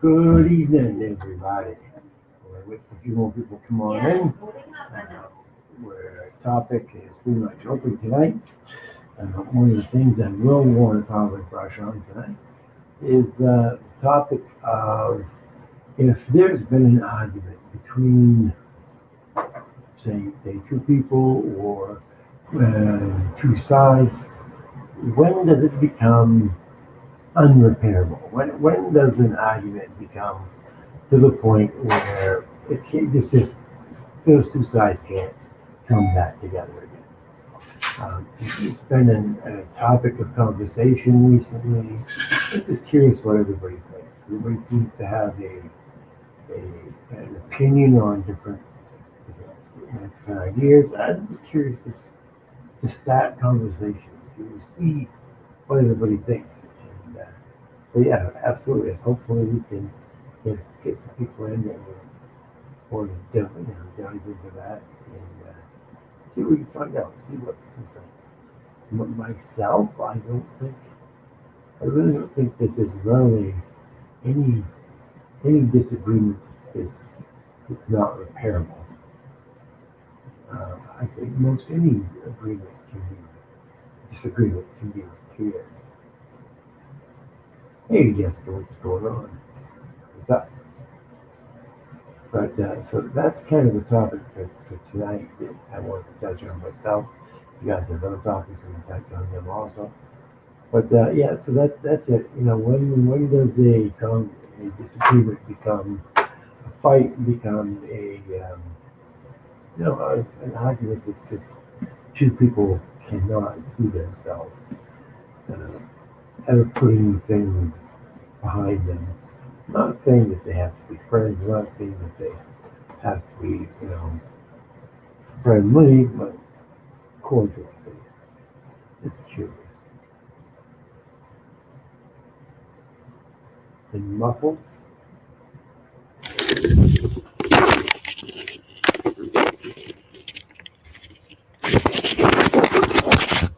Good evening, everybody. We're waiting for a few more people to come on in. Where our topic is pretty much open tonight. One of the things I will want to probably brush on tonight is the topic of if there's been an argument between, say two people or two sides, when does it become unrepairable? When does an argument become to the point where it's just those two sides can't come back together again. It's been a topic of conversation recently. I'm just curious what everybody thinks. Everybody seems to have an opinion on different ideas. I'm just curious to start conversation to see what everybody thinks. And so yeah, absolutely. Hopefully we can get some people in that will dive into that and see what we can find out. See what we can find. Myself, I really don't think that there's really any disagreement that's not repairable. I think most any disagreement can be repaired. Hey Jessica, what's going on? What's up? But so that's kind of the topic for tonight that I wanted to touch on myself. You guys have other topics we can touch on them also. But yeah, so that's it. When does a disagreement become a fight, become an argument that's just two people cannot see themselves uh, ever putting things behind them. I'm not saying that they have to be friends. I'm not saying that they have to be, friendly, but cordial at least. Just curious. And muffled.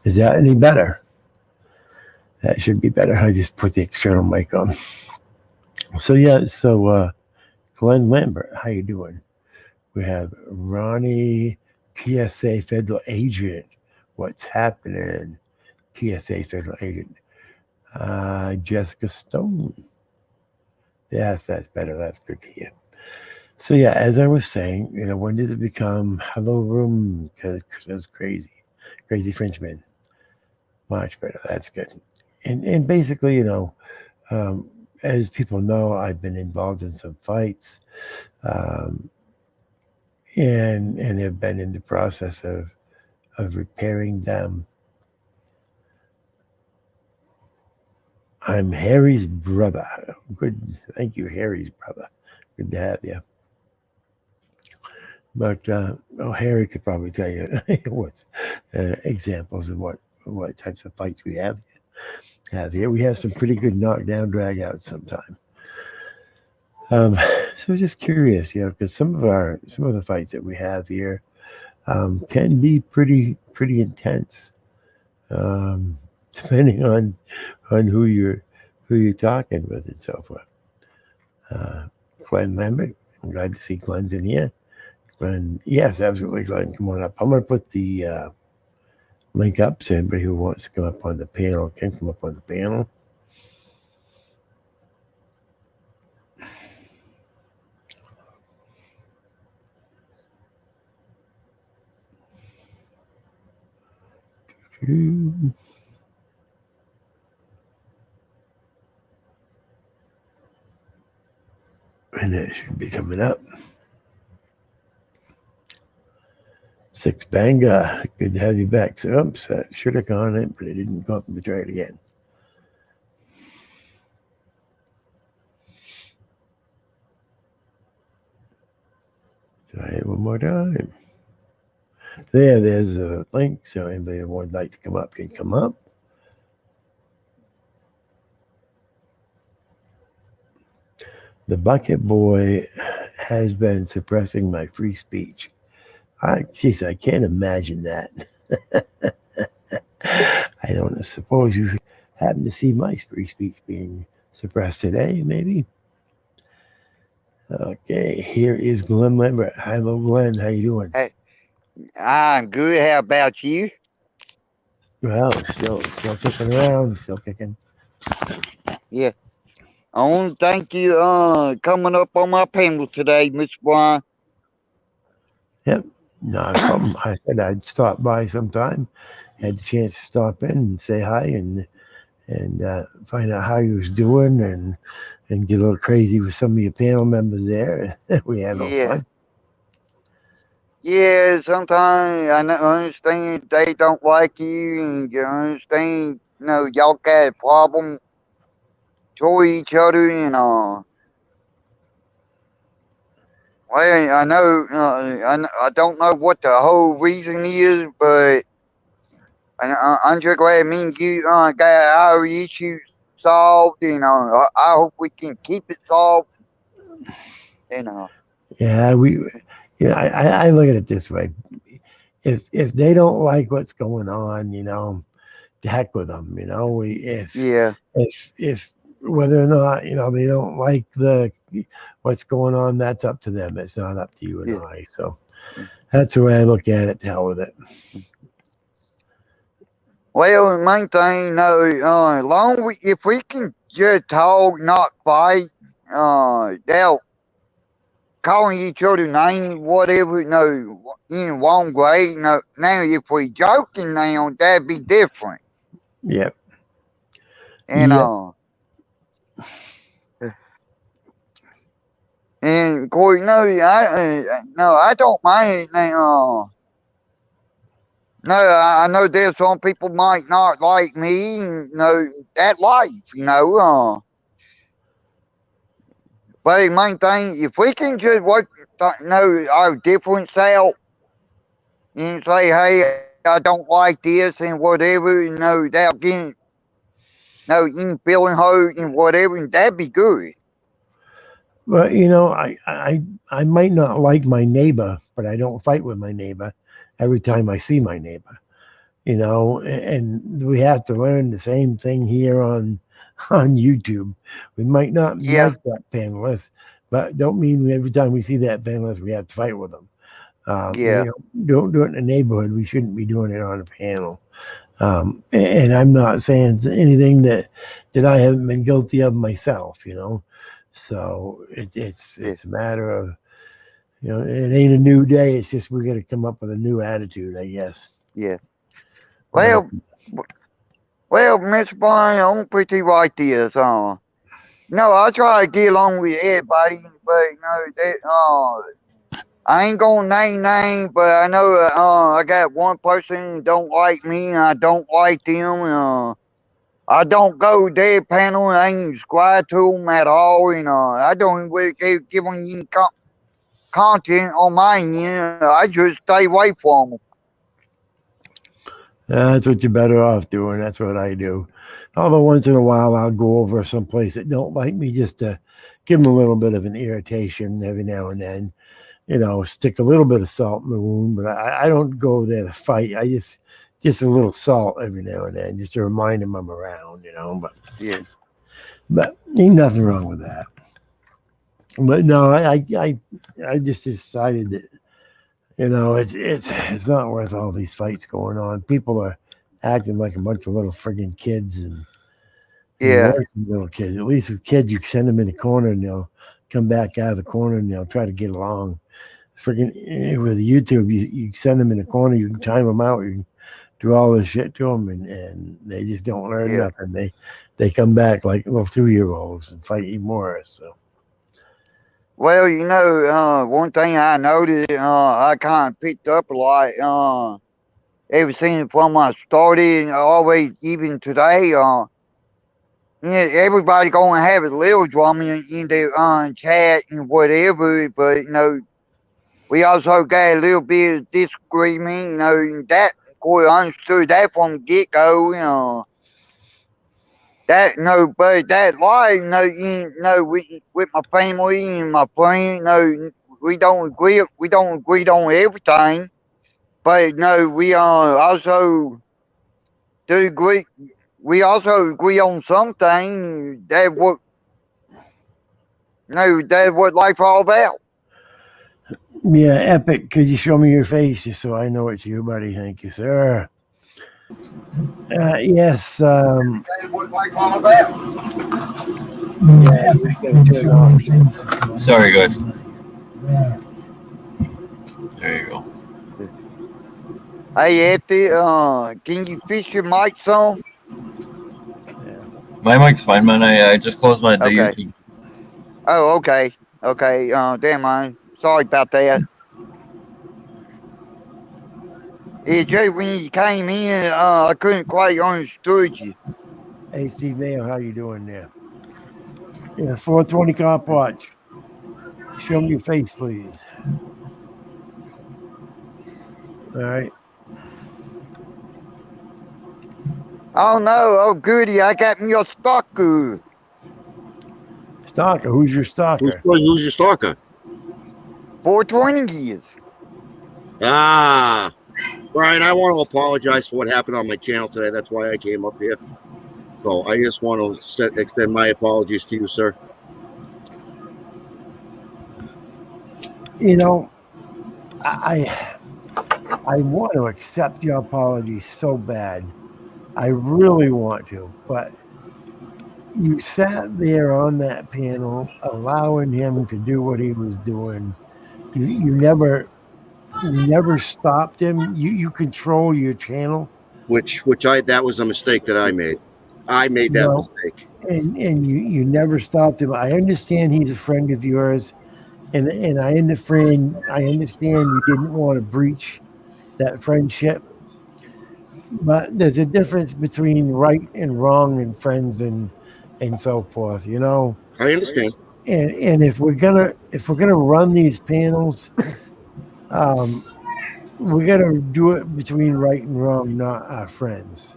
Is that any better? That should be better. I just put the external mic on. So yeah, Glenn Lambert, how you doing? We have Ronnie, TSA federal agent. What's happening? TSA federal agent. Jessica Stone. Yes, that's better. That's good to hear. So yeah, as I was saying, when does it become hello room? Because it's crazy Frenchman. Much better. That's good. And basically, um, as people know, I've been involved in some fights, um, and have been in the process of repairing them. I'm Harry's brother. Good, thank you, Harry's brother. Good to have you. But Harry could probably tell you what examples of what types of fights we have here. We have some pretty good knockdown drag outs sometimes. So just curious, because some of the fights that we have here can be pretty intense, depending on who you're talking with and so forth. Glenn Lambert, I'm glad to see Glenn's in here. Glenn, yes, absolutely, Glenn, come on up. I'm going to put the link up so anybody who wants to come up on the panel can come up on the panel. And that should be coming up. Six Banga, good to have you back. So, oops, I should have gone in, but it didn't go up and try it again. Try it one more time. There's a link, so anybody who would like to come up can come up. The Bucket Boy has been suppressing my free speech. I can't imagine that. I don't suppose you happen to see my free speech being suppressed today, maybe? Okay, here is Glenn Lambert. Hello, Glenn. How you doing? Hey, I'm good. How about you? Well, still kicking around, still kicking. Yeah. I want to thank you coming up on my panel today, Mr. Brian. Yep, not a problem. I said I'd stop by sometime. Had the chance to stop in and say hi and find out how you was doing and get a little crazy with some of your panel members there. We had a little Yeah. fun. Yeah, sometimes understand they don't like you, and you understand, y'all got a problem for each other, and, well, I know, I don't know what the whole reason is, but I'm just glad me and you got our issues solved, and I hope we can keep it solved, you know. Yeah, I look at it this way. If they don't like what's going on, to heck with them. Yeah, If whether or not they don't like the what's going on, that's up to them. It's not up to you and yeah. I. So that's the way I look at it. To hell with it. Well, the main thing, long if we can just talk, not fight, they'll calling each other names, whatever, in the wrong way. Now if we joking now, that'd be different. Yep. And Yep. and Corey, no, I don't mind. No, I know there's some people might not like me, that life, but the main thing, if we can just work, our difference out and say, hey, I don't like this and whatever, without getting, in feeling hurt and whatever, and that'd be good. But I might not like my neighbor, but I don't fight with my neighbor every time I see my neighbor. And we have to learn the same thing here on YouTube. We might not Yeah, like that panelist, but don't mean every time we see that panelist we have to fight with them. yeah, Don't do it in the neighborhood. We shouldn't be doing it on a panel. And I'm not saying anything that I haven't been guilty of myself. So yeah, it's a matter of it ain't a new day. It's just we got to come up with a new attitude, I guess. yeah. But Well, well, Mr. Brian, I'm pretty right this. No, I try to get along with everybody, but I ain't gonna name, but I know I got one person who don't like me, and I don't like them. I don't go to their panel, and I ain't subscribe to them at all, and I don't even really give them any content on mine. I just stay away from them. that's what you're better off doing. That's what I do. Although once in a while I'll go over someplace that don't like me just to give them a little bit of an irritation every now and then. Stick a little bit of salt in the wound, but I don't go there to fight. I just a little salt every now and then, just to remind them I'm around. Yeah, But ain't nothing wrong with that. But no, I just decided that it's not worth all these fights going on. People are acting like a bunch of little friggin' kids and yeah, worse than little kids. At least with kids, you send them in the corner and they'll come back out of the corner and they'll try to get along. Friggin' with YouTube, you send them in the corner, you can time them out, you can do all this shit to them, and they just don't learn yeah. nothing. They come back like little 2 year olds and fight you more. So Well, one thing I noticed, I kind of picked up a lot, ever since from I started, always even today, everybody gonna have a little drama in their chat and whatever, but we also got a little bit of disagreement, and that, of course, I understood that from the get go, that but that lie, with my family and my friends, we don't agree on everything, but no, we also do agree. We also agree on something that what No, that's what life all about. Yeah, Epic. Could you show me your face just so I know it's you, buddy? Thank you, sir. Yes. That's what life all about. Yeah, Epic. Gotta turn off. Sorry, guys. There you go. Hey, Etty, can you fix your mic some? Yeah. My mic's fine, man. I just closed the Okay. YouTube. Oh, okay. Okay. Damn, man. Sorry about that. Yeah, Jay, when you came in, I couldn't quite understood you. Hey, Steve Mayo, how you doing there? Yeah, 420 cop watch. Show me your face, please. All right. Oh no, oh goody, I got me a stalker. Stalker. Who's your stalker? Who's your stalker? 420 years. Ah, Brian, I want to apologize for what happened on my channel today. That's why I came up here. So I just want to extend my apologies to you, sir. You know, I want to accept your apology so bad. I really want to, but you sat there on that panel allowing him to do what he was doing. You never stopped him. You control your channel. That was a mistake that I made. I made that mistake. And you never stopped him. I understand he's a friend of yours, and I understand you didn't want to breach that friendship. But there's a difference between right and wrong and friends and so forth, you know. I understand. And if we're gonna run these panels, we're gonna do it between right and wrong, not our friends.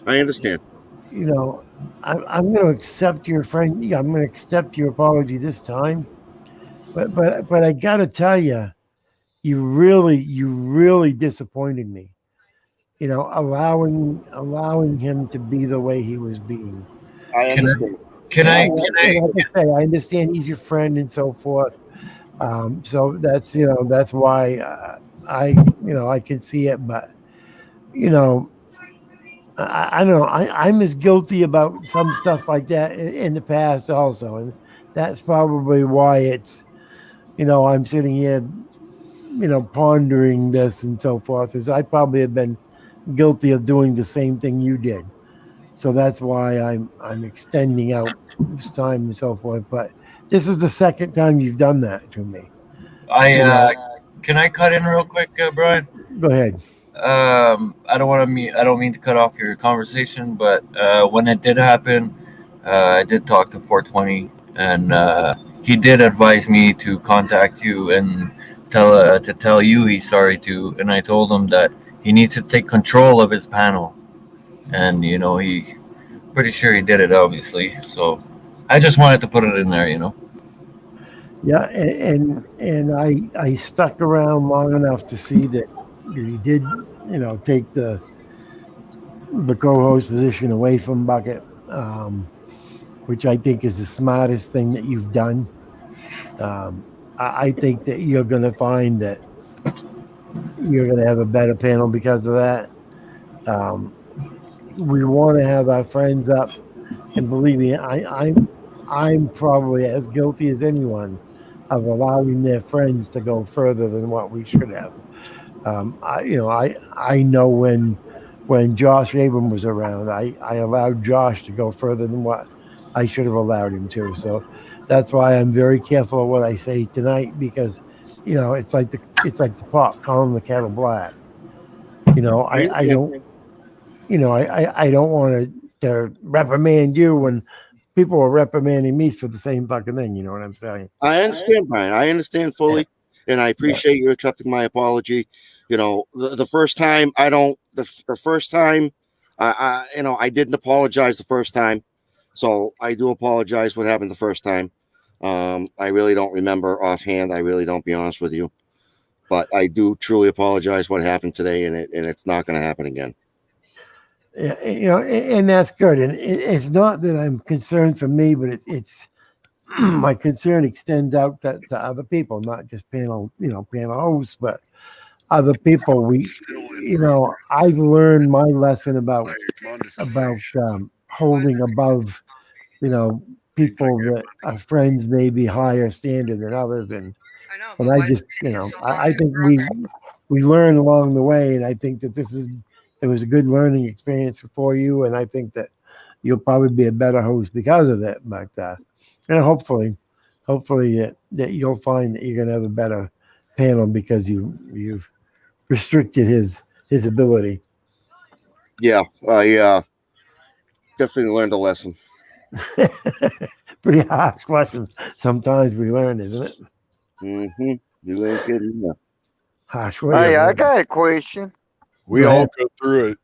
I understand. You know, I'm going to accept your friend. I'm going to accept your apology this time. But I got to tell you, you really disappointed me. You know, allowing him to be the way he was being. I understand. I understand he's your friend and so forth. So that's why I can see it, but I don't know. I'm as guilty about some stuff like that in the past also, and that's probably why it's I'm sitting here pondering this and so forth. Is I probably have been guilty of doing the same thing you did, so that's why I'm extending out this time and so forth. But this is the second time you've done that to me. Can I cut in real quick, Brian? Go ahead. I don't mean to cut off your conversation, but when it did happen, I did talk to 420, and he did advise me to contact you and tell you he's sorry too. And I told him that he needs to take control of his panel, and he pretty sure he did it, obviously. So I just wanted to put it in there, Yeah, and I stuck around long enough to see that he did, take the co-host position away from Bucket, which I think is the smartest thing that you've done. I think that you're going to find that you're going to have a better panel because of that. We want to have our friends up, and believe me, I'm probably as guilty as anyone of allowing their friends to go further than what we should have. I know when Josh Abram was around, I allowed Josh to go further than what I should have allowed him to. So that's why I'm very careful of what I say tonight, because it's like the pot calling the kettle black. I don't I don't want to reprimand you when people are reprimanding me for the same fucking thing. You know what I'm saying? I understand, Brian. I understand fully, and I appreciate you accepting my apology. The first time the first time I didn't apologize the first time, so I do apologize what happened the first time. I really don't remember offhand. I really don't, be honest with you, but I do truly apologize what happened today, and it's not going to happen again. Yeah, and that's good. And it's not that I'm concerned for me, but it's my concern extends out to other people, not just panel hosts, but other people. I've learned my lesson about holding above, people that are friends maybe higher standard than others, and I just, I think we learn along the way, and I think that it was a good learning experience for you, and I think that you'll probably be a better host because of it. But hopefully that you'll find that you're gonna have a better panel because you've restricted his ability. Yeah, I definitely learned a lesson. Pretty harsh lesson sometimes we learn, isn't it? Mm-hmm. You ain't kidding. Yeah. Harsh. Hey, I got a question. We all go through it.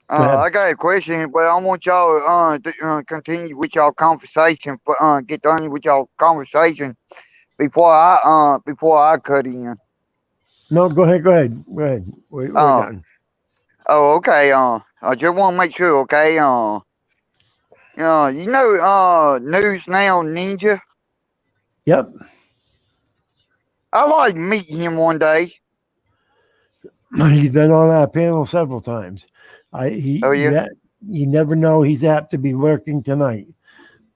I got a question, but I want y'all to continue with y'all conversation. Get done with y'all conversation before I cut in. No, go ahead. We're done. Oh, okay. I just want to make sure. Okay. News Now Ninja. Yep. I like meeting him one day. He's been on our panel several times. You never know. He's apt to be lurking tonight.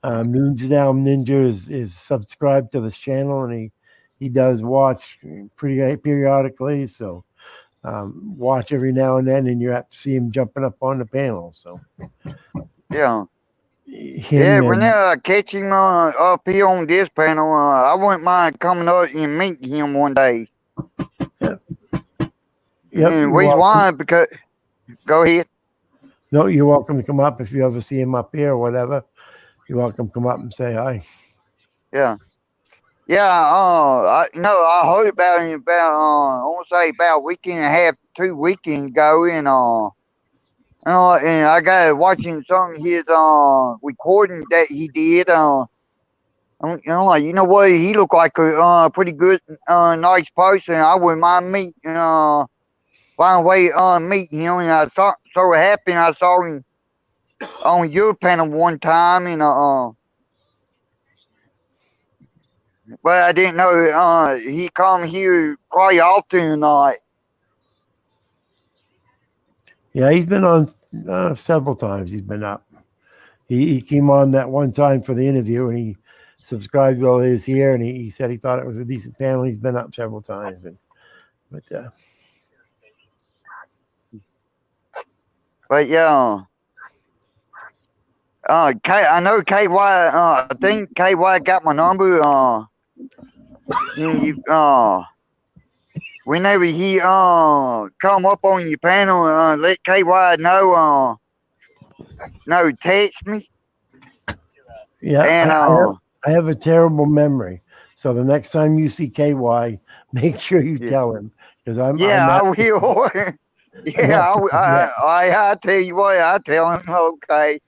News Now Ninja is subscribed to the channel, and he does watch pretty periodically. So watch every now and then, and you're apt to see him jumping up on the panel. So yeah. Whenever I catch him up here on this panel, I wouldn't mind coming up and meeting him one day. Yep. And reason why, because go ahead. No, you're welcome to come up if you ever see him up here or whatever. You're welcome to come up and say hi. Yeah. Yeah, I heard about him I want to say about a week and a half, 2 weekends ago, and I got watching some of his recording that he did. Like, you know what? He looked like a pretty good, nice person. I wouldn't mind find a way meeting him. And I so happy I saw him on your panel one time, and but I didn't know he come here quite often. Yeah, he's been on several times. He's been up. He came on that one time for the interview, and he subscribed while he was here, and he said he thought it was a decent panel. He's been up several times, but yeah. I know KY. I think KY got my number. Whenever he come up on your panel, let KY know. No, text me. Yeah, and I have a terrible memory, so the next time you see KY, make sure you tell him because I will. I tell you what, I tell him okay.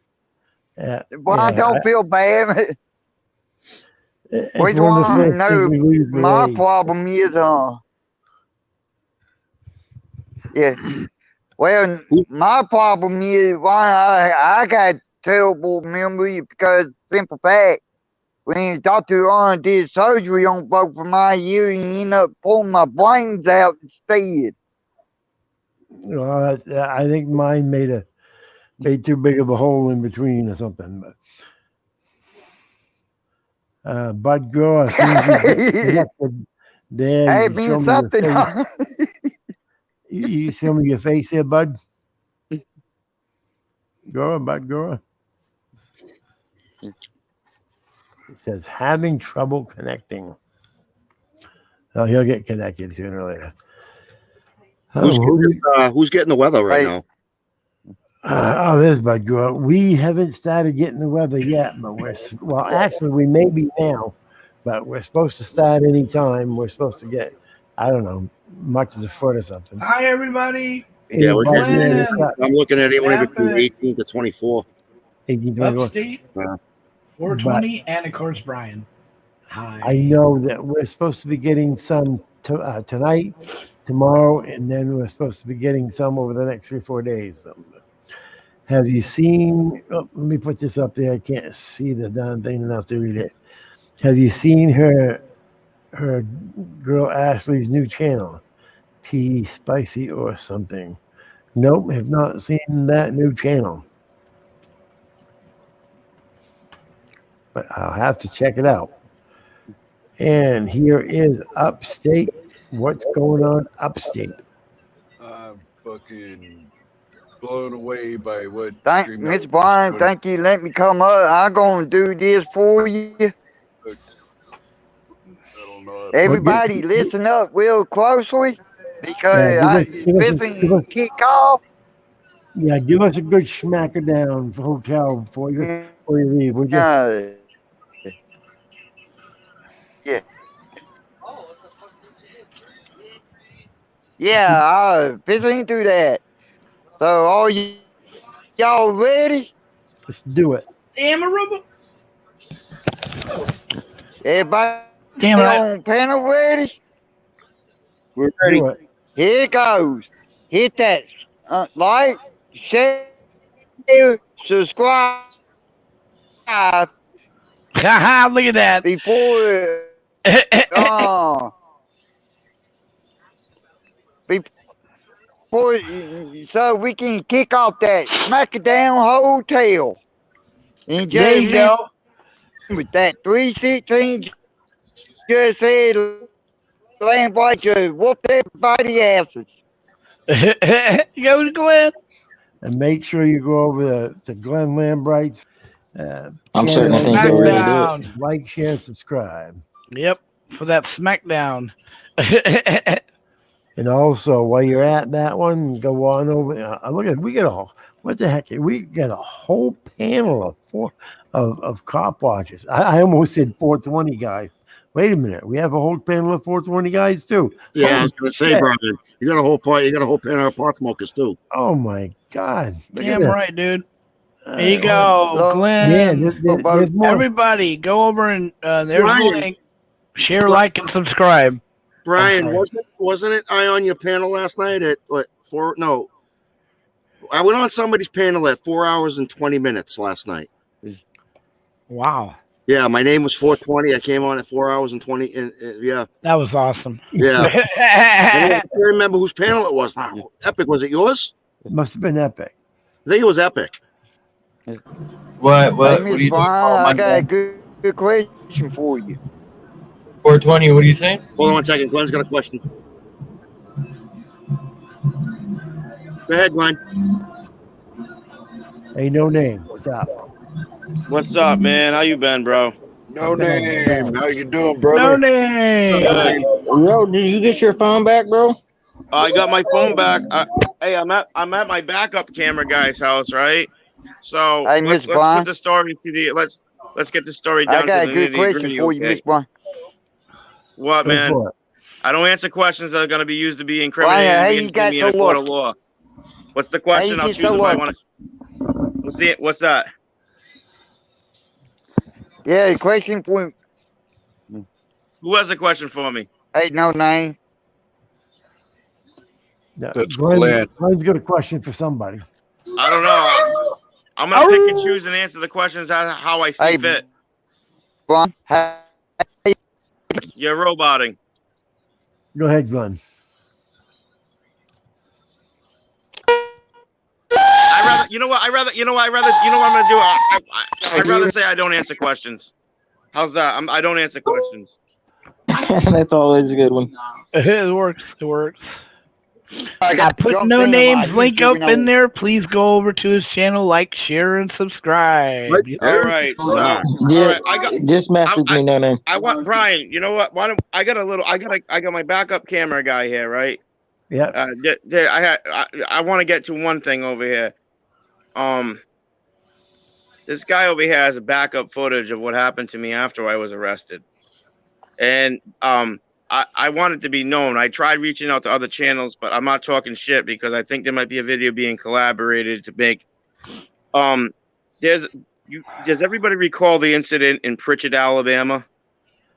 I don't feel bad. It's one of the first things we lose with my age. problem is well, my problem is why I got terrible memory because simple fact, when the doctor did surgery on both of my ears, he ended up pulling my brains out instead. Well, I think mine made too big of a hole in between or something. But Bud Grower, as soon as you get there, you show me your face. You show me your face here, Bud. Bud Grower. It says having trouble connecting. Oh, he'll get connected sooner or later. Who's getting the weather right now? There's Bud Grower. We haven't started getting the weather yet, but actually we may be now, but we're supposed to start any time. We're supposed to get, I don't know, much as a foot or something. Hi, everybody. Yeah, I'm looking at anywhere between 18 to 24. 18 to 24. Upstate, 420, and of course, Brian. Hi. I know that we're supposed to be getting some tonight, tomorrow, and then we're supposed to be getting some over the next 3-4 days. So, Have you seen? Oh, let me put this up there. I can't see the darn thing enough to read it. Have you seen her girl Ashley's new channel, Tea Spicy or something? Nope, have not seen that new channel. But I'll have to check it out. And here is upstate. What's going on upstate? I'm fucking blown away by what. Thank Dream Miss Outfit Brian, is doing. thank you. Let me come up. I'm gonna do this for you. I don't know. Everybody, listen up real closely because give us fixing kick off. give us a good smacker down for hotel before you leave, would you? Yeah. Yeah, I fixing do that. So are y'all ready? Let's do it. Damn, Aruba. Everybody Damn it. on panel ready? We're ready. Do it. Here it goes. Hit that like, share, subscribe Haha, look at that. before so we can kick off that Smackdown Hotel. And There you go. with that 316 just said Lambright just whooped everybody's asses. Go to Glenn. And make sure you go over to Glenn Lambright's I'm certain I channel. think you're ready to do it. Smackdown. Like, share, subscribe. Yep, for that Smackdown. And also, while you're at that one, go on over. Look at we got what the heck? We got a whole panel of cop watchers. I almost said 420 guys. Wait a minute, we have a whole panel of 420 guys too. Yeah, I was gonna say, Brian, you got a whole panel of pot smokers too. Oh my God! Look at Damn this. right, dude. There you go, Glenn. Yeah, there's more. Everybody, go over and there's Brian. the link. Share, like, and subscribe. Brian, wasn't it I on your panel last night at what 4? No, I went on somebody's panel at 4 hours and 20 minutes last night. Wow, Yeah, my name was 420. I came on at 4 hours and 20. And yeah, that was awesome. yeah. I don't remember whose panel it was now. Epic, was it yours? It must have been epic. I think it was Epic. What Hey, do Miss you think? Brian, I got a good question for you. 420, what do you think? Hold on 1 second. Glenn's got a question. Go ahead, Glenn. Hey, no name. What's up? What's up, man? How you been, bro? No name. How you doing, brother? No name. Yo, did you get your phone back, bro? I got my phone back. I'm at my backup camera guy's house, right? So Hey, let's Miss Brian. put the story to the let's get the story down I got to a the good question nitty-gritty, for you, okay? Miss Brian. What, Go man? for it. I don't answer questions that are going to be used to be Brian, incriminating how me you and got me in a so court of lucky? law. What's the question? How I'll you choose get so if I lucky? want to. What's that? Yeah, question for Who has a question for me? hey, no name. Now, That's Glenn. Glenn's got a question for somebody. I don't know. I'm going to pick and choose and answer the questions how I see Hey, fit. Brian, You're roboting. Go ahead, Glenn. You know what I'm gonna do. I'd rather say I don't answer questions. How's that? I don't answer questions. That's always a good one. It works. It works. I got put jumped No in Names my link up YouTube in there. Please go over to his channel, like, share, and subscribe. All right, so Wow. all right, Just message me, No Name. I want Brian. You know what? Why don't I got my backup camera guy here, right? Yeah. I want to get to one thing over here. This guy over here has a backup footage of what happened to me after I was arrested, and I want it to be known. I tried reaching out to other channels, but I'm not talking shit because I think there might be a video being collaborated to make. Does everybody recall the incident in Pritchard, Alabama,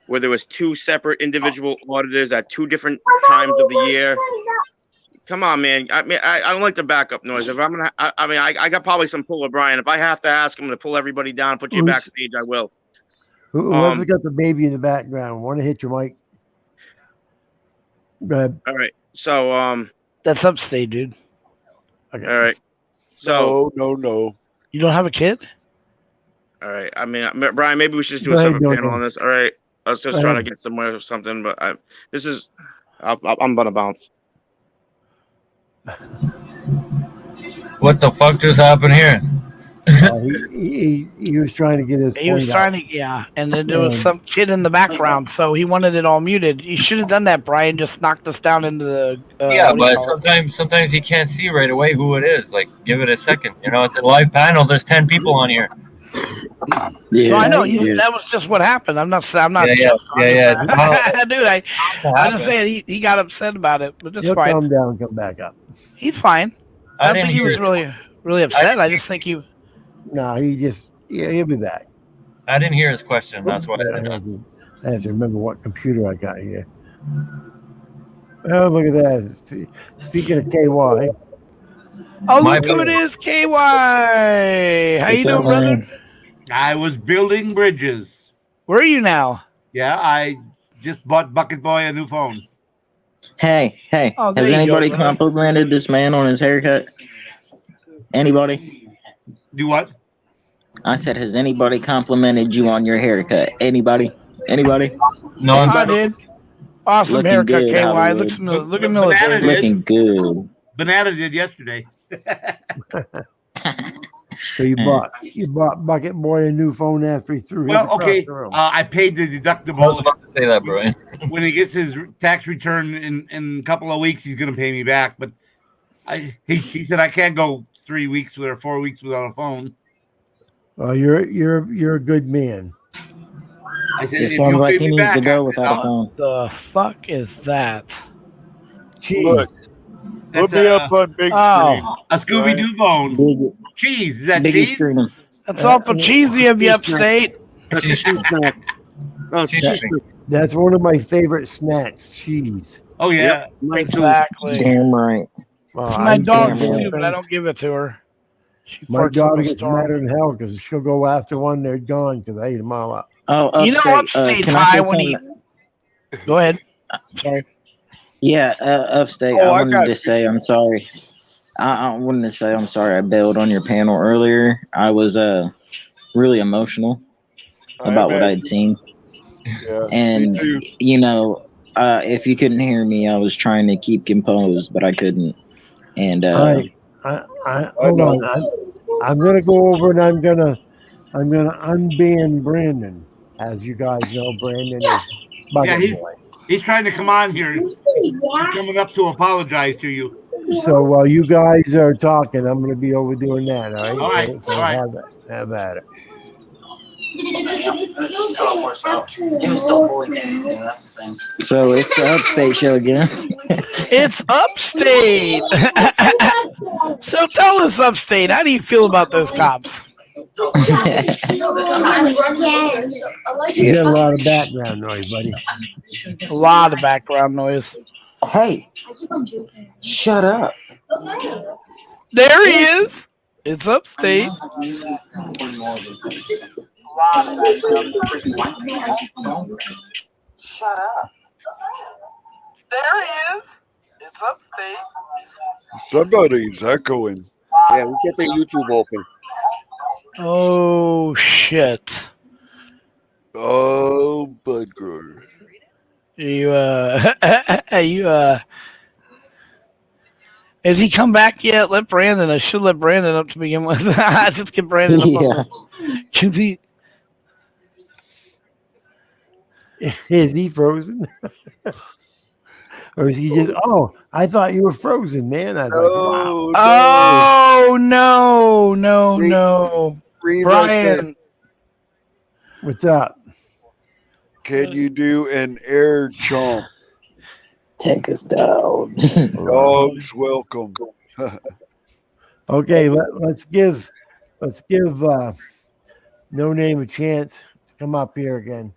where there was two separate individual auditors at two different times of the year come on, man. I don't like the backup noise. If I'm gonna, I got probably some pull with Brian. If I have to ask him to pull everybody down, put you backstage, I will. Whoever's got the baby in the background, want to hit your mic? Go ahead. All right. So That's upstate, dude. Okay. all right. So No. You don't have a kid? all right. I mean, Brian, maybe we should just do Go a ahead, separate panel Duncan. on this. All right. I was just Go trying to ahead. get somewhere or something, but I'm gonna bounce. What the fuck just happened here? He was trying to get his He was point trying out. to, yeah. And then there was And- some kid in the background, so he wanted it all muted. You should have done that, Brian. Just knocked us down into the. Yeah, what do you but call it? sometimes you can't see right away who it is. Like, give it a second. You know, it's a live panel. There's 10 people on here. Yeah. No, I know yeah. that was just what happened. I'm not. I'm not. Yeah, just, yeah, I'm yeah. just- dude, I just saying he got upset about it, but that's He'll fine. calm down, come back up. He's fine. I don't didn't think he was hear- really upset. I just think he. No, he'll be back. I didn't hear his question. That's why. I have to remember what computer I got here. Oh, look at that. Speaking of KY. Oh, My look who it is, KY. How you What's doing, up, brother? man? I was building bridges. Where are you now? Yeah, I just bought Bucket Boy a new phone. Hey, Oh, there has you go, anybody brother. complimented this man on his haircut? Anybody? Do what? I said, has anybody complimented you on your haircut? Anybody? No, I did. Awesome Looking haircut, good, KY. Hollywood. Looks Banana military. did. Looking good. Banana did yesterday. So you bought Bucket Boy a new phone after he threw his Well, across okay. the room. I paid the I was deductible. about to say that, Brian. When he gets his tax return in a couple of weeks, he's going to pay me back. But he said I can't go 3 weeks or 4 weeks without a phone. Well, you're a good man. I said, It if sounds you'll like pay he me needs back, to go I without a said, phone. The fuck is that? Cheese. Look. Put That's me up on big screen. Oh, a Scooby Doo bone. Big, Cheese. Is that biggie cheese? screen him. that's awful cheesy of you, upstate. That's a cheese snack. Oh, it's a cheese snack. That's one of my favorite snacks, cheese. Oh, yeah. Yep, mine too. Exactly. Damn right. Well, It's my dog damn too, right. but I don't give it to her. She My farts up daughter a gets storm. madder than hell because she'll go after one, they're gone because I ate them all up. Oh, You know, upstate. upstate's Can I high say when he. something? Go ahead. Sorry. Yeah, upstate. Oh, I I wanted got to say I'm sorry. I wanted to say I'm sorry. I bailed on your panel earlier. I was really emotional about what I'd seen, Yeah, and me too. you know, if you couldn't hear me, I was trying to keep composed, but I couldn't. And All right, hold know. on. I'm gonna go over and I'm gonna unban Brandon. As you guys know, Brandon is Bucket he's- Boy. He's trying to come on here. He's coming up to apologize to you. So while you guys are talking, I'm gonna be over doing that. All right. All right, So all right. have at it. so it's the upstate show again. It's upstate. So tell us, upstate, how do you feel about those cops? You get a lot of background noise, buddy. A lot of background noise. Hey, shut up. There he is. It's upstate. Shut up. There he is. It's upstate. Somebody's echoing. Yeah, we get the YouTube open. Oh shit. Oh, Budger. You has he come back yet? Let Brandon. I should let Brandon up to begin with. Just get Brandon up. Yeah. Cause he, Is he frozen? Or is he just? Oh, I thought you were frozen, man. I was like, wow. oh no. Brian. What's up? Can you do an air chomp? Take us down. Dogs welcome. Okay, let's give No Name a chance to come up here again.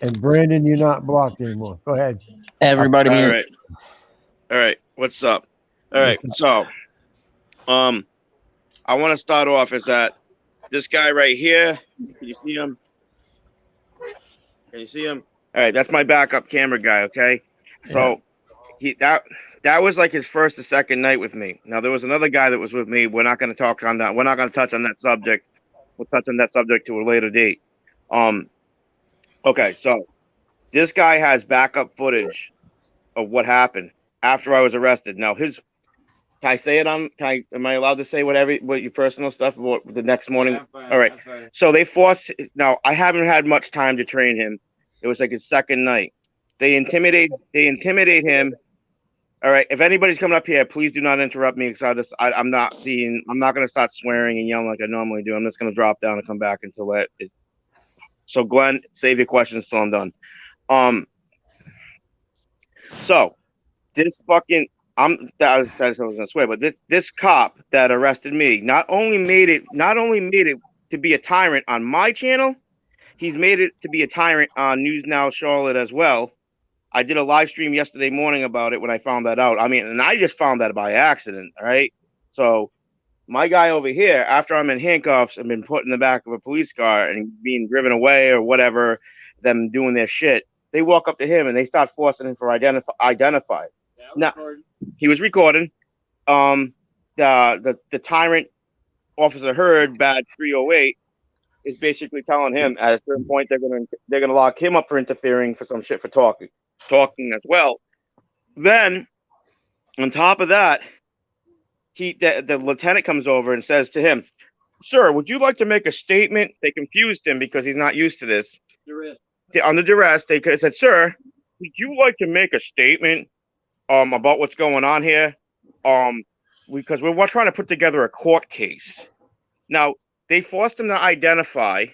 And Brandon, you're not blocked anymore. Go ahead. Everybody All mute. right. All right. What's up? All right. So, I want to start off is that this guy right here. Can you see him? Can you see him? All right. That's my backup camera guy. Okay. So that was like his first or second night with me. Now there was another guy that was with me. We're not going to talk on that. We're not going to touch on that subject. We'll touch on that subject to a later date. Okay. So this guy has backup footage of what happened after I was arrested. Now can I say it on? Am I allowed to say what your personal stuff about the next morning? Yeah, all right. So they forced. Now I haven't had much time to train him. It was like his second night. They intimidate him. All right. If anybody's coming up here, please do not interrupt me because I'm not going to start swearing and yelling like I normally do. I'm just going to drop down and come back until that is. So Glenn, save your questions till I'm done. So this fucking. I was gonna swear, but this cop that arrested me not only made it to be a tyrant on my channel, he's made it to be a tyrant on News Now Charlotte as well. I did a live stream yesterday morning about it when I found that out. I mean, and I just found that by accident, all right? So my guy over here, after I'm in handcuffs and been put in the back of a police car and being driven away or whatever, them doing their shit, they walk up to him and they start forcing him for identify. Now, he was recording. The tyrant Officer Heard, Bad 308, is basically telling him at a certain point they're gonna lock him up for interfering for some shit for talking as well. Then on top of that, the lieutenant comes over and says to him, "Sir, would you like to make a statement?" They confused him because he's not used to this. On the duress, they said, "Sir, would you like to make a statement about what's going on here? Because we're trying to put together a court case." Now, they forced him to identify.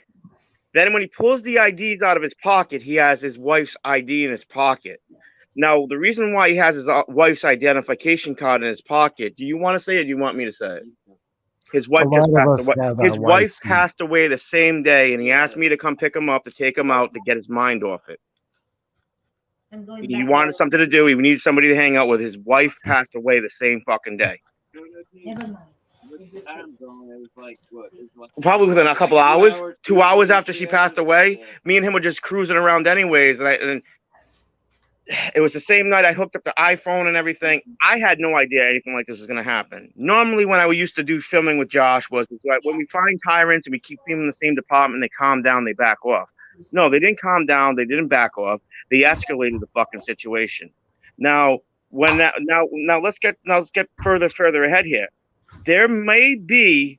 Then when he pulls the IDs out of his pocket, he has his wife's ID in his pocket. Now, the reason why he has his wife's identification card in his pocket, do you want to say it or do you want me to say it? His wife just passed away. His wife passed away the same day, and he asked me to come pick him up to take him out to get his mind off it. He wanted something to do. He needed somebody to hang out with. His wife passed away the same fucking day. Probably within a couple hours, 2 hours after she passed away, me and him were just cruising around anyways. And it was the same night I hooked up the iPhone and everything. I had no idea anything like this was going to happen. Normally, when I used to do filming with Josh was when we find tyrants and we keep them in the same department, they calm down, they back off. No, they didn't calm down. They didn't back off. They escalated the fucking situation. Now, let's get further ahead here. There may be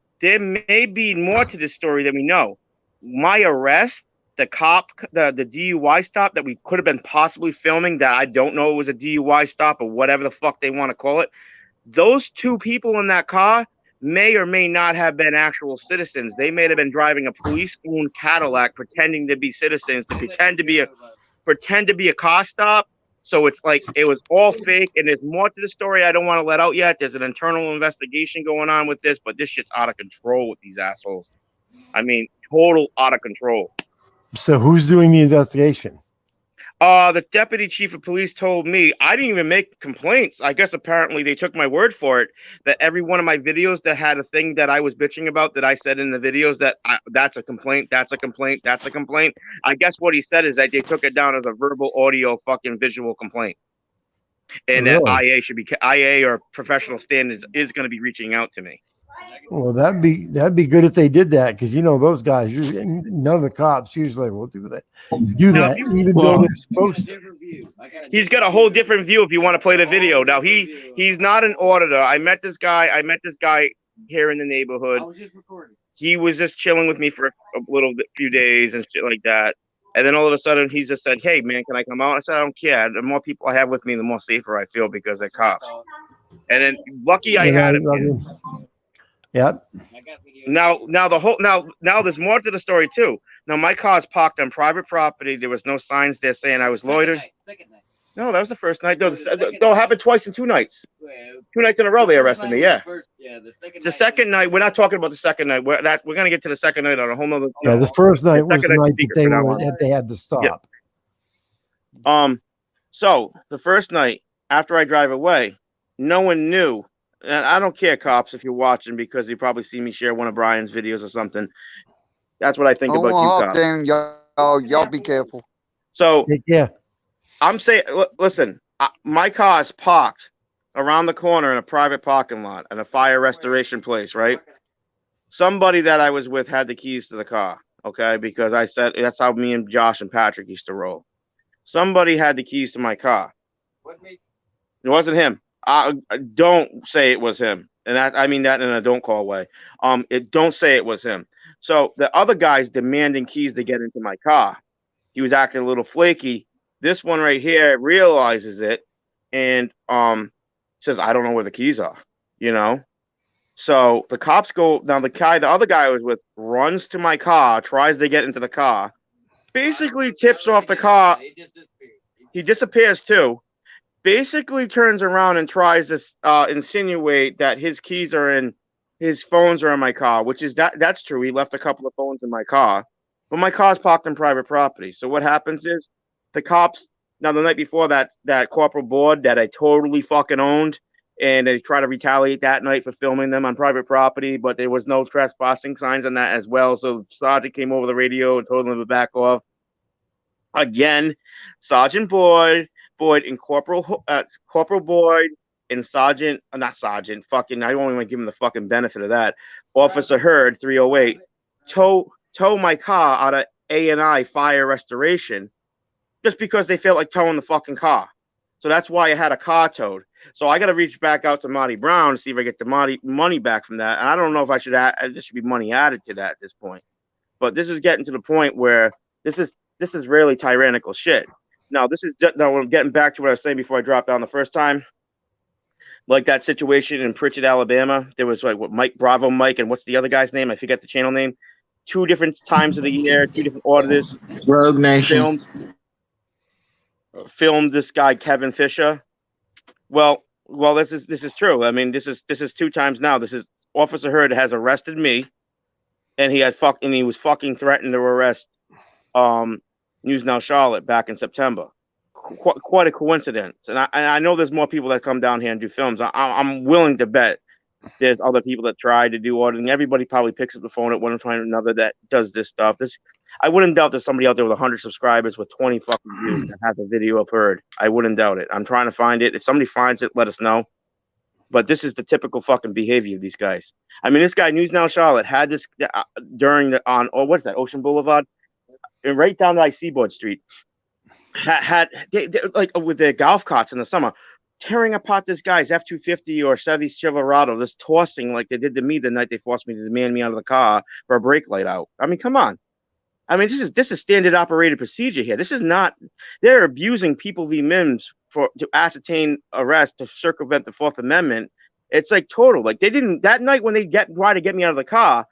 more to this story than we know. My arrest, the cop, the DUI stop that we could have been possibly filming that I don't know it was a DUI stop or whatever the fuck they want to call it. Those two people in that car may or may not have been actual citizens. They may have been driving a police-owned Cadillac, pretending to be citizens, to pretend to be a car stop. So it's like it was all fake, and there's more to the story I don't want to let out yet. There's an internal investigation going on with this, but this shit's out of control with these assholes. I mean, total out of control. So who's doing the investigation? The deputy chief of police told me. I didn't even make complaints. I guess apparently they took my word for it that every one of my videos that had a thing that I was bitching about that I said in the videos that that's a complaint, that's a complaint, that's a complaint. I guess what he said is that they took it down as a verbal, audio, fucking visual complaint. And Really? that IA or professional standards is going to be reaching out to me. Well, that'd be good if they did that, because those guys, none of the cops usually will do that. Even though they're supposed to. He's got a whole different view if you want to play the video. Now he's not an auditor. I met this guy here in the neighborhood. He was just chilling with me for a few days and shit like that. And then all of a sudden he just said, "Hey man, can I come out?" I said, "I don't care. The more people I have with me, the more safer I feel because they're cops." And then lucky I had him. Yep. Now there's more to the story too. Now my car's parked on private property. There was no signs there saying I was loitered. No, that was the first night. No, it happened twice in 2 nights. 2 nights in a row they arrested me. Yeah. The second night, we're not talking about the second night. We're gonna get to the second night on a whole nother. Yeah, the first night was the night that they had to stop. Yeah. So the first night after I drive away, no one knew. And I don't care, cops, if you're watching, because you probably see me share one of Brian's videos or something. That's what I think about you, Oh, cops. damn, y'all be careful. So Take care. I'm saying, listen, my car is parked around the corner in a private parking lot in a fire restoration place, right? Somebody that I was with had the keys to the car, okay? Because I said that's how me and Josh and Patrick used to roll. Somebody had the keys to my car. It wasn't him. Don't say it was him, and I mean that in a don't call way. Don't say it was him. So the other guy's demanding keys to get into my car. He was acting a little flaky. This one right here realizes it and says, "I don't know where the keys are," you know. So the cops go now. The other guy I was with, runs to my car, tries to get into the car, basically tips off the car. He disappears too. Basically turns around and tries to insinuate that his keys are in, his phones are in my car, which is that's true. He left a couple of phones in my car, but my car's parked on private property. So what happens is the cops, now the night before that Corporal Board that I totally fucking owned, and they try to retaliate that night for filming them on private property, but there was no trespassing signs on that as well. So Sergeant came over the radio and told them to back off. Again, Sergeant Boyd and Corporal Boyd and not Sergeant, fucking, I don't even want to give him the fucking benefit of that. Officer Hurd, 308, tow my car out of A&I Fire Restoration just because they felt like towing the fucking car. So that's why I had a car towed. So I got to reach back out to Marty Brown to see if I get the money back from that. And I don't know if I should add, there should be money added to that at this point. But this is getting to the point where this is really tyrannical shit. Now, we're getting back to what I was saying before I dropped down the first time. Like that situation in Pritchett, Alabama. There was like Bravo Mike, and what's the other guy's name? I forget the channel name. 2 different times of the year, 2 different auditors. Rogue Nation. Filmed this guy, Kevin Fisher. Well, this is true. I mean, this is 2 times now. This is Officer Hurd has arrested me, and he was fucking threatened to arrest News Now Charlotte back in September. Quite a coincidence. And I know there's more people that come down here and do films. I'm willing to bet there's other people that try to do auditing. Everybody probably picks up the phone at one time or another that does this stuff. I wouldn't doubt there's somebody out there with 100 subscribers with 20 fucking views that has a video of Hurd. I wouldn't doubt it. I'm trying to find it. If somebody finds it, let us know. But this is the typical fucking behavior of these guys. I mean, this guy, News Now Charlotte, had this during what's that, Ocean Boulevard? And right down to Seaboard Street. They like with their golf carts in the summer, tearing apart this guy's F-250 or Chevy Silverado, this tossing like they did to me the night they forced me to demand me out of the car for a brake light out. I mean, come on. I mean, this is standard operated procedure here. This is not. They're abusing people v. MIMS to ascertain arrest to circumvent the 4th Amendment. It's like total. Like they didn't that night when they try to get me out of the car.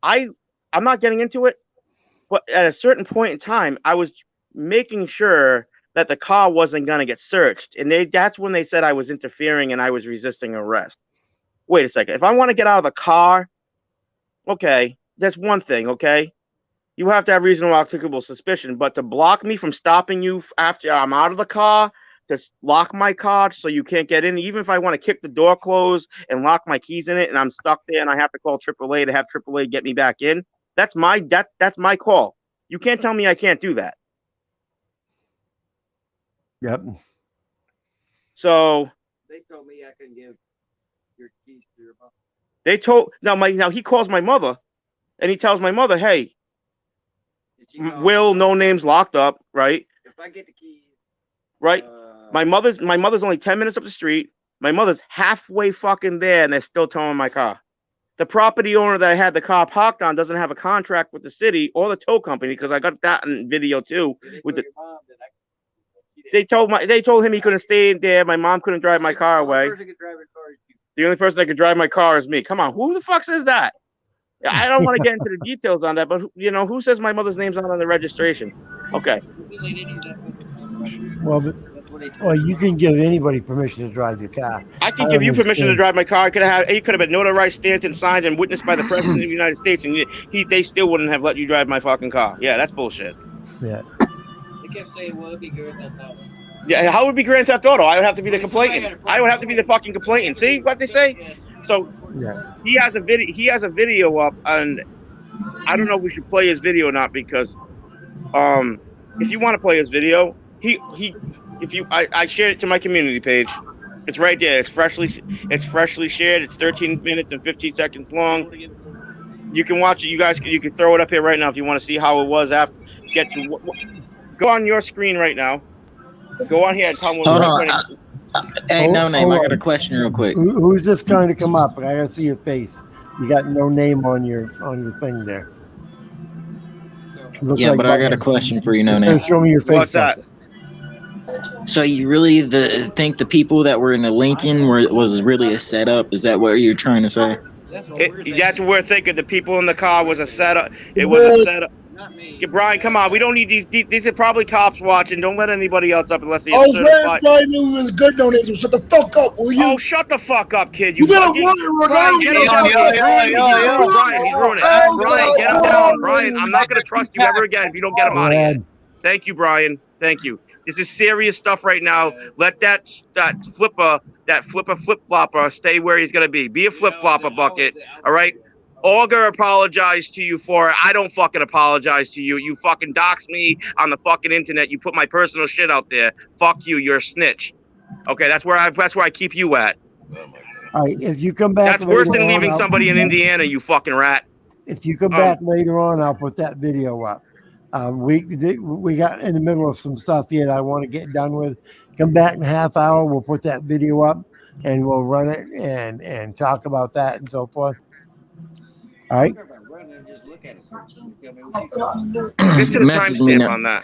I'm not getting into it, but at a certain point in time, I was making sure that the car wasn't going to get searched. And that's when they said I was interfering and I was resisting arrest. Wait a second. If I want to get out of the car, okay, that's one thing, okay? You have to have reasonable articulable suspicion, but to block me from stopping you after I'm out of the car, to lock my car so you can't get in, even if I want to kick the door closed and lock my keys in it and I'm stuck there and I have to call AAA to have AAA get me back in, that's my call. You can't tell me I can't do that. Yep. So they told me I can give your keys to your mother. Now he calls my mother and he tells my mother, hey, Will, no names locked up, right? If I get the keys, right? My mother's only 10 minutes up the street. My mother's halfway fucking there and they're still towing my car. The property owner that I had the car parked on doesn't have a contract with the city or the tow company, because I got that in video too. They told him he couldn't stay there. My mom couldn't drive my car away. The only person that could drive my car is me. Come on, who the fuck says that? I don't want to get into the details on that, but who says my mother's name's not on the registration? Okay. Well, you can give anybody permission to drive your car. I can give you permission to drive my car. It could have been notarized, stamped, and signed and witnessed by the President of the United States, and they still wouldn't have let you drive my fucking car. Yeah, that's bullshit. Yeah. They kept saying, well, it'd be good. Yeah, how would it be Grand Theft Auto? I would have to be the complainant. I would have to be the fucking complainant. See what they say? So Yeah. he has a video. He has a video up, and I don't know if we should play his video or not because, if you want to play his video, I shared it to my community page. It's right there. It's freshly shared. It's 13 minutes and 15 seconds long. You can watch it. You can throw it up here right now if you want to see how it was after. Go on your screen right now. Go on here and tell me. Hold on. Hey, No Name, I got a question real quick. Who's this trying to come up? I gotta see your face. You got No Name on your thing there. Yeah, but I got a question for you, No Name. Show me your face. What's that? So you really think the people that were in the Lincoln was really a setup? Is that what you're trying to say? That's what we're thinking. The people in the car was a setup. It was a setup. Brian, come on. We don't need these. These are probably cops watching. Don't let anybody else up unless they. I was letting Brian knew he was good. No name. So shut the fuck up, will you? Oh, shut the fuck up, kid. You gotta run it, Brian, get him down. Brian, he's ruining it. Brian, get him down. Brian, I'm not gonna trust you ever again if you don't get him out of here. Thank you, Brian. Thank you. This is serious stuff right now. Let that flip flopper stay where he's gonna be. Be a flip flopper, Bucket. All right. Olga apologized to you for it. I don't fucking apologize to you. You fucking doxed me on the fucking internet. You put my personal shit out there. Fuck you. You're a snitch. Okay, that's where I keep you at. All right, if you come back, that's worse than leaving somebody in Indiana. You fucking rat. If you come back later on, I'll put that video up. We got in the middle of some stuff here that I want to get done with. Come back in a half hour. We'll put that video up and we'll run it and talk about that and so forth. All right. Message me on that.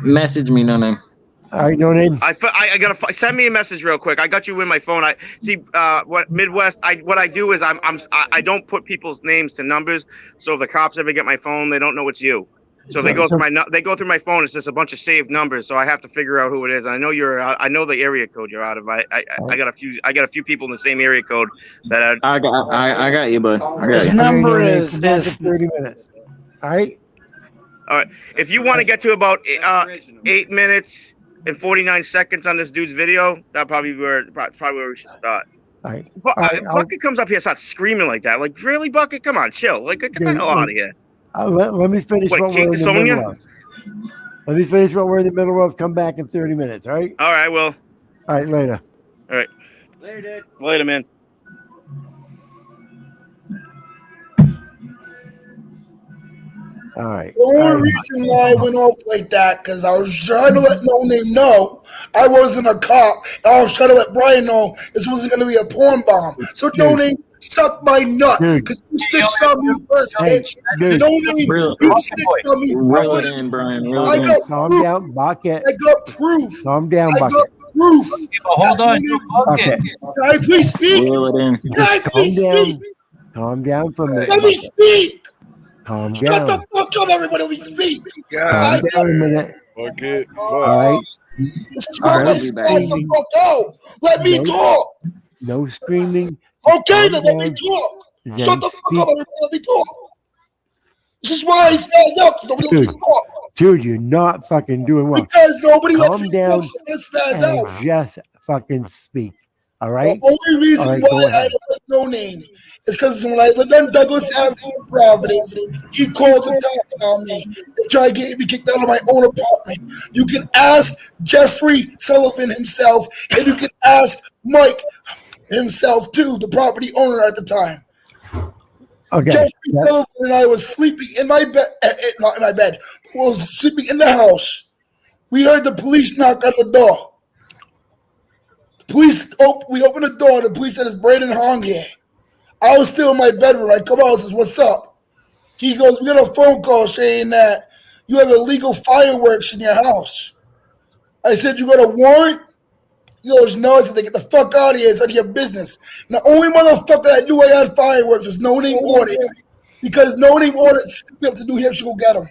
Message me, No Name. All right, No Name. I gotta send me a message real quick. I got you in my phone. I see what Midwest. What I do is I don't put people's names to numbers. So if the cops ever get my phone, they don't know it's you. So they go through my phone. It's just a bunch of saved numbers. So I have to figure out who it is. And I know I know the area code you're out of. I got a few people in the same area code that I got you, bud. I got you. Number is 30 minutes. All right. All right. If you want to get to about 8 minutes and 49 seconds on this dude's video, that's probably where we should start. All right. Bucket comes up here and starts screaming like that. Like, really, Bucket? Come on, chill. Like, get the hell out of here. Let me finish what we're in the middle of. Let me finish what we're in the middle of. Come back in 30 minutes, all right? All right, well. All right, later. All right. Later, dude. Later, man. All right. The only reason why I went off like that, because I was trying to let No Name know I wasn't a cop. And I was trying to let Brian know this wasn't going to be a porn bomb. So No Name, suck my nut, because you snitched on me first, bitch. No Name, you snitched on me. Reel it in, Brian. I got Calm down, Bucket. I got proof. Calm down, Bucket. I got proof. Hold on, Bucket. Can I please speak? Reel it in. Can I please speak? Calm down for a minute. Let me speak. Calm Shut down. the fuck up, everybody. Let me speak. Calm down a minute. Okay. All right. Shut the fuck out. Let me talk. No screaming. Okay, then let me talk. Shut the fuck up, everybody. Let me talk. This is why he's spazzed out. Nobody lets me talk. Dude, you're not fucking doing well. Because nobody lets Calm me down talk. So spaz out. and just fucking speak. All right? The only reason All right, why I don't like No Name is because when I lived on Douglas Avenue in Providence, he called the cops on me to try to get me kicked out of my own apartment. You can ask Jeffrey Sullivan himself, and you can ask Mike himself too, the property owner at the time. Okay. Jeffrey Sullivan and I was sleeping in my bed, not in my bed, I was sleeping in the house. We heard the police knock on the door. We opened the door. The police said, "It's Brandon Hong here." I was still in my bedroom. I come out and says, "What's up?" He goes, "We got a phone call saying that you have illegal fireworks in your house." I said, "You got a warrant?" He goes, "No." I said, "They get the fuck out of here. It's none of your business." And the only motherfucker that knew I had fireworks was No Name ordered. Because No Name ordered me up to New Hampshire to go get them.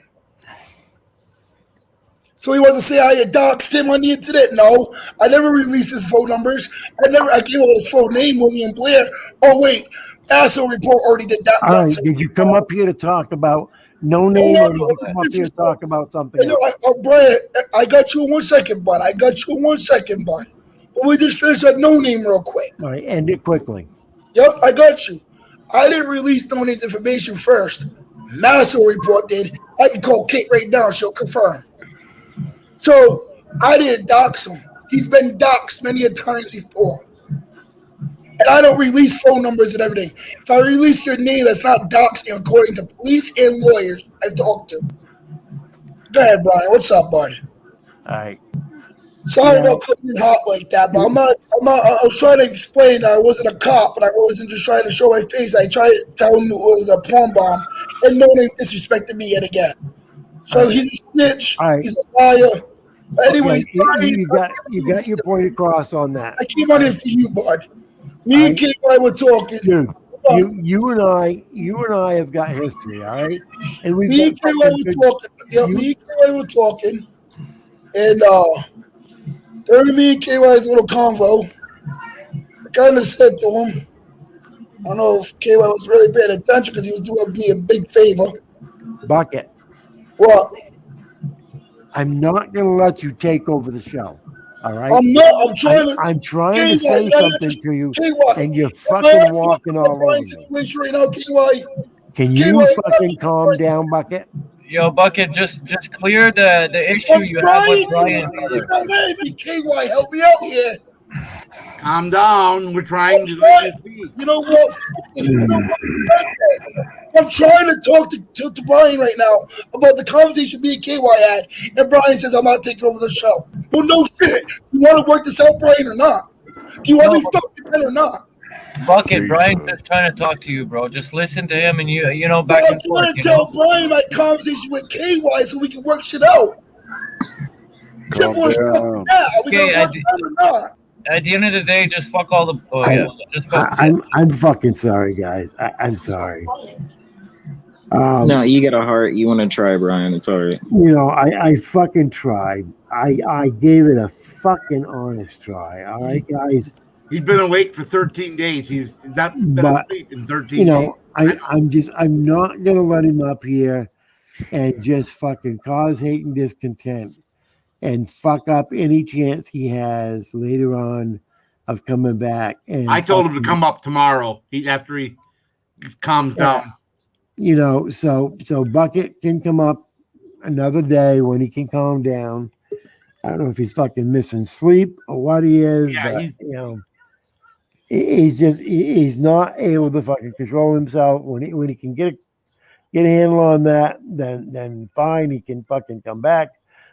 So he wants to say I doxed him on the internet. No, I never released his phone numbers. I gave out his phone name, William Blair. Oh wait, Asshole Report already did that. All right, did you come up here to talk about No name, no, and no, you come up here and talk about something You know, else. Brian, I got you in 1 second, bud. I got you in 1 second, bud. But we just finish that no name real quick. All right, end it quickly. Yep, I got you. I didn't release no name's information first. Master report did. I can call Kate right now. She'll confirm. So I didn't dox him. He's been doxed many a times before. And I don't release phone numbers and everything. If I release your name, that's not doxing according to police and lawyers I've talked to. Go ahead, Brian. What's up, bud? All right. Sorry about coming in hot like that, but I was trying to explain that I wasn't a cop, but I wasn't just trying to show my face. I tried to tell him it was a palm bomb, and no one disrespected me yet again. So he's a snitch. Right. He's a liar. But anyways, Okay, you got your point across on that. I came on here for you, bud. Me and KY were talking. Dude, you and I have got history, all right? And we Me and KY were talking. Yeah, me and KY were talking, and during me and KY's little convo, I kind of said to him, I don't know if KY was really paying attention because he was doing me a big favor. Bucket. What? I'm not going to let you take over the show. All right. I'm not. I'm trying to. I'm trying KY, to say something to you, KY, and you're fucking walking all over me. Situation right now, KY. Can you fucking calm down, Bucket? Yo, Bucket, just clear the issue you have with Brian. KY, help me out here. Calm down. We're trying to. You know what? I'm trying to talk to Brian right now about the conversation me and KY had, and Brian says I'm not taking over the show. Well, no shit. You want to work this out, Brian, or not? Do you want me fucking in or not? Bucket, Brian's just trying to talk to you, bro. Just listen to him, and you know back I'm and forth. trying to tell Brian my conversation with KY so we can work shit out. Simple as fuck. Yeah, we Okay, gonna work it out or not? At the end of the day, just fuck all the. Oh yeah, just fuck. I'm fucking sorry, guys. I'm sorry. No, you got a heart. You want to try, Brian. It's all right. You know, I fucking tried. I gave it a fucking honest try. All right, guys. He's been awake for 13 days. He's not been asleep in 13 you know, days. I'm not gonna let him up here and just fucking cause hate and discontent and fuck up any chance he has later on of coming back. And I told him to come up tomorrow. After he calms down. You know, so Bucket can come up another day when he can calm down. I don't know if he's fucking missing sleep or what he is, but you know, he's not able to fucking control himself. When he can get a handle on that, then fine, he can fucking come back.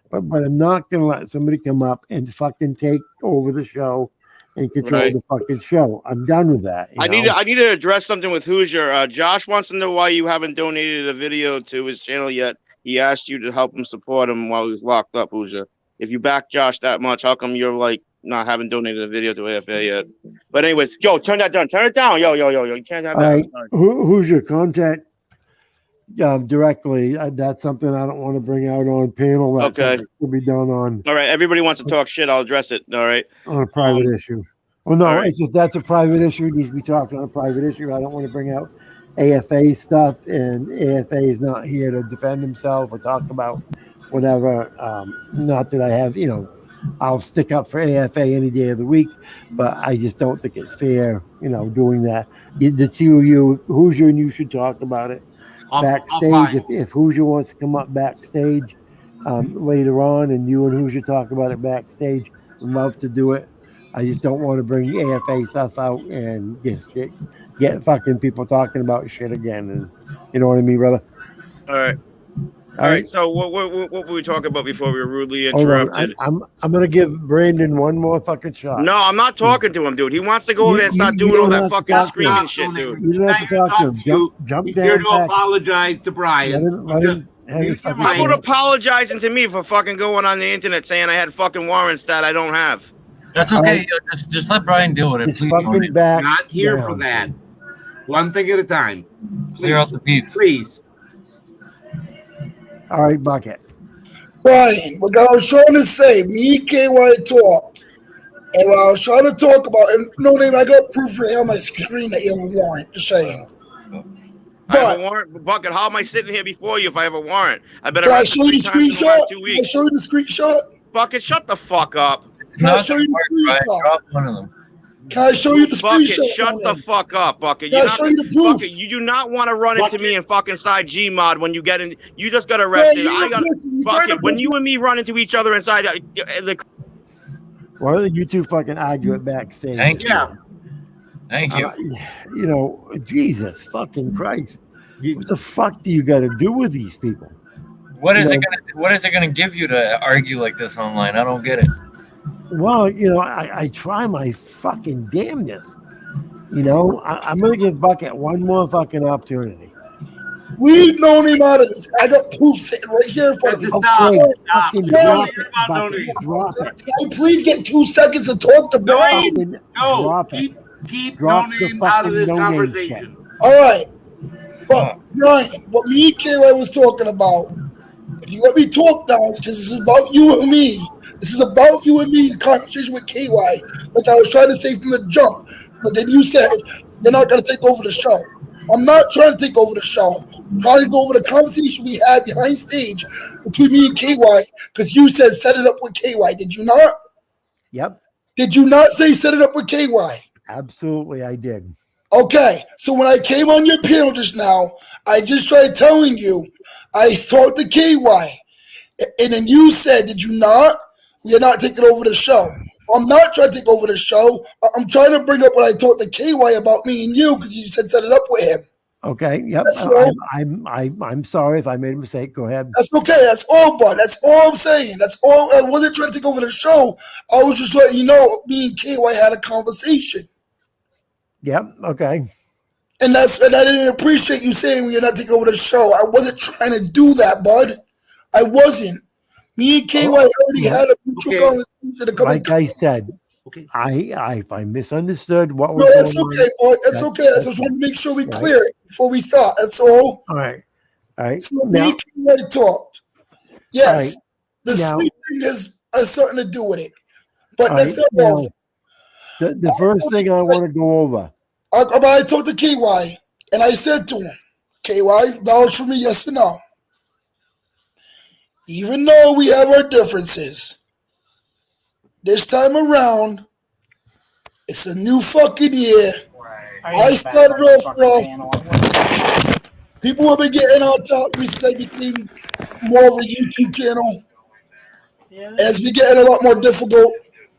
But I'm not gonna let somebody come up and fucking take over the show and control the fucking show. I'm done with that. I need to address something with Hoosier. Josh wants to know why you haven't donated a video to his channel yet. He asked you to help him support him while he was locked up, Hoosier. If you back Josh that much, how come you're like not haven't donated a video to AFA yet? But anyways, yo, turn that down. Turn it down. Yo. You can't have that. Who's your contact directly? That's something I don't want to bring out on panel. That's okay. Will be done on. All right. Everybody wants to talk shit. I'll address it. All right. On a private issue. Well, no, it's just that's a private issue. It needs to be talked on a private issue. I don't want to bring out AFA stuff, and AFA is not here to defend himself or talk about whatever. Not that I have, you know, I'll stick up for AFA any day of the week, but I just don't think it's fair, you know, doing that. The two of you, Hoosier and you, should talk about it backstage. If Hoosier wants to come up backstage later on, and you and Hoosier talk about it backstage, I'd love to do it. I just don't want to bring AFA stuff out and get fucking people talking about shit again. And you know what I mean, brother? All right. All right. So what were we talking about before we were rudely interrupted? I'm gonna give Brandon one more fucking shot. No, I'm not talking to him, dude. He wants to go over there and start doing all that fucking screaming shit, dude. You don't have to talk to him. Jump down. Here to apologize to Brian. You're apologizing to me for fucking going on the internet saying I had fucking warrants that I don't have. That's okay. Yo, just let Brian deal with it. It's fucking back. Not here for that. One thing at a time. Clear out the beef. Please. All right, Bucket. Brian, what I was trying to say, me and KY talked, and what I was trying to talk about, and no name, I got proof right here on my screen that you have a warrant, just saying. I have a warrant, Bucket. How am I sitting here before you if I have a warrant? I've been Can I arrested show you 3 the times in the screenshot? last 2 Can I weeks. show you the screenshot? Bucket, shut the fuck up. Can I Not show that you hard, the Brian. screenshot? Drop one of them. Can I show you the Bucket, screenshot? shut the fuck up, Bucket. Can I show you the proof? Bucket, you do not want to run into me in fucking side G mod when you get in. You just got Man, arrested. you're I a got pussy. You're Bucket. trying to When push you and me run into each other inside the. Why don't you two fucking argue it backstage? Thank you. Yeah. Thank you. You know, Jesus fucking Christ. What the fuck do you got to do with these people? What is You it know, gonna? What is it gonna give you to argue like this online? I don't get it. Well, you know, I try my fucking damnedest. You know, I'm going to give Bucket one more fucking opportunity. We've known him out of this. I got proof sitting right here in front of me. Okay, fucking drop it, About Bucket. donating. Drop it. Can I please get 2 seconds to talk to Brian? Fucking No, drop it. keep Drop no the name out of this fucking no name conversation. All right. But, Brian, what me and KY was talking about, if you let me talk now, because this is about you and me. This is about you and me, conversation with KY, like I was trying to say from the jump. But then you said, they're not going to take over the show. I'm not trying to take over the show. I'm trying to go over the conversation we had behind stage between me and KY, because you said set it up with KY. Did you not? Yep, Did you not say set it up with KY? absolutely, I did. Okay, so when I came on your panel just now, I just tried telling you, I talked to KY, and then you said, did you not? We're not taking over the show. I'm not trying to take over the show. I'm trying to bring up what I talked to KY about me and you, because you said set it up with him. Okay, yep. That's all. I'm sorry if I made a mistake. Go ahead. That's okay. That's all, bud. That's all I'm saying. That's all. I wasn't trying to take over the show. I was just letting you know me and KY had a conversation. Yep, okay. And I didn't appreciate you saying we're not taking over the show. I wasn't trying to do that, bud. I wasn't. Me and KY already had a mutual conversation. A couple Like I said, Okay. if I misunderstood what was No, that's going okay, bud. That's that- okay. I just want to make sure we clear it before we start. That's all. on. All right. So Now, me and KY talked. Yes, all right. the Now- sleeping has something to do with it. But All that's right, not all. now, the first thing I want to go over. I talked to KY, and I said to him, KY, vouch for me, yes or no. Even though we have our differences, this time around, it's a new fucking year. I started off rough. People have been getting on top since I became more of a YouTube channel. And it's been getting a lot more difficult.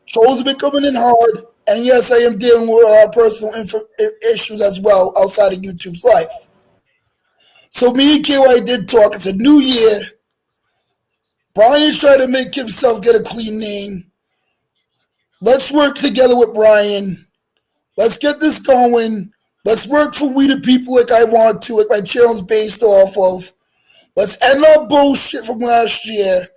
Shows have been coming in hard. And yes, I am dealing with personal issues as well outside of YouTube's life. So me and KY did talk. It's a new year. Brian's trying to make himself get a clean name. Let's work together with Brian. Let's get this going. Let's work for we the people like I want to, like my channel's based off of. Let's end our bullshit from last year.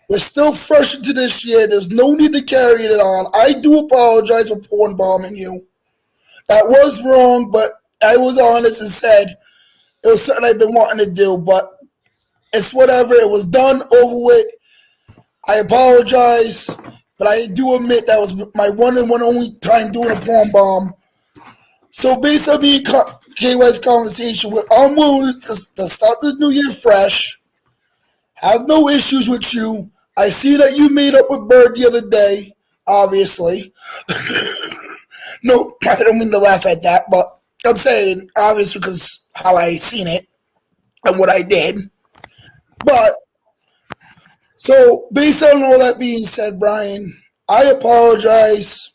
We're still fresh into this year. There's no need to carry it on. I do apologize for porn bombing you. That was wrong, but I was honest and said it was something I've been wanting to do, but it's whatever. It was done, over with. I apologize, but I do admit that was my one and only time doing a porn bomb. So based on me and KY's conversation, I'm willing to start the new year fresh. Have no issues with you. I see that you made up with Bird the other day, obviously. No, I don't mean to laugh at that, but I'm saying obviously because how I seen it and what I did. But so based on all that being said, Brian, I apologize.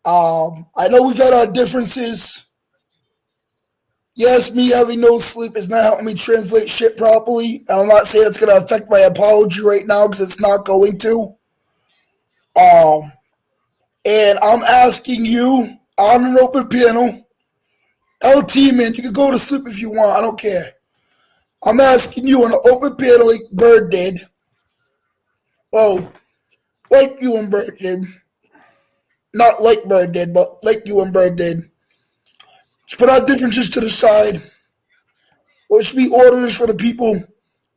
I know we got our differences. Yes, me having no sleep is not helping me translate shit properly. I'm not saying it's going to affect my apology right now because it's not going to. And I'm asking you on an open panel, LT, man, you can go to sleep if you want. I don't care. I'm asking you on an open panel like Bird did. Oh, like you and Bird did. Not like Bird did, but like you and Bird did. Let's put our differences to the side. Let's be orders for the people,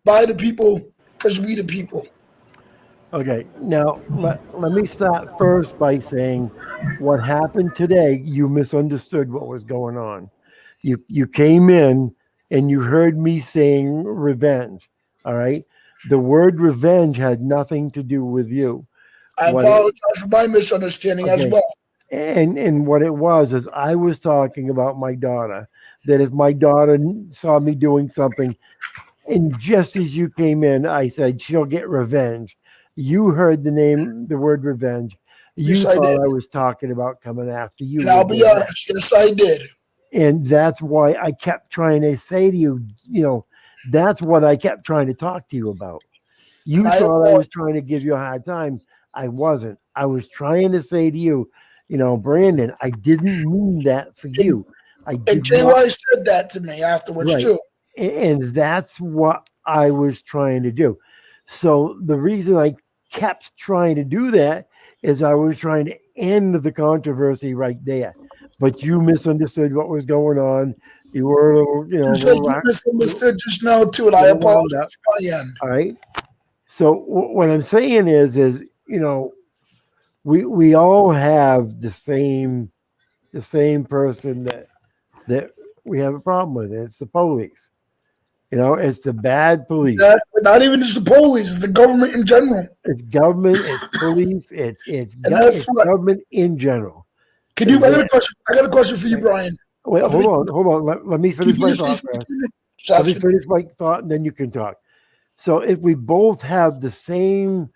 by the people, because we the people. Okay, now let me start first by saying what happened today. You misunderstood what was going on. You came in and you heard me saying revenge. All right. The word revenge had nothing to do with you. I What it, apologize for my misunderstanding as okay. well. And what it was is I was talking about my daughter. That if my daughter saw me doing something, and just as you came in, I said she'll get revenge. You heard the word revenge. You Yes, I thought did. I was talking about coming after you And I'll with be revenge. honest, yes, I did. And that's why I kept trying to say to you, that's what I kept trying to talk to you about. You I thought I apologize. was trying to give you a hard time. I wasn't. I was trying to say to you, Brandon, I didn't mean that for you. I And did not. KY said that to me afterwards, Right. too. And that's what I was trying to do. So the reason I kept trying to do that is I was trying to end the controversy right there. But you misunderstood what was going on. You were a little, You said you misunderstood just now, too, and I little wound apologize up. for my end. All right. So what I'm saying is, we all have the same person that we have a problem with. It's the police. It's the bad police. Exactly. Not even just the police, it's the government in general. It's government, it's police, it's And that's what. government in general. Can you? I got a question for you, Brian. Wait, hold on. Let me finish my thought first. Let me finish my thought, and then you can talk. So if we both have the same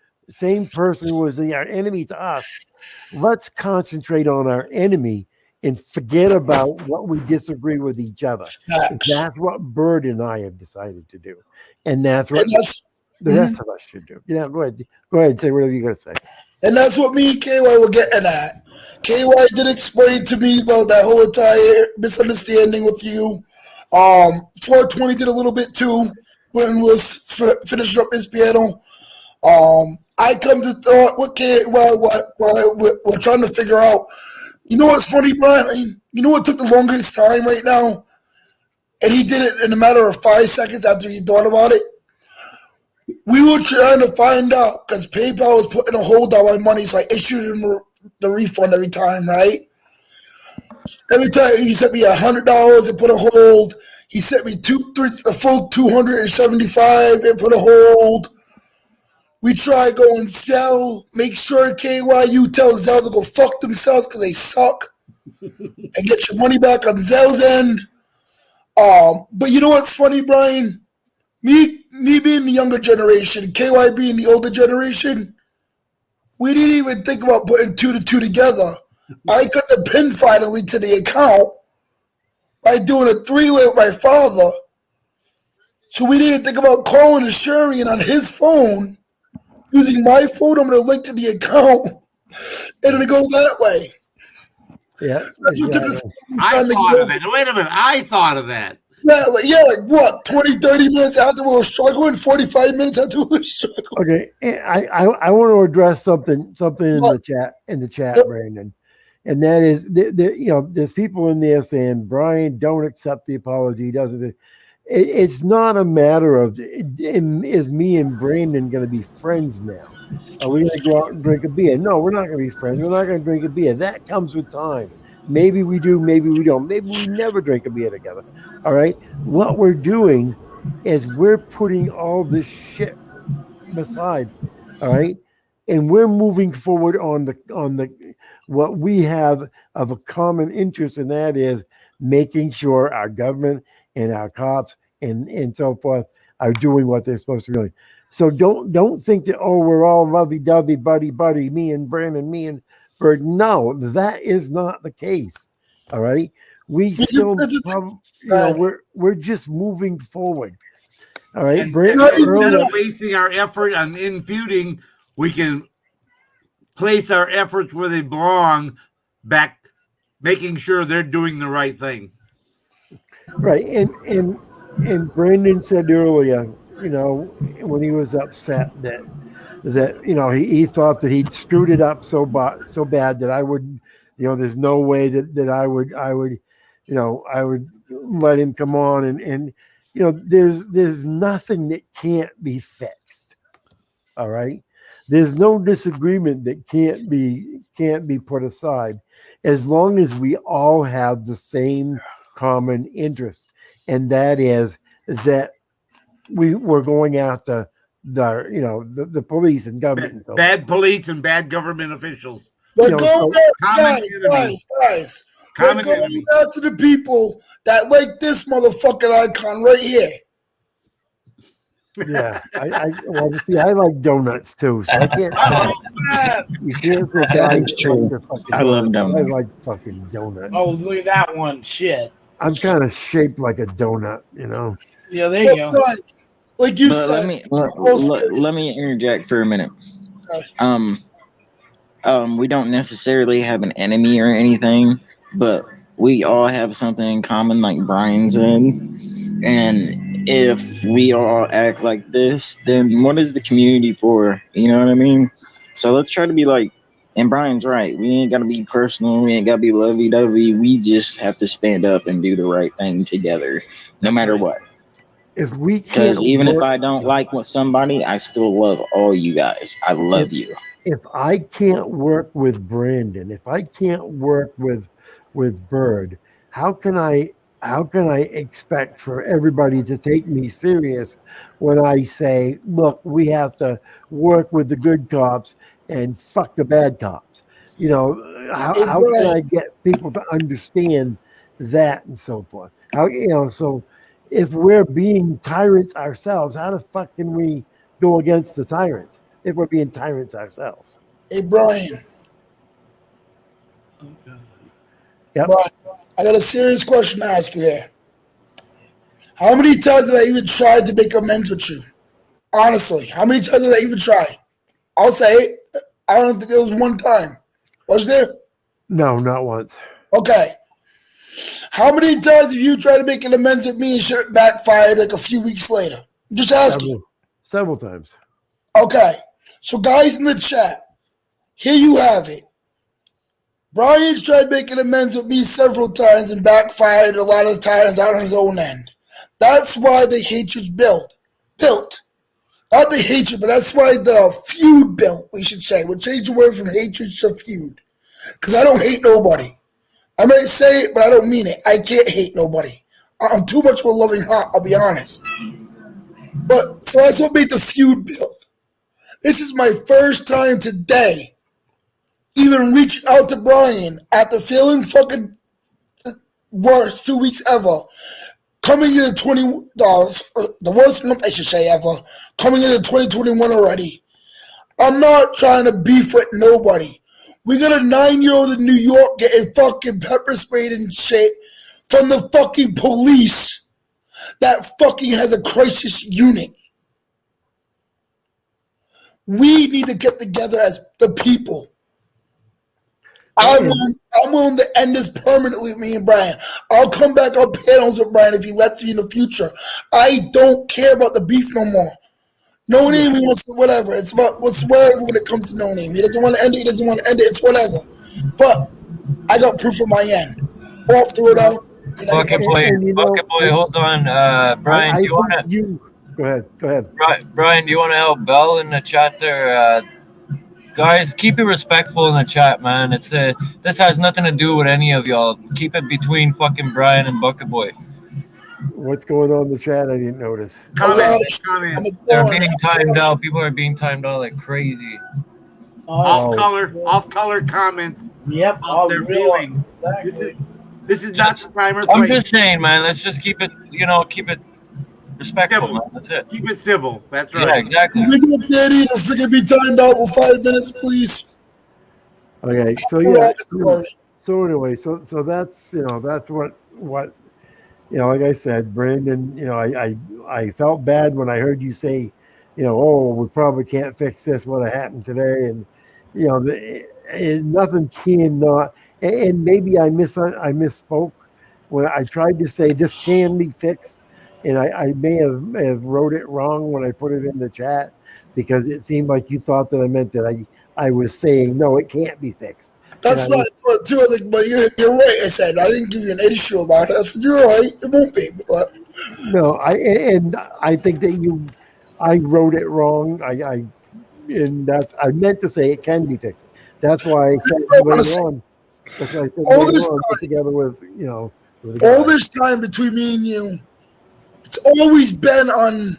person who was our enemy to us, let's concentrate on our enemy and forget about what we disagree with each other. That's what Bird and I have decided to do, and that's what the rest of us should do. Go ahead. Go ahead and say whatever you're going to say. And that's what me and KY were getting at. KY did explain to me about that whole entire misunderstanding with you. 420 did a little bit too when we was finishing up his piano. I come to thought, what we're trying to figure out. You know what's funny, Brian? You know what took the longest time right now? And he did it in a matter of 5 seconds after he thought about it. We were trying to find out because PayPal was putting a hold on my money, so I issued him the refund every time, right? Every time he sent me $100 and put a hold. He sent me a full 275 and put a hold. We try going Zelle. Make sure KYU tell Zelle to go fuck themselves because they suck, and get your money back on Zelle's end. But you know what's funny, Brian? Me being the younger generation, KY being the older generation, we didn't even think about putting 2 to 2 together. I got the pin finally to the account by doing a 3-way with my father. So we didn't think about calling the Shurian on his phone, using my phone number to link to the account, and it goes that way. Yeah. That's what took us. I thought of it. Wait a minute. I thought of that. Like what? 20, 30 minutes after we were struggling, 45 minutes after we were struggling. Okay. I want to address something in the chat, Brandon. And that is, there's people in there saying, Brian, don't accept the apology. It's not a matter of, is me and Brandon going to be friends now? Are we going to go out and drink a beer? No, we're not going to be friends. We're not going to drink a beer. That comes with time. Maybe we do, maybe we don't. Maybe we never drink a beer together. All right. What we're doing is we're putting all this shit aside. All right. And we're moving forward on the what we have of a common interest, and that is making sure our government and our cops and so forth are doing what they're supposed to do. So don't think that, we're all lovey-dovey, buddy, me and Brandon, me and Bird. No, that is not the case. All right. We still we're just moving forward. All right. And Brandon, instead of wasting our effort on infeuding, we can place our efforts where they belong, back making sure they're doing the right thing. Right. And Brandon said earlier, when he was upset that he thought that he'd screwed it up so bad that I would, there's no way that I would let him come on and there's nothing that can't be fixed. All right. There's no disagreement that can't be put aside as long as we all have the same common interest. and that is that we're going after the police and government and so on. Bad police and bad government officials. We're You know, going so- after, Common enemy. guys. We're Common going enemy. after the people that like this motherfucking icon right here. Yeah, well, see, I like donuts too, so I can't. You can't say That guys is true. like the fucking I love donuts. I donuts. like fucking donuts. Oh, look at that one. Shit. I'm kind of shaped like a donut, you know. Yeah, there you go. But, like you But said, let me interject for a minute. Okay. We don't necessarily have an enemy or anything, but we all have something in common, like Brian said. And if we all act like this, then what is the community for? You know what I mean? So let's try to be like, and Brian's right. We ain't got to be personal. We ain't got to be lovey-dovey. We just have to stand up and do the right thing together, no matter what. If we Because can't even if work- I don't like what somebody, I still love all you guys. I love you. if I can't work with Brandon, if I can't work with Bird, how can I expect for everybody to take me serious when I say, look, we have to work with the good cops and fuck the bad cops? You know, how can I get people to understand that and so forth? So if we're being tyrants ourselves, how the fuck can we go against the tyrants if we're being tyrants ourselves? hey Brian. Yep. Brian, I got a serious question to ask you here. How many times have I even tried to make amends with you? Honestly, how many times have I even tried? I'll say it. I don't think there was one time. Was there? No, not once. Okay. How many times have you tried to make an amends with me and shit backfired like a few weeks later? I'm just asking. Several times. Okay. So guys in the chat, here you have it. Brian's tried making amends with me several times and backfired a lot of times on his own end. That's why the hatred's built. Not the hatred, but that's why the feud built, we should say. We'll change the word from hatred to feud. Because I don't hate nobody. I might say it, but I don't mean it. I can't hate nobody. I'm too much of a loving heart, I'll be honest. But so that's what made the feud build. This is my first time today even reaching out to Brian after feeling fucking worst 2 weeks ever. Coming into the worst month I should say ever. Coming into 2021 already. I'm not trying to beef with nobody. We got a 9-year-old in New York getting fucking pepper sprayed and shit from the fucking police that fucking has a crisis unit. We need to get together as the people. I'm willing to end this permanently with me and Brian. I'll come back on panels with Brian if he lets me in the future. I don't care about the beef no more. No name, he wants to, whatever. It's about what's whatever when it comes to no name. He doesn't want to end it. He doesn't want to end it. It's whatever. But I got proof of my end. Off through it out. Bucket boy, hold on. Brian, do you want to? Go ahead. Brian, do you want to help Bell in the chat there? Guys, keep it respectful in the chat, man. It's this has nothing to do with any of y'all. Keep it between fucking Brian and Bucket Boy. What's going on in the chat? I didn't notice. Comments. They're being timed out. People are being timed out like crazy. Off color comments. Yep. Off their feelings. Exactly. This is not the timer. I'm just saying, man. Let's just keep it. Keep it respectful, man. That's it. Keep it civil. That's right. Yeah, exactly. We get Danny to freaking be timed out for 5 minutes, please. Okay, so yeah. So anyway, so that's that's what like I said, Brandon. I felt bad when I heard you say, oh, we probably can't fix this. What happened today, and nothing cannot. And maybe I misspoke when I tried to say this can be fixed, and I may have wrote it wrong when I put it in the chat because it seemed like you thought that I meant that I was saying no, it can't be fixed. That's what I thought too. I was like, but you're right. I said I didn't give you an issue about it. I said you're right. It won't be. But no, I think that I wrote it wrong. I meant to say it can be fixed. That's why I said later on. That's why I said all this time, together with with the all guy. this time between me and you, It's always been on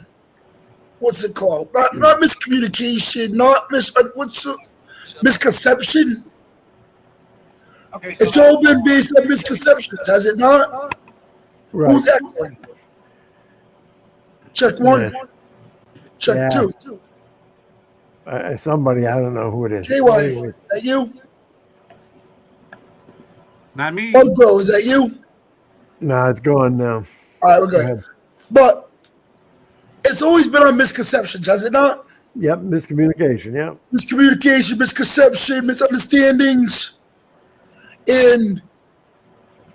what's it called? Not miscommunication, not misconception. It's all been based on misconceptions, has it not? Right. Who's echoing? Check one. Yeah. Check Yeah. two. Somebody, I don't know who it is. KY, is that you? Not me. Oh, bro, is that you? No, it's gone now. All right, we're Go good. ahead. But it's always been on misconceptions, has it not? Yep, miscommunication. Yep. Miscommunication, misconception, misunderstandings. And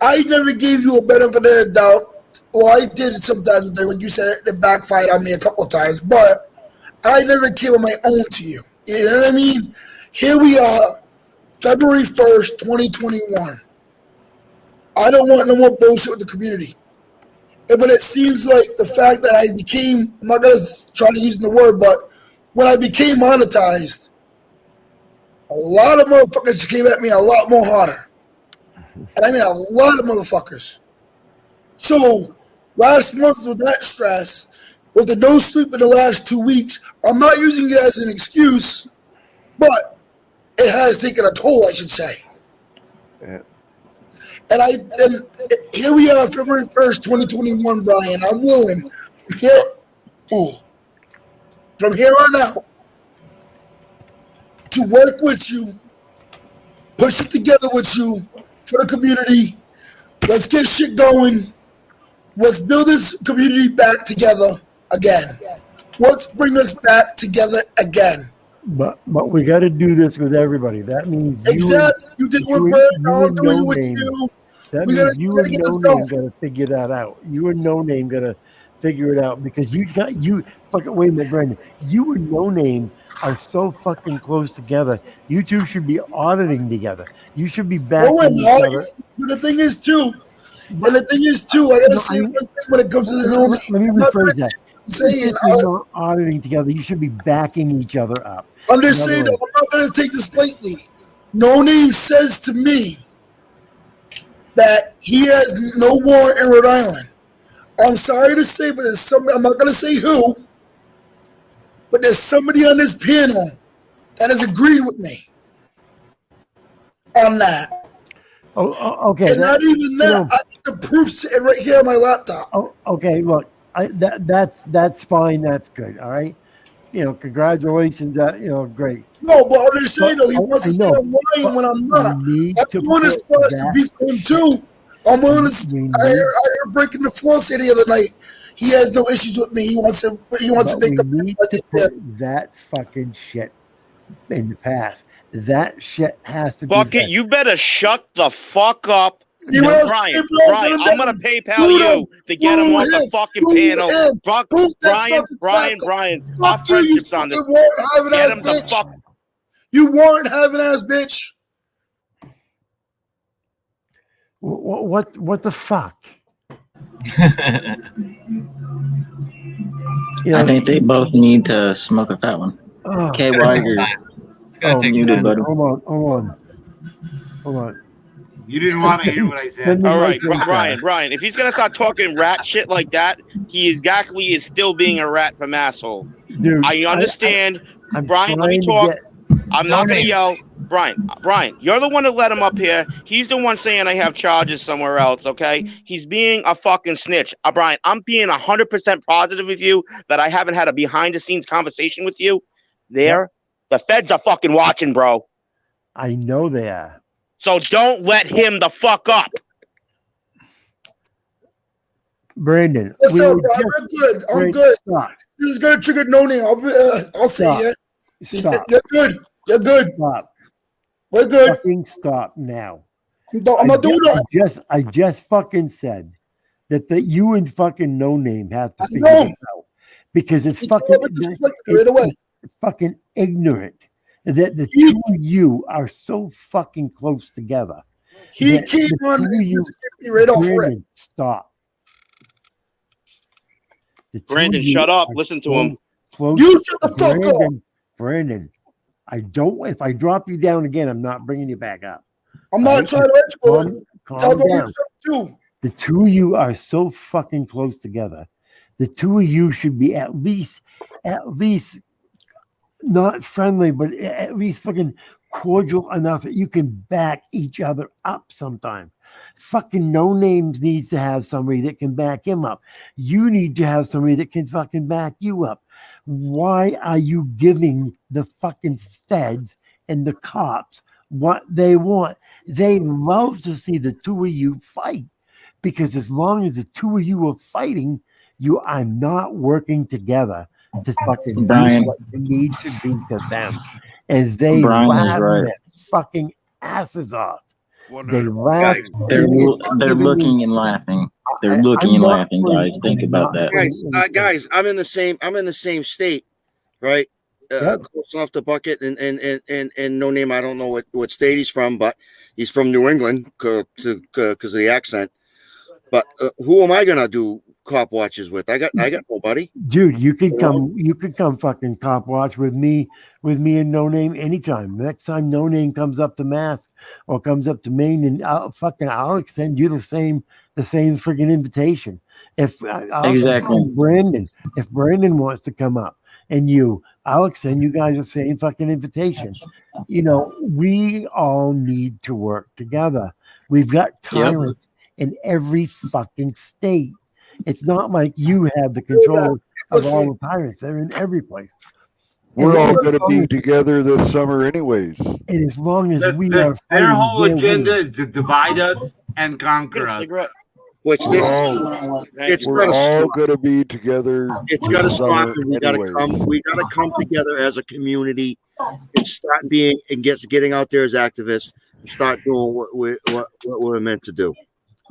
I never gave you a benefit of the doubt. Well, I did sometimes when you said it backfired on me a couple of times, but I never came on my own to you. You know what I mean? Here we are, February 1st, 2021. I don't want no more bullshit with the community. But it seems like the fact that I became, I'm not going to try to use the word, but when I became monetized, a lot of motherfuckers came at me a lot more harder. And I mean a lot of motherfuckers. So last month with that stress, with the no sleep in the last 2 weeks, I'm not using it as an excuse, but it has taken a toll, I should say. Yeah. And here we are, February 1st, 2021, Brian. I'm willing from here on out to work with you, push it together with you for the community. Let's get shit going. Let's build this community back together again. Let's bring us back together again. But we got to do this with everybody. That means exactly. You did with Bird. I'm doing it with you. That means you and No Name got to figure that out. You and No Name got to figure it out because you fucking wait a minute, Brandon. You and No Name are so fucking close together. You two should be auditing together. You should be backing each other. But the thing is too, I gotta say one thing when it comes to the No Name. Let me rephrase that. Saying you're auditing together, you should be backing each other up. I'm just saying, I'm not going to take this lightly. No Name says to me that he has no warrant in Rhode Island. I'm sorry to say, but there's somebody, I'm not going to say who, but there's somebody on this panel that has agreed with me on that. Oh, okay. And not even that. I think the proof's sitting right here on my laptop. Oh, okay. Look, that's fine. That's good. All right. Congratulations. Great. No, but I'm just saying, though, he wants to say I'm lying when I'm not. I'm willing to squash the beef for him, too. I'm willing to. I heard breaking the floor say the other night. He has no issues with me. He wants to make the. We need to put that fucking shit in the past. That shit has to be. Bucket, you better shut the fuck up. Brian, I'm gonna PayPal you to get him off the fucking panel. Brian, our friendship's on this. Get him the fuck. You warrant having ass bitch. What the fuck? I think they both need to smoke a fat one. KY, you're muted, buddy. Hold on. You didn't want to hear what I said. All right, Brian. If he's gonna start talking rat shit like that, he exactly is still being a rat from asshole. Dude, I understand, Brian. Let me talk. I'm not gonna yell, Brian. You're the one that let him up here. He's the one saying I have charges somewhere else. Okay, he's being a fucking snitch. Brian, I'm being 100% positive with you that I haven't had a behind-the-scenes conversation with you. The feds are fucking watching, bro. I know they are. So don't let him the fuck up. Brandon. What's up, bro? I'm good. I'm good. Stop. This is going to trigger No Name. I'll say it. Stop. You're good. You're good. Stop. We're good. Fucking stop now. I'm not doing that. I just fucking said that you and fucking No Name have to figure this out. Because it's fucking it's fucking ignorant. That the two of you are so fucking close together. He came on right off rip. Stop. Brandon, shut up. Listen to him. You shut the fuck up. Brandon, if I drop you down again, I'm not bringing you back up. I'm not trying to calm down. The two of you are so fucking close together The two of you should be at least not friendly, but at least fucking cordial enough that you can back each other up sometime. Fucking No Names needs to have somebody that can back him up. You need to have somebody that can fucking back you up. Why are you giving the fucking feds and the cops what they want? They love to see the two of you fight, because as long as the two of you are fighting, you are not working together to fucking Brian. do what you need to do to them. And they Brian is laugh right. their fucking asses off. They 100%. laugh. They're They're looking and laughing. They're looking and laughing, guys. Think about that. Guys, I'm in the same state, right? Yep. Close enough to Bucket and No Name. I don't know what state he's from, but he's from New England because of the accent. But who am I gonna do cop watches with? I got nobody. Dude, you could come fucking cop watch with me and No Name anytime. Next time No Name comes up to Mass or comes up to Maine, and I'll extend you the same freaking invitation. If Exactly. if Brandon wants to come up, and I'll extend you guys the same fucking invitation. You know, we all need to work together. We've got tyrants in every fucking state. It's not like you have the control of all the pirates. They're in every place. We're all going to be together this summer, anyways. And as long as we are Their fighting whole their agenda way, is to divide us and conquer us. Which this We're all going to be together. It's got to this stop, summer and we got to anyways. come. We got to come together as a community and start being and getting out there as activists and start doing what we're meant to do.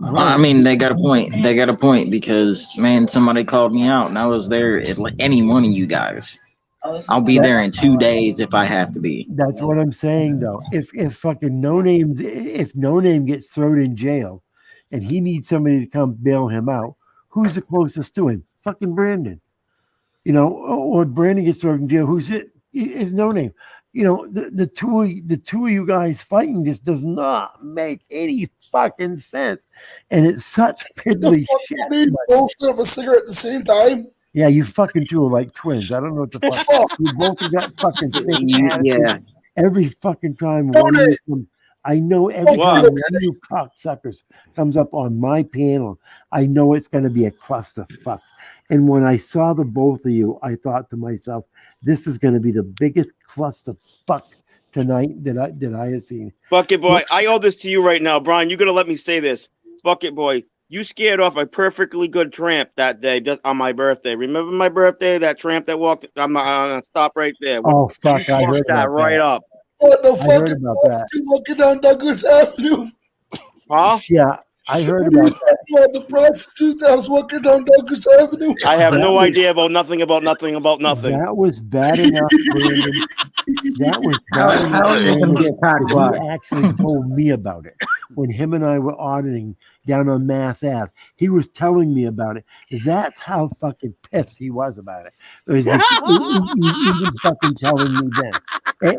I mean, they got a point. They got a point because, man, somebody called me out and I was there at any one of you guys. I'll be there in 2 days if I have to be. that's what I'm saying though. If fucking No Name gets thrown in jail and he needs somebody to come bail him out, who's the closest to him? Fucking Brandon. You know, or Brandon gets thrown in jail, who's it? Is No Name. You know, the two of you guys fighting just does not make any fucking sense, and it's such piddly shit. They both lit up a cigarette at the same time. Yeah, you fucking two are like twins. I don't know what the fuck. You both have got fucking same attitude. Yeah. Every fucking time one of you I know every time one of you cocksuckers comes up on my panel, I know it's going to be a clusterfuck. And when I saw the both of you, I thought to myself, this is going to be the biggest clusterfuck tonight that I have seen. Bucket Boy, I owe this to you right now, Brian. You're gonna let me say this. Bucket Boy, you scared off a perfectly good tramp that day just on my birthday. Remember my birthday? That tramp that walked. I'm gonna stop right there. Oh fuck! I heard that about right that. up. What the I fuck? heard about that. Walking down Douglas Avenue. Huh? Yeah, I heard about that. The prostitute that was walking down Douglas Avenue. I have That no was- idea about nothing. That was bad enough, Brandon. That was bad How is it enough, gonna get Brandon. cock-blocked? He actually told me about it when him and I were auditing down on Mass Ave. He was telling me about it. That's how fucking pissed he was about it. It was he was fucking telling me then.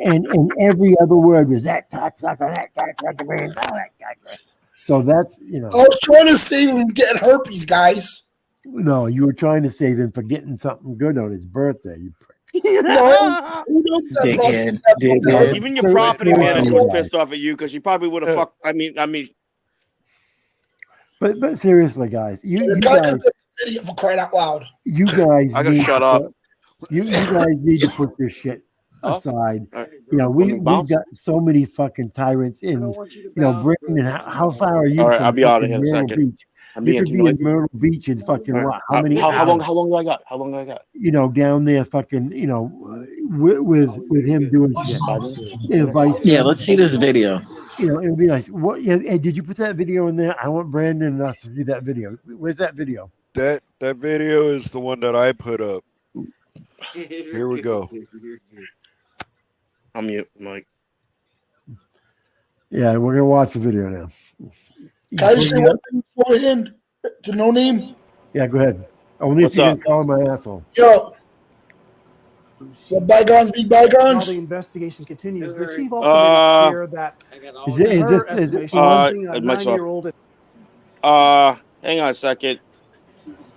And every other word was that cocksucker, man, that cocksucker. So that's, you know. I was trying to save him from getting herpes, guys. No, you were trying to save him for getting something good on his birthday. You prick. No, who knows that Dickhead. prostitute? Dickhead. Even your property manager was Yeah. pissed off at you because she probably would have fucked. I mean. But seriously, guys, you The guys, guy's an idiot for crying out loud. you guys, I gotta need shut to up. put- You guys need to put this shit aside. You know, we've got so many fucking tyrants in. You know, Britain. How far are you? All right, from I'll be out of fucking here in a Myrtle second. Beach? You could be in Myrtle Beach in fucking what? How many? How long? hours? How long do I got? How long do I got? You know, down there, fucking. You know, with him doing shit. Yeah, let's see this video. You know, it would be nice. What? Yeah, hey, did you put that video in there? I want Brandon and us to see that video. Where's that video? That video is the one that I put up. Here we go. I'm mute, Mike. Yeah, we're gonna watch the video now. Can I just say one thing beforehand to No Name? Yeah, go ahead. Only What's if you up? can call him my asshole. Yo. Let bygones be While bygones. the investigation continues, the chief also made it clear that Is it? Is this? Is this? Uh, a it might 9-year-old Hang on a second.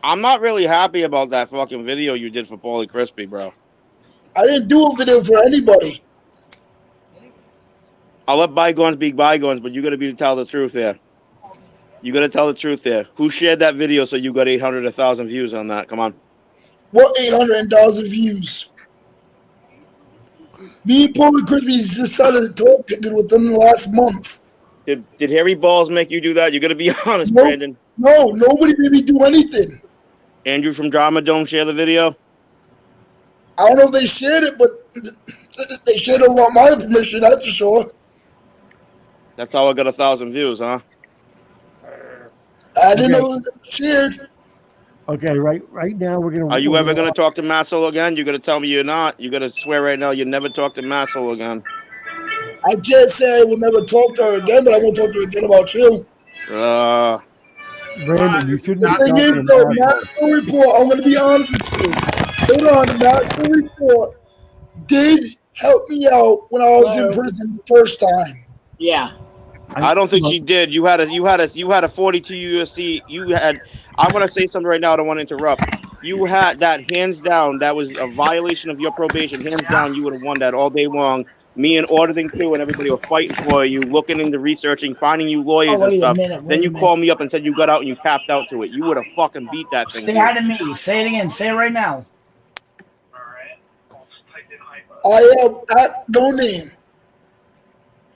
I'm not really happy about that fucking video you did for Paulie Crispy, bro. I didn't do a video for anybody. I'll let bygones be bygones, but you got to tell the truth there. You got to tell the truth there. Who shared that video so you got 800, 1,000 views on that? Come on. What 800,000 views? Me and Paulie Crispy just started talking within the last month. Did Hairy Balls make you do that? You got to be honest, No, Brandon. No, nobody made me do anything. Andrew from Drama Dome share the video? I don't know if they shared it, but they shared it without my permission, that's for sure. That's how I got 1,000 views, huh? I didn't know it was shared. Okay, right now we're gonna. Are you ever gonna talk to Massel again? You gotta tell me you're not. You gotta swear right now you never talk to Massel again. I can't say I will never talk to her again, but I won't talk to her again about you. Brandon, you shouldn't. The thing is, though, National Report, I'm going to be honest with you. Hold on, the National Report did help me out when I was in prison the first time. Yeah. I don't think she did. You had a 42 USC. I'm gonna say something right now. I don't want to interrupt. You had that hands down. That was a violation of your probation. Hands down, you would have won that all day long. Me and Auditing too, and everybody were fighting for you, looking into researching, finding you lawyers and stuff. Then you called me up and said you got out and you tapped out to it. You would have fucking beat that thing. Say hi to me. Say it again. Say it right now. I am at No Name.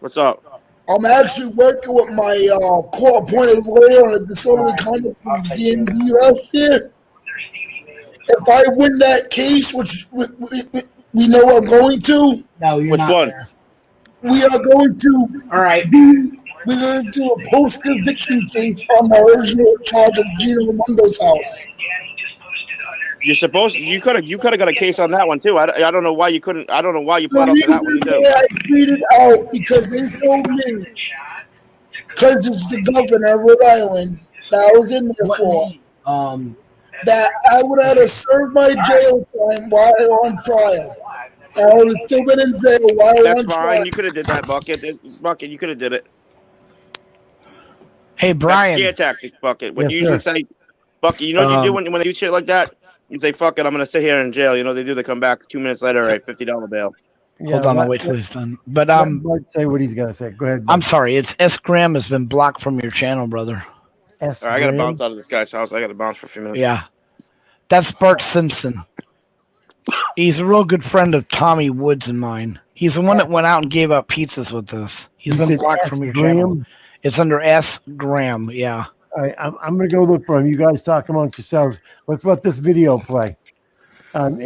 What's up? I'm actually working with my court-appointed lawyer on a disorderly conduct from DMV last year. If I win that case, which we know I'm going to. No, you're Which not one? there. We are going to. All right. We're going to do a post-conviction case on my original charge of Gino Ramondo's house. You're supposed. You could have got a case on that one too. I don't know why you couldn't. I don't know why you put up to that one either. I tweeted out because they told me, because it's the governor of Rhode Island that I was in there for, that I would have to serve my jail time while on trial. I would have still been in jail while That's on fine. trial. You could have did that, Bucket. Bucket, you could have did it. Hey, Brian. That's scare tactics, Bucket. When Yes, you usually sir. say, Bucket, you know what you do when they do shit like that? You say, fuck it, I'm going to sit here in jail. You know they do. They come back 2 minutes later, right? $50 bail. Hold on, I'll wait till he's done. But Let's say what he's gonna say. Go ahead. I'm sorry. It's S. Graham has been blocked from your channel, brother. S. All right, I got to Graham? bounce out of this guy's house. I got to bounce for a few minutes. Yeah, that's Bart Simpson. He's a real good friend of Tommy Woods and mine. He's the one that went out and gave out pizzas with us. He's You been said blocked S. from your Graham? channel. It's under S. Graham. Yeah. All right, I'm gonna go look for him. You guys talk amongst yourselves. Let's let this video play. No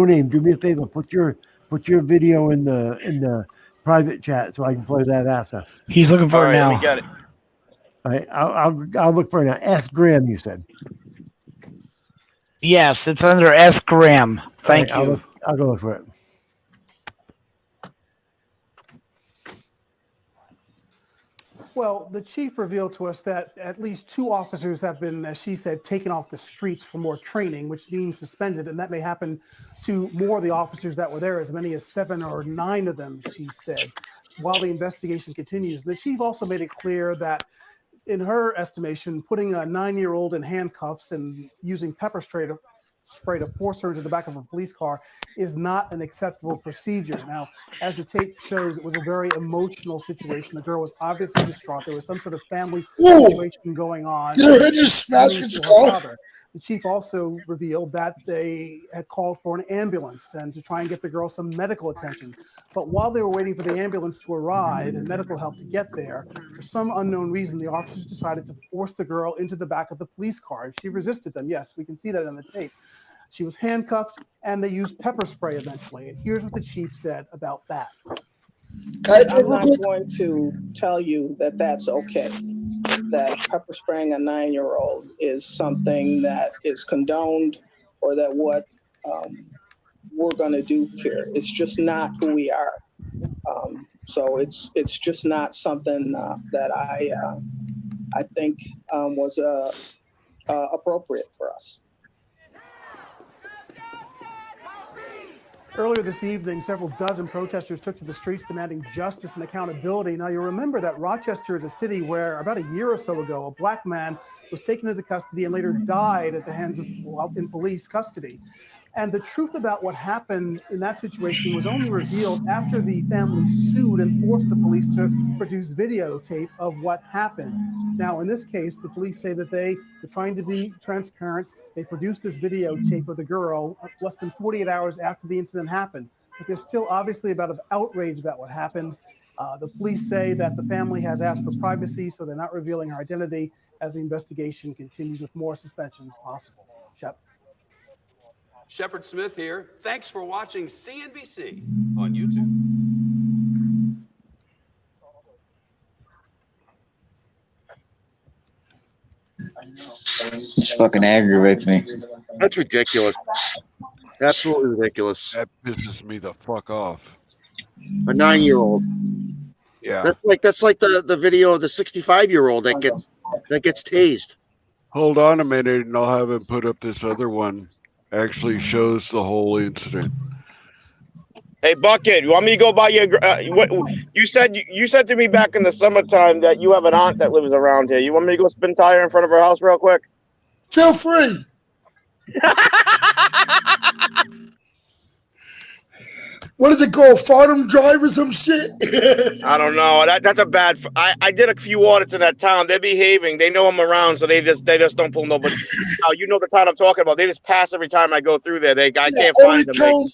Name, do me a favor. Put your video in the private chat so I can play that after. He's looking for All it right, now. let me get it. All right, I'll look for it now. S. Graham, you said. Yes, it's under S. Graham. Thank All right, you. I'll go look for it. Well, the chief revealed to us that at least 2 officers have been, as she said, taken off the streets for more training, which means suspended, and that may happen to more of the officers that were there, as many as 7 or 9 of them, she said, while the investigation continues. The chief also made it clear that, in her estimation, putting a 9-year-old in handcuffs and using pepper spray to force her into the back of a police car is not an acceptable procedure. Now, as the tape shows, it was a very emotional situation. The girl was obviously distraught. There was some sort of family situation going on. Did her head just smash against the car? The chief also revealed that they had called for an ambulance and to try and get the girl some medical attention. But while they were waiting for the ambulance to arrive and medical help to get there, for some unknown reason, the officers decided to force the girl into the back of the police car. She resisted them. Yes, we can see that on the tape. She was handcuffed, and they used pepper spray eventually. And here's what the chief said about that. I'm not going to tell you that that's okay. That pepper spraying a 9-year-old is something that is condoned, or that what we're going to do here. It's just not who we are. So it's just not something that I think was appropriate for us. Earlier this evening, several dozen protesters took to the streets demanding justice and accountability. Now, you remember that Rochester is a city where about a year or so ago, a black man was taken into custody and later died at the hands of in police custody. And the truth about what happened in that situation was only revealed after the family sued and forced the police to produce videotape of what happened. Now, in this case, the police say that they were trying to be transparent. They produced this videotape of the girl less than 48 hours after the incident happened. But there's still obviously about an outrage about what happened. The police say that the family has asked for privacy, so they're not revealing her identity as the investigation continues with more suspensions possible. Shep. Shepard Smith here. Thanks for watching CNBC on YouTube. This fucking aggravates me. That's ridiculous. Absolutely ridiculous. That pisses me the fuck off. A 9-year-old. Yeah. That's like the video of the 65-year-old that gets tased. Hold on a minute, and I'll have him put up this other one. Actually shows the whole incident. Hey, Bucket, you want me to go by your? What you said? You said to me back in the summertime that you have an aunt that lives around here. You want me to go spin tire in front of her house real quick? Feel free. What is it called? Farnham Drive or some shit? I don't know. That's a bad. I did a few audits in that town. They're behaving. They know I'm around, so they just don't pull nobody. Now you know the town I'm talking about. They just pass every time I go through there. I can't find them.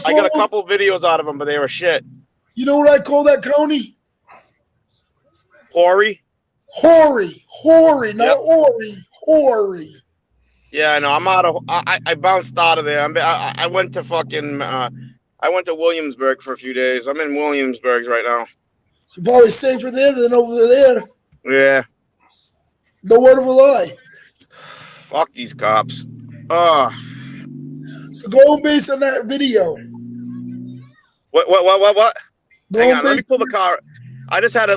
I got a couple videos out of them, but they were shit. You know what I call that county? Hoary, not Ori, Hoary. Yeah, I know. I'm out of. I bounced out of there. I went to fucking. I went to Williamsburg for a few days. I'm in Williamsburg right now. You're probably safer there than over there. Yeah. No word of a lie. Fuck these cops. So going based on that video. What? Hang on, let me pull the car. I just had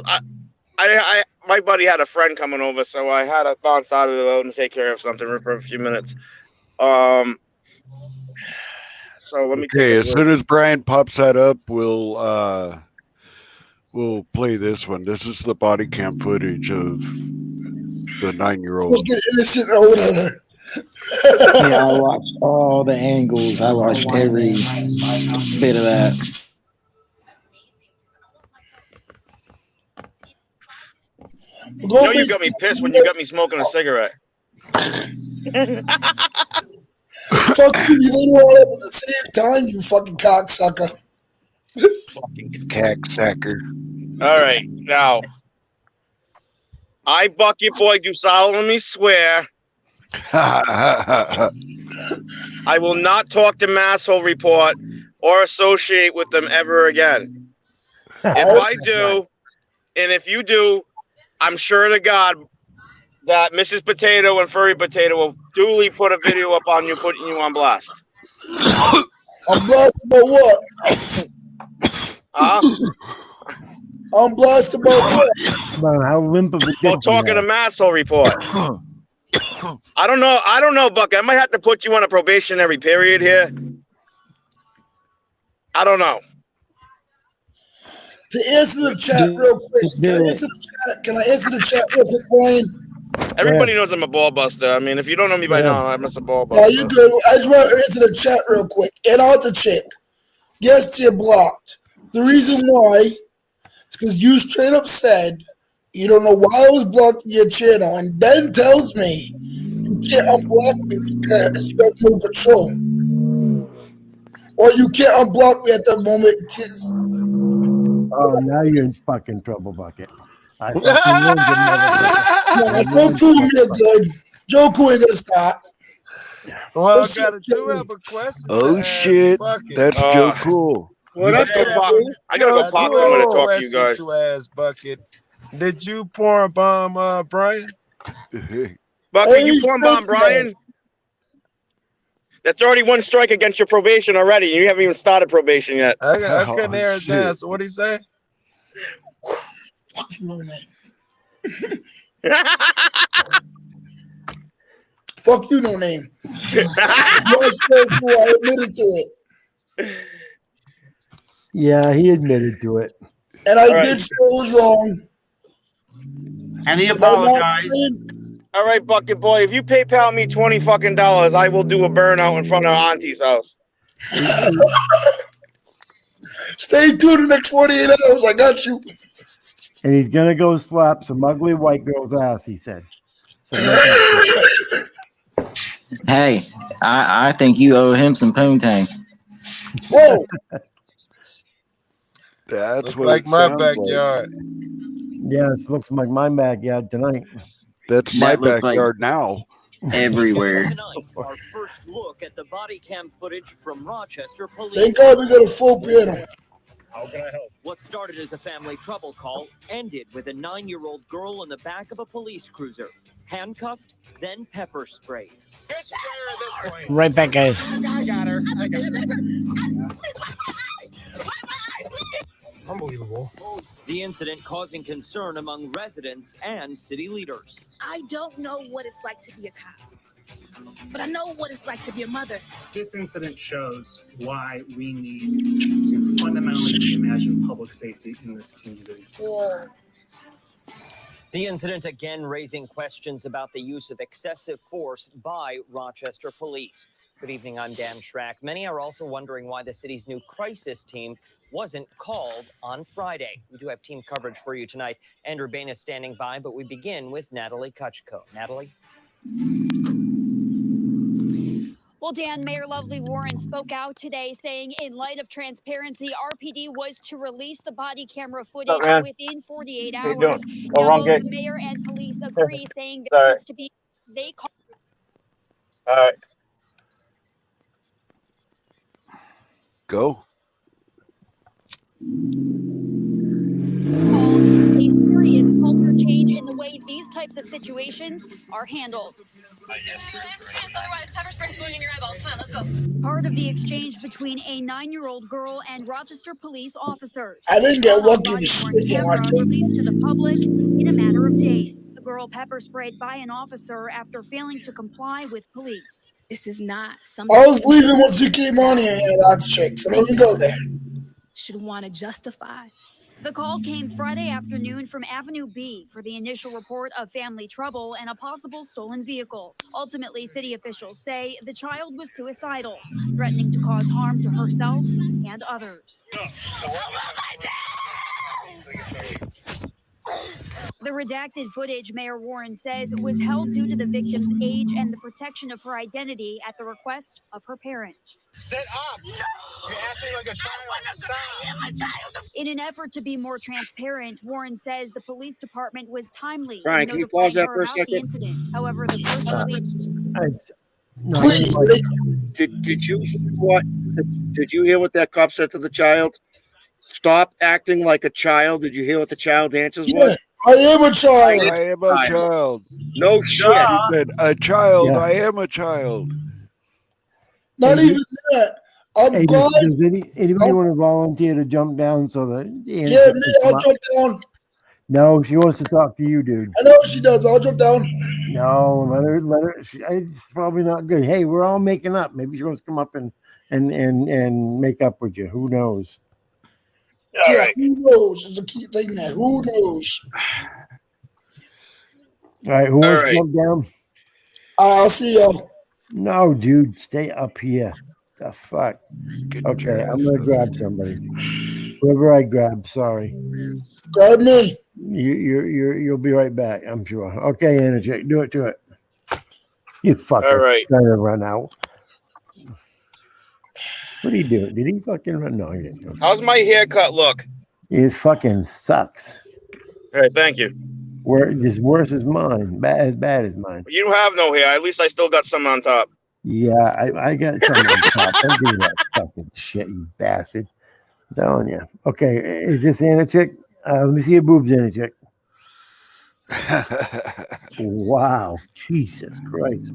my buddy had a friend coming over, so I had a bounce out of there, let him take care of something for a few minutes. So let me. Okay, as soon as Brian pops that up, we'll play this one. This is the body cam footage of the 9-year-old. Look at innocent older. Yeah, I watched all the angles. I watched every bit of that. You know you got me pissed when you got me smoking a cigarette. Fuck you, you didn't want it at the same time, you fucking cocksucker. Fucking cocksucker. All right, now I, Bucket Boy, do solemnly swear I will not talk to Masshole Report or associate with them ever again. If I do, and if you do, I'm sure to God that Mrs. Potato and Furry Potato will duly put a video up on you, putting you on blast. I'm blasted about what? I'm blasted about what? About how limp of a dick. Well, talking to Masshole Report. I don't know, Bucket. I might have to put you on a probationary period here. I don't know. To answer the chat real quick, can I answer the chat real quick, Brian? Everybody knows I'm a ball buster. I mean, if you don't know me by now, I'm just a ball No, buster. you good. I just want to answer the chat real quick. And out the chick. Yes, you're blocked. The reason why is because you straight up said you don't know why I was blocking your channel, and then tells me you can't unblock me because you have no control. Or you can't unblock me at the moment because... Oh, now you're in fucking trouble, Bucket. I fucking ruined your motherfucker. No, Joe Cool, you're good. Joe Cool ain't gonna stop. Well, I do have a question. Oh shit, that's Joe Cool. What up, I gotta go pop someone to talk to you guys. Ass Bucket. Did you pour a bomb, Brian? Bucket, you porn bomb Brian? That's already one strike against your probation already. You haven't even started probation yet. I couldn't hear his ass. What'd he say? Fuck you, no name. I admitted to it. Yeah, he admitted to it. And I All right. did say it was wrong. And he But I'm not apologized. saying- All right, bucket boy. If you PayPal me $20 fucking, I will do a burnout in front of Auntie's house. Stay tuned the next 48 hours. I got you. And he's gonna go slap some ugly white girl's ass, he said. So Hey, I think you owe him some poontang. Whoa. That's Looks what like it my sounds like. backyard. yes, looks like my backyard tonight. That's my That looks like backyard now. everywhere. Tonight, our first look at the body cam footage from Rochester police. Thank God we got a full piano. How can I help? What started as a family trouble call ended with a 9-year-old girl in the back of a police cruiser, handcuffed, then pepper sprayed. Right back, guys. I got her. Unbelievable. The incident causing concern among residents and city leaders. I don't know what it's like to be a cop, but I know what it's like to be a mother. This incident shows why we need to fundamentally reimagine public safety in this community. The incident again raising questions about the use of excessive force by Rochester police. Good evening, I'm Dan Schrack. Many are also wondering why the city's new crisis team wasn't called on Friday. We do have team coverage for you tonight. Andrew Bain is standing by, but we begin with Natalie Kutchko. Natalie? Well, Dan, Mayor Lovely Warren spoke out today saying in light of transparency, RPD was to release the body camera footage within 48 How you doing? hours. Oh, Now, wrong both gate. the mayor and police agree, saying All there right. needs to be, they call All right. Go. a serious culture change in the way these types of situations are handled. Otherwise, pepper spray's going in your eyeballs. Come on, let's go. Part of the exchange between a 9-year-old girl and Rochester police officers. I didn't get lucky Body with worn shit, camera Rochester. released to the public in a matter of days. The girl pepper sprayed by an officer after failing to comply with police. This is not something I was leaving once you came on here and I checked, so don't even go there. should want to justify. The call came Friday afternoon from Avenue B for the initial report of family trouble and a possible stolen vehicle. Ultimately, city officials say the child was suicidal, threatening to cause harm to herself and others. The redacted footage, Mayor Warren says, was held due to the victim's age and the protection of her identity at the request of her parent. Sit up. No. You're acting like a child. Stop. I am a child. In an effort to be more transparent, Warren says the police department was timely in Brian, can you pause notifying that her for a about the second? incident. However, the first Did you hear what? Did you hear what that cop said to the child? Stop acting like a child. Did you hear what the child answers was? I am a child. I am a child. No shit. She said, a child. Yeah. I am a child. Not Hey, even that. I'm Hey, glad. does anybody want to volunteer to jump down so that Yeah, me, I'll jump down. No, she wants to talk to you, dude. I know she does, but I'll jump down. No, let her. It's probably not good. Hey, we're all making up. Maybe she wants to come up and make up with you. Who knows? Yeah, who knows? It's a key thing there. Who knows? All right, who wants right. to jump down? I'll see y'all. No, dude, stay up here. The fuck. Okay, I'm gonna grab somebody. Whoever I grab, sorry. Grab me. You'll be right back, I'm sure. Okay, Energy, do it to it. You fucker. All right. Trying to run out. What are you doing? Did he fucking run? No, he didn't. How's my haircut look? It fucking sucks. All right, thank you. It's worse as mine. As bad as mine. You don't have no hair. At least I still got some on top. Yeah, I got something on top. Don't do that fucking shit, you bastard. I'm telling you. Okay, is this Anna chick? Let me see your boobs, Anna chick. Wow, Jesus Christ.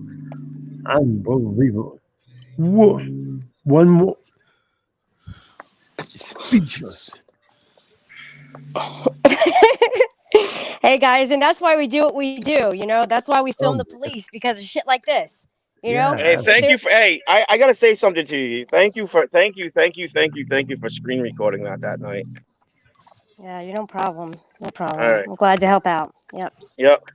Unbelievable. Whoa. One more. Speechless. Hey guys, and that's why we do what we do. You know, that's why we film the police because of shit like this. You know? Hey, thank you for. Hey, I gotta say something to you. Thank you for screen recording that night. Yeah, you no problem. No problem. All right. I'm glad to help out. Yep. Yep.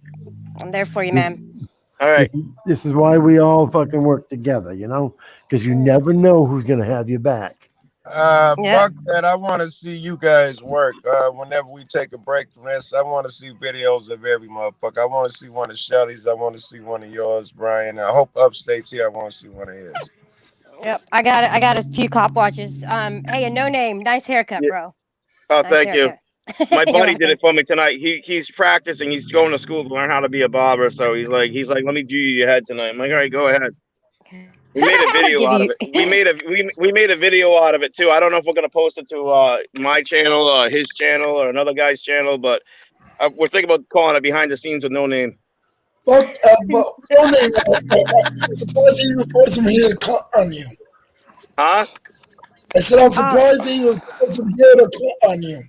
I'm there for you, man. All right. This is why we all fucking work together, you know, because you never know who's gonna have your back. Buck, that I want to see you guys work. Whenever we take a break from this, I want to see videos of every motherfucker. I want to see one of Shelly's. I want to see one of yours, Brian. I hope Upstate's here. I want to see one of his. Yep. I got it. I got a few cop watches. Hey, a no name. Nice haircut, bro. Oh, Nice thank you. haircut. My You're buddy did welcome. it for me tonight. He's practicing. He's going to school to learn how to be a barber. So he's like, let me do your head tonight. I'm like, all right, go ahead. We made a video out of it. We made a video out of it too. I don't know if we're gonna post it to my channel or his channel or another guy's channel, but we're thinking about calling it behind the scenes with no name. But no name. I'm surprised they even put some hair to cut on you. Huh? I said I'm surprised they even put some hair to cut on you.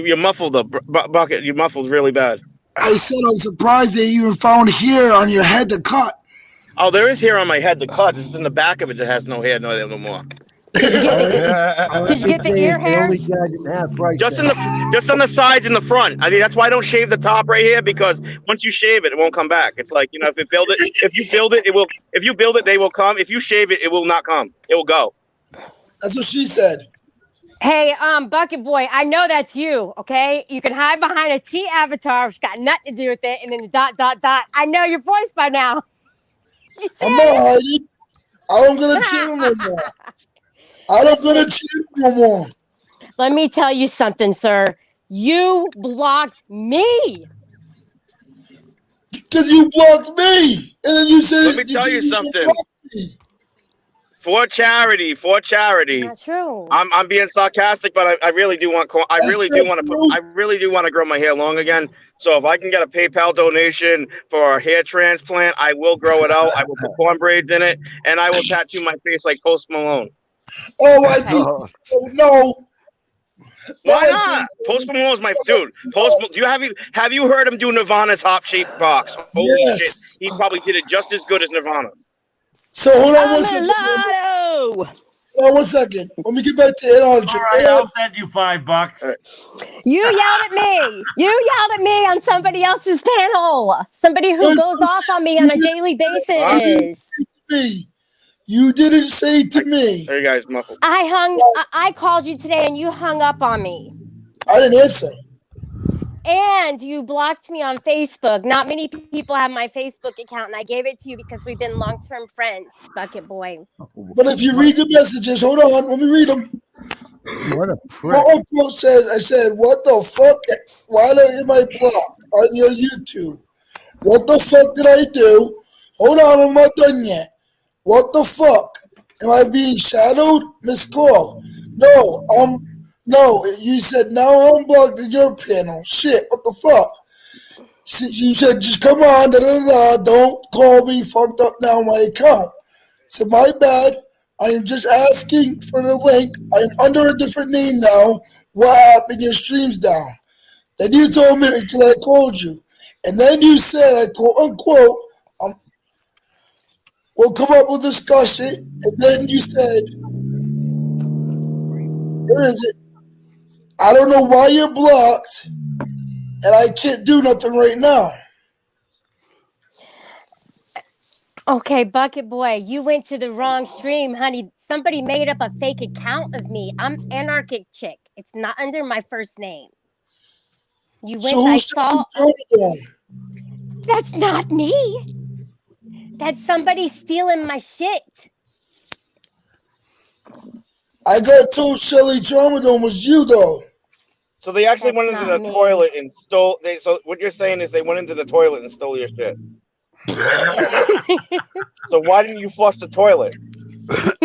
You're muffled up, Bucket. You're muffled really bad. I said I'm surprised they even found hair on your head to cut. Oh, there is hair on my head to cut. It's in the back of it that has no hair, no more. Did you get the ear hairs? Just on the sides and the front. I mean, that's why I don't shave the top right here, because once you shave it, it won't come back. It's like, if you build it, it will. If you build it, they will come. If you shave it, it will not come. It will go. That's what she said. Hey, Bucket Boy, I know that's you, okay? You can hide behind a T avatar, which got nothing to do with it, and then the ... I know your voice by now. I'm not hiding. I don't go to channel no more. I don't go to channel no more. Let me tell you something, sir. You blocked me. Because you blocked me. And then you said... Let me tell you something. For charity. Not true. I'm being sarcastic, but I really do want to grow my hair long again. So if I can get a PayPal donation for a hair transplant, I will grow it out. I will put corn braids in it, and I will tattoo my face like Post Malone. Oh, I just no. Why not? Post Malone's my dude. Have you heard him do Nirvana's Hop Shaped Box? Holy shit! He probably did it just as good as Nirvana. So hold on one second. Hold on 1 second. Let me get back to it. All right, I'll send you $5. You yelled at me. You yelled at me on somebody else's panel. Somebody who goes off on me on a daily basis. You didn't say to me. There you guys muffled. I called you today and you hung up on me. I didn't answer. And you blocked me on Facebook. Not many people have my Facebook account, and I gave it to you because we've been long-term friends, Bucket Boy. But if you read the messages, hold on, let me read them. What a prick. My uncle said, I said, what the fuck? Why am I blocked on your YouTube? What the fuck did I do? Hold on, I'm not done yet. What the fuck? Am I being shadowed? Miss Call. No, you said now I'm blocked in your panel. Shit, what the fuck? You said just come on, don't call me fucked up now on my account. So my bad. I am just asking for the link. I am under a different name now. What happened? Your stream's down. Then you told me because I called you. And then you said, I quote unquote, we'll come up with discussion. And then you said, where is it? I don't know why you're blocked, and I can't do nothing right now. Okay, Bucket Boy, you went to the wrong stream, honey. Somebody made up a fake account of me. I'm Anarchic Chick. It's not under my first name. You went, So I who's saw. That's not me. That's somebody stealing my shit. I got told Shelly Tramadone was you, though. So they actually went into the toilet and stole. So what you're saying is they went into the toilet and stole your shit. So why didn't you flush the toilet? But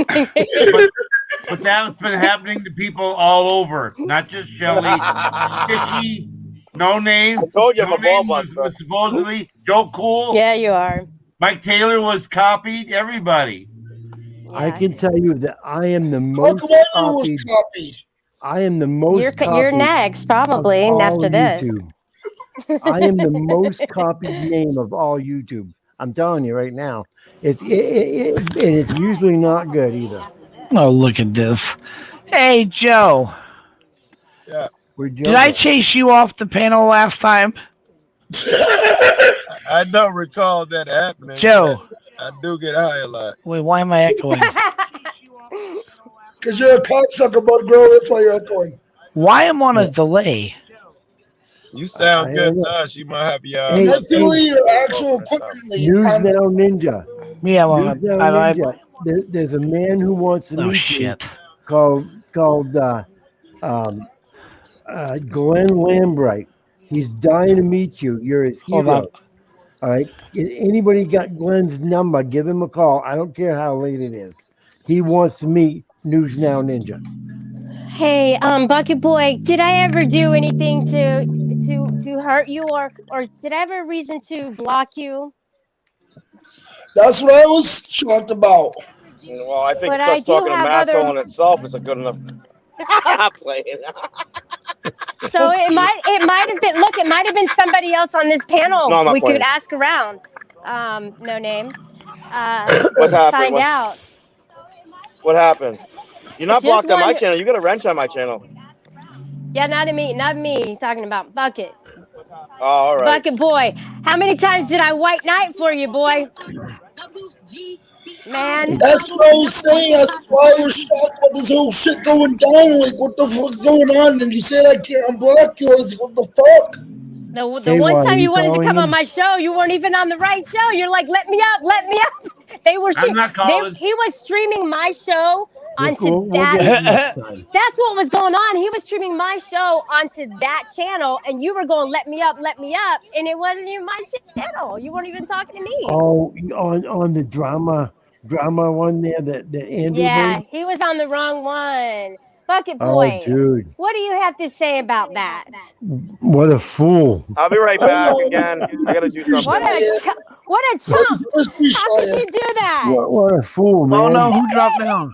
that's been happening to people all over, not just Shelly. Vicky, no name. I told you no I'm a ball name buster. was supposedly Joe Cool. Yeah, you are. Mike Taylor was copied. Everybody. I can tell you that I am the most copied. I am the most copied. You're next, probably, after this. I am the most copied name of all YouTube. I'm telling you right now. And it's usually not good either. Oh, look at this. Hey, Joe. Yeah. We're Did I chase you off the panel last time? I don't recall that happening. Joe. I do get high a lot. Wait, why am I echoing? Because you're a cocksucker, but girl, that's why you're echoing. Why am I on a delay? You sound good to us. You might have your. Hey, Naturally, your actual equipment. News Now Ninja. Yeah, well, News Now Ninja. There's a man who wants to meet you called Glenn Lambright. He's dying to meet you. You're his Hold hero. on. All right. Anybody got Glenn's number? Give him a call. I don't care how late it is. He wants to meet News Now Ninja. Hey, Bucket Boy, did I ever do anything to hurt you, or did I have a reason to block you? That's what I was shocked about. Well, I think But I just do talking to have Masso other- in itself is a good enough. Playing. So it might have been. Look, it might have been somebody else on this panel. No, I'm not we playing. could ask around. No name. What's happened? Find out. What happened? You're not Just blocked on my one- channel. You got a wrench on my channel. Yeah, not me. Talking about Bucket. Oh, all right. Bucket Boy, how many times did I white knight for you, boy? Man. That's what I was saying. That's why I was shocked about this whole shit going down. Like, what the fuck's going on? And you said I can't block you. I was like, what the fuck? The one time you wanted to come on my show, you weren't even on the right show. You're like, let me up. They were. I'm not calling. He was streaming my show onto We'll that. get it next time. That's what was going on. He was streaming my show onto that channel, and you were going, let me up, and it wasn't even my channel. You weren't even talking to me. Oh, on the drama one there that Andy Yeah, made? he was on the wrong one. Bucket Oh, Boy, dude. what do you have to say about that? What a fool. I'll be right back again. I gotta do something. What a chump! How could you do that? What a fool, man. Oh no, who dropped down?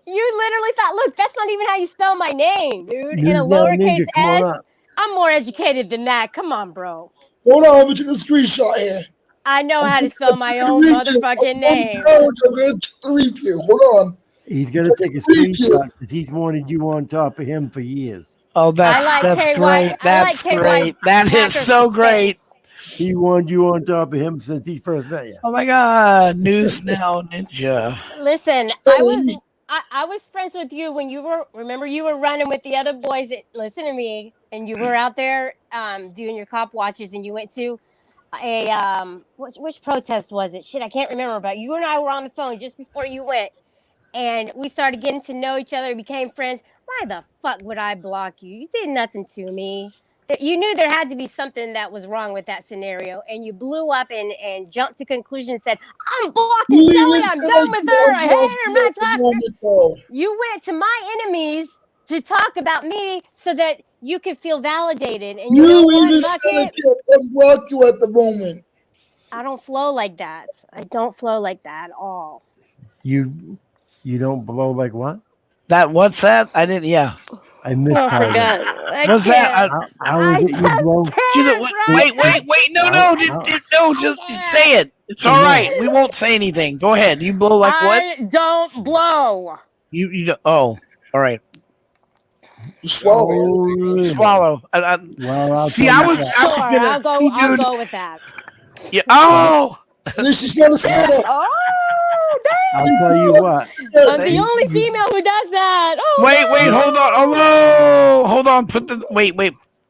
You literally thought, look, that's not even how you spell my name, dude. In a News Now lowercase Ninja, come on s. up. I'm more educated than that. Come on, bro. Hold on, let me take a screenshot here. I know how to spell my own motherfucking name. I'm going to review. Hold on. He's going to take a screenshot because he's wanted you on top of him for years. Oh, that's I like that's KY. great. That's I like KY great. That is Packer so great. He wanted you on top of him since he first met you. Oh my God, News Now Ninja. Listen, I was friends with you when you were running with the other boys that listen to me, and you were out there doing your cop watches, and you went to a which protest was it? Shit, I can't remember, but you and I were on the phone just before you went, and we started getting to know each other, became friends. Why the fuck would I block you? You did nothing to me. You knew there had to be something that was wrong with that scenario, and you blew up and jumped to conclusion and said, I'm blocking Shelly, I'm done with her, I hate her, I'm not talking. You went to my enemies to talk about me so that you could feel validated. And you know what, even said I Bucket? can't block you at the moment. I don't flow like that. I don't flow like that at all. You don't blow like what? What's that? I didn't. Yeah. I missed I part of forgot. it. What's that? How is it you blow? Wait! No! Just say it. It's all right. We won't say anything. Go ahead. You blow like what? I don't blow. You don't. Oh, all right. Swallow. Swallow. Well, See, I was Sure, gonna. I'll go with that. Yeah. Oh. This is not a stand-up. Oh, I'll tell you what. I'm the only female who does that. Oh, Wait, hold on. Oh, hold on. Put the wait.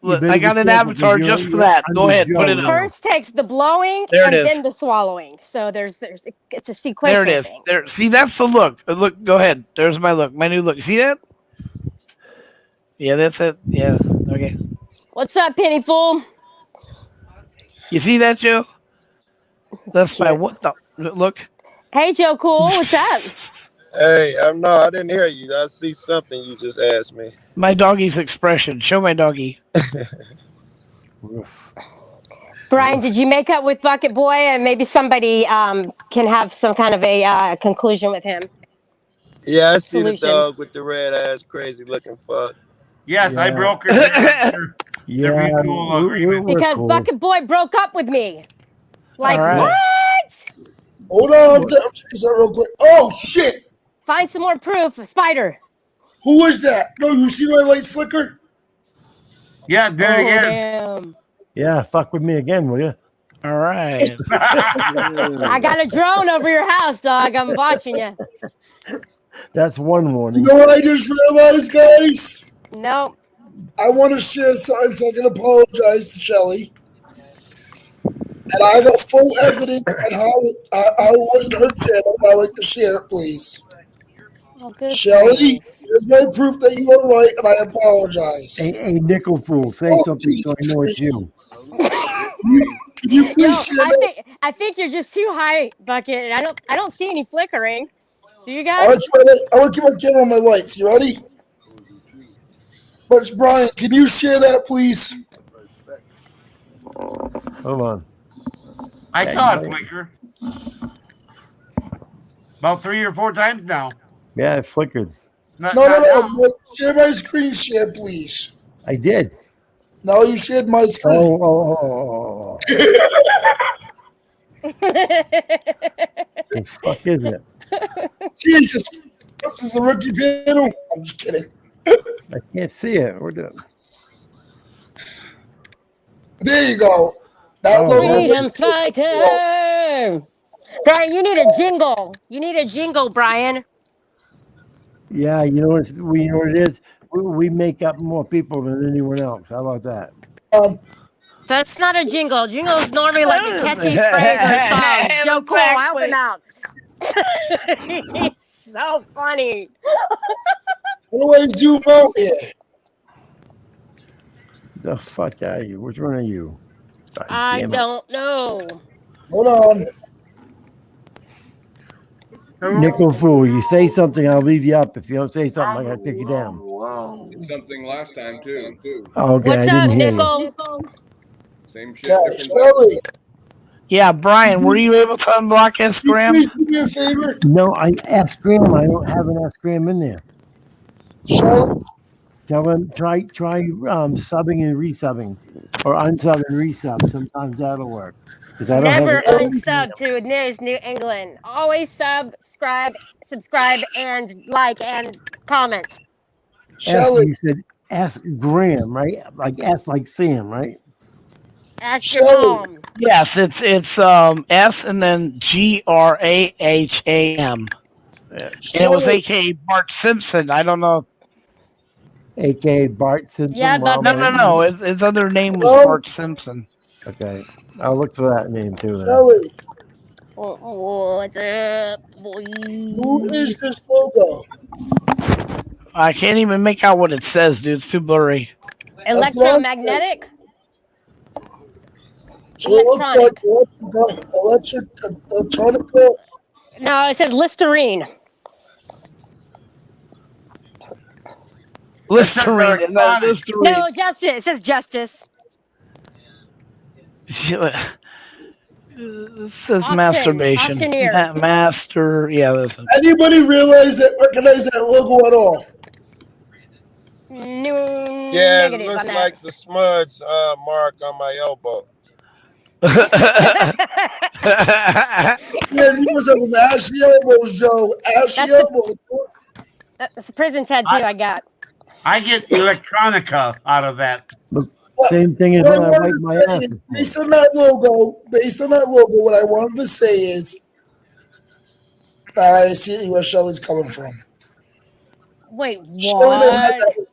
Look, I got an avatar just for that. Go ahead, put it on. First takes the blowing There it and is. then the swallowing. So it's a sequential There it is. thing. There. See, that's the look. Look. Go ahead. There's my look. My new look. See that? Yeah, that's it. Yeah. Okay. What's up, Penny Fool? You see that, Joe? That's my what the look. Hey, Joe Cool. What's up? Hey, no, I didn't hear you. I see something you just asked me. My doggy's expression. Show my doggy. Brian, did you make up with Bucket Boy? And maybe somebody can have some kind of a conclusion with him. Yeah, I see Solution. the dog with the red ass, crazy looking fuck. Yes, I Yeah. broke her. Yeah, mutual agreement. we're Because cool. Bucket Boy broke up with me. Like All right. what? Hold on, I'm checking this out real quick. Oh shit! Find some more proof. Spider. Who is that? No, you see my light flicker? Yeah, did it Oh again. damn. Yeah, fuck with me again, will you? All right. I got a drone over your house, dog. I'm watching you. That's one You warning. know what I just realized, guys? Nope. I want to share something so I can apologize to Shelly. And I got full evidence on how it wasn't her channel. I'd like to share it, please. Oh, good Shelly, grief. here's my proof that you are right, and I apologize. Hey, Nickel Fool, say Oh, something so I know it's you. Can you please Yo, share that? I think you're just too high, Bucket. I don't see any flickering. Do you I guys? want to keep my camera on my lights. You ready? But Brian, can you share that, please? Hold on. I saw it flicker about 3 or 4 times now. Yeah, it flickered. No. Share my screen share, please. I did. No, you shared my screen. Oh. The fuck is it? Jesus, this is a rookie panel. I'm just kidding. I can't see it. There you go. That Freedom fighter. Brian, you need a jingle. You need a jingle, Brian. Yeah, you know what it is? We make up more people than anyone else. How about that? That's not a jingle. Jingle's normally like a catchy phrase or a song. Joe Cole, help him out. He's so funny. What do I zoom out here? The fuck are you? Which one are you? God I damn it. don't know. Hold on. Nickel Fool, you say something, I'll leave you up. If you don't say something, I gotta take you down. Did something last time too. Okay, What's I didn't up, hear Nickel? you. Same shit, different Shelly, Yeah, Brian, were you able to unblock S Graham? please do me a favor. No, I asked Graham. I don't have an Ask Graham in there. Shelly, Tell him try subbing and resubbing, or unsub and resub. Sometimes that'll work. Because I don't Never have it. unsub to News New England. Always subscribe, and like and comment. Ask, you said ask Graham, right? Like Sam, right? Ask your mom. Yes, it's S and then GRAHAM. And it was AKA Bart Simpson. I don't know. AKA Bart Simpson. Yeah, but No. His other name was Bart Simpson. Okay, I'll look for that name too. Then. Shelly, What's up, boy? who is this logo? I can't even make out what it says, dude. It's too blurry. Electromagnetic? So it looks like electronic. No, it says Listerine. Listerine. Is that Listerine? No, Justice. It says Justice. It says Auction. masturbation. Auctioneer. Master. Yeah, listen. Anybody recognize that logo at all? No. Yeah, it negative looks on that. like the smudge mark on my elbow. Yeah, you must have some ashy elbows, Joe. Ashy elbows. That's a prison tattoo I got. I get electronica out of that. Same thing as What when I I wanted wipe my to say ass. is, based on that logo, what I wanted to say is, I see where Shelly's coming from. Wait, Shelly don't have what? that.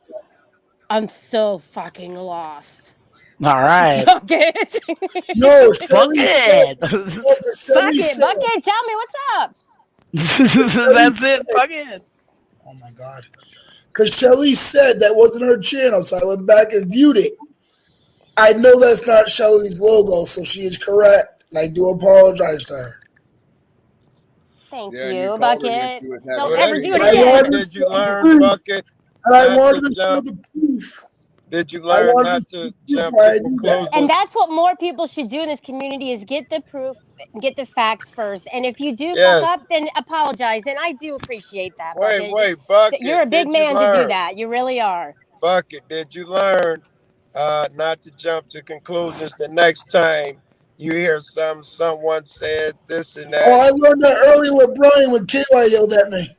I'm so fucking lost. All right. Bucket. No, Bucket. Bucket. Bucket. Tell me what's up. That's it. Bucket. Oh my god. Because Shelly said that wasn't her channel, so I went back and viewed it. I know that's not Shelly's logo, so she is correct. And I do apologize to her. Thank Yeah, you, you called her Bucket. when she was having Don't a ever baby. do it again. Did you learn, Bucket? And I not wanted to to show jump? the proof. Did you learn wanted not to to jump why I to do that. conclusions? And that's what more people should do in this community is get the proof, get the facts first. And if you do Yes. fuck up, then apologize. And I do appreciate that. Bucket. Wait, Bucket. You're a big did you man to do learn? that. You really are. Bucket, did you learn not to jump to conclusions the next time you hear someone said this and Oh, that. I learned that earlier with Brian when KY yelled at me.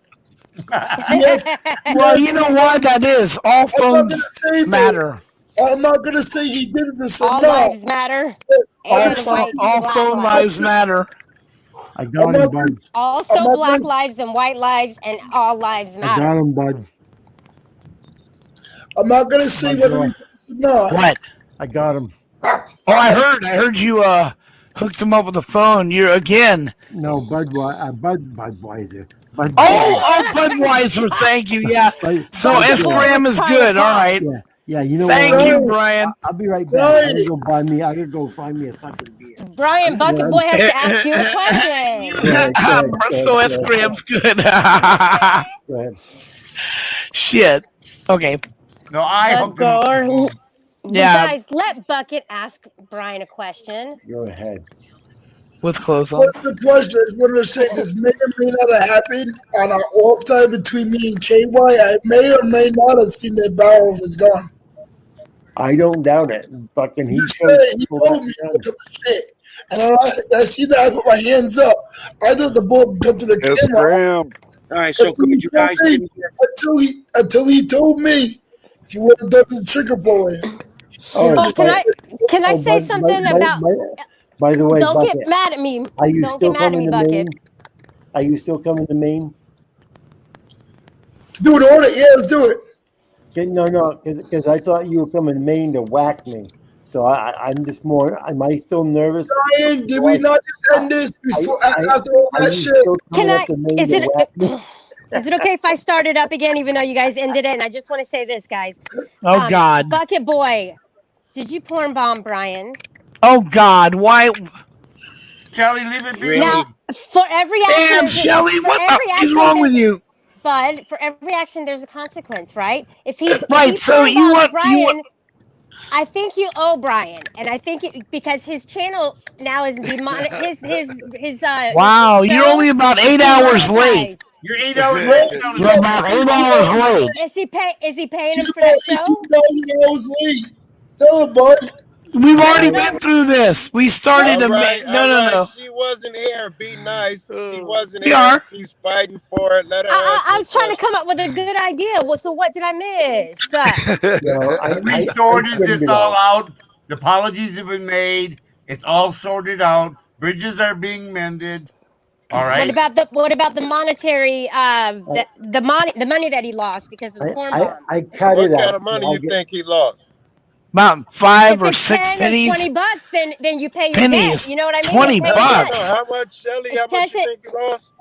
Well, you know why that is. All I'm not phones gonna say matter. I'm not gonna say he did this or All not. lives matter. All, And phone, white all black phone lives. lives matter. I got him, bud. Also black lives and white lives and all lives I matter. got him, bud. I'm not gonna say whether he did this or not. What? I got him. Oh, I heard you hooked him up with the phone. You're again. No, Budweiser. Budweiser. Thank you. Yeah. So S-Gram is good. All right. Yeah, you know Thank what? you, Brian. I'll be right back. I gotta go buy me. I gotta go find me a fucking beer. Brian Bucket Boy has to ask you a question. So S-Gram's good. Go ahead. Shit. Okay. No, I hooked him up. You Yeah. guys, let Bucket ask Brian a question. Go ahead. With clothes on. What's the question? I just wanted to say this may or may not have happened on our off time between me and KY. I may or may not have seen that barrel of his gun. I don't doubt it. Fucking he Just showed saying, he people told me that to look at the shit. And I see that I put my hands up. I thought the bullet would come to the Yes, camera. Graham. All right, so good. You guys didn't hear. Until he told me if you would have done the trigger pulling. Oh, can I say something about? By the way, Don't Bucket, get mad at me. are you Don't still get mad at coming me, to Bucket. Maine? Are you still coming to Maine? Do it on it, yeah, let's do it. Okay, no, because I thought you were coming to Maine to whack me. So I'm just more. Am I still nervous? Brian, did we not just end this before after all that shit? Can I? Is it okay if I start it up again, even though you guys ended it? And I just want to say this, guys. Oh, God. Bucket Boy, did you porn bomb Brian? Oh God, why? Shelly, leave it be. Now, for every action, Damn, Shelly, what the is wrong with you? Bud, for every action, there's a consequence, right? If he Right, so porn you bombs want- Brian, you want- I think you owe Brian, and I think because his channel now is his Wow, show you're only about 8 hours late. You're 8 hours late. You're about 8 hours late. Is he paying him for that show? 2,000 hours late. Tell him, bud. We've already been through this. We started All right, no. She wasn't here. Be nice. She wasn't We here. are. She's fighting for it. Let her. I was trying to come up with a good idea. Well, so what did I miss? We sorted this all out. The apologies have been made. It's all sorted out. Bridges are being mended. All right. What about the monetary the money that he lost because of the porn bomb? I cut What it out. kind of money you think he lost? About 5 If or it's 6 $10 pennies. or $20, then you pay your Pennies. debt. You know what I mean? 20 You pay your bucks. debt. How much, Shelly? How much you think he lost?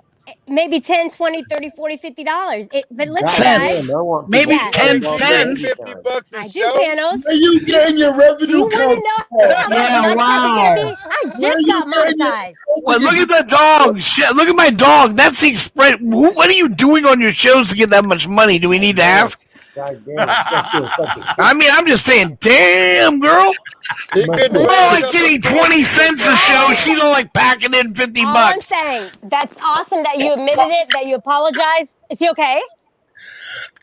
Maybe 10, 20, 30, 40, $50. But listen, Cents. guys. Maybe Yeah. 10 You cents. make $50 a I do, show? Panos. Where you getting your Do revenue you want count? to know how much Yeah, money wow. I get? I just got monetized. Well, look at the dog. Shit, look at my dog. That's the express. What are you doing on your shows to get that much money? Do we need to ask? God damn it. I mean, I'm just saying, damn, girl. He couldn't We're buy like enough getting to 20 cents a show. She don't like packing in 50 All I'm bucks. saying, that's awesome that you admitted it, that you apologized. Is he okay?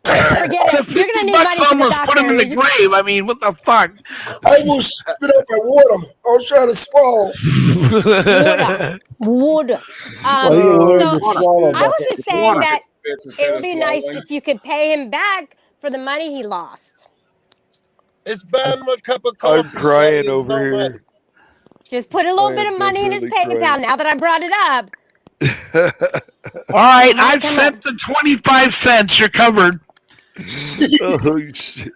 Forget The it. You're 50 gonna need bucks money for the almost doctor. put him in the You just- grave. I mean, what the fuck? I will spit out my water. I was trying to swallow. Wood. Well, you learn to swallow, I was Bucket. just saying that Instead it would of be nice swallowing. if you could pay him back for the money he lost. It's buying him a cup of I'm coffee. crying Shelly, is over no here. money. Just put a little I bit am of money in his literally PayPal crying. now that I brought it up. All right, Come on, I've come sent the 25 cents. You're covered. Oh shit!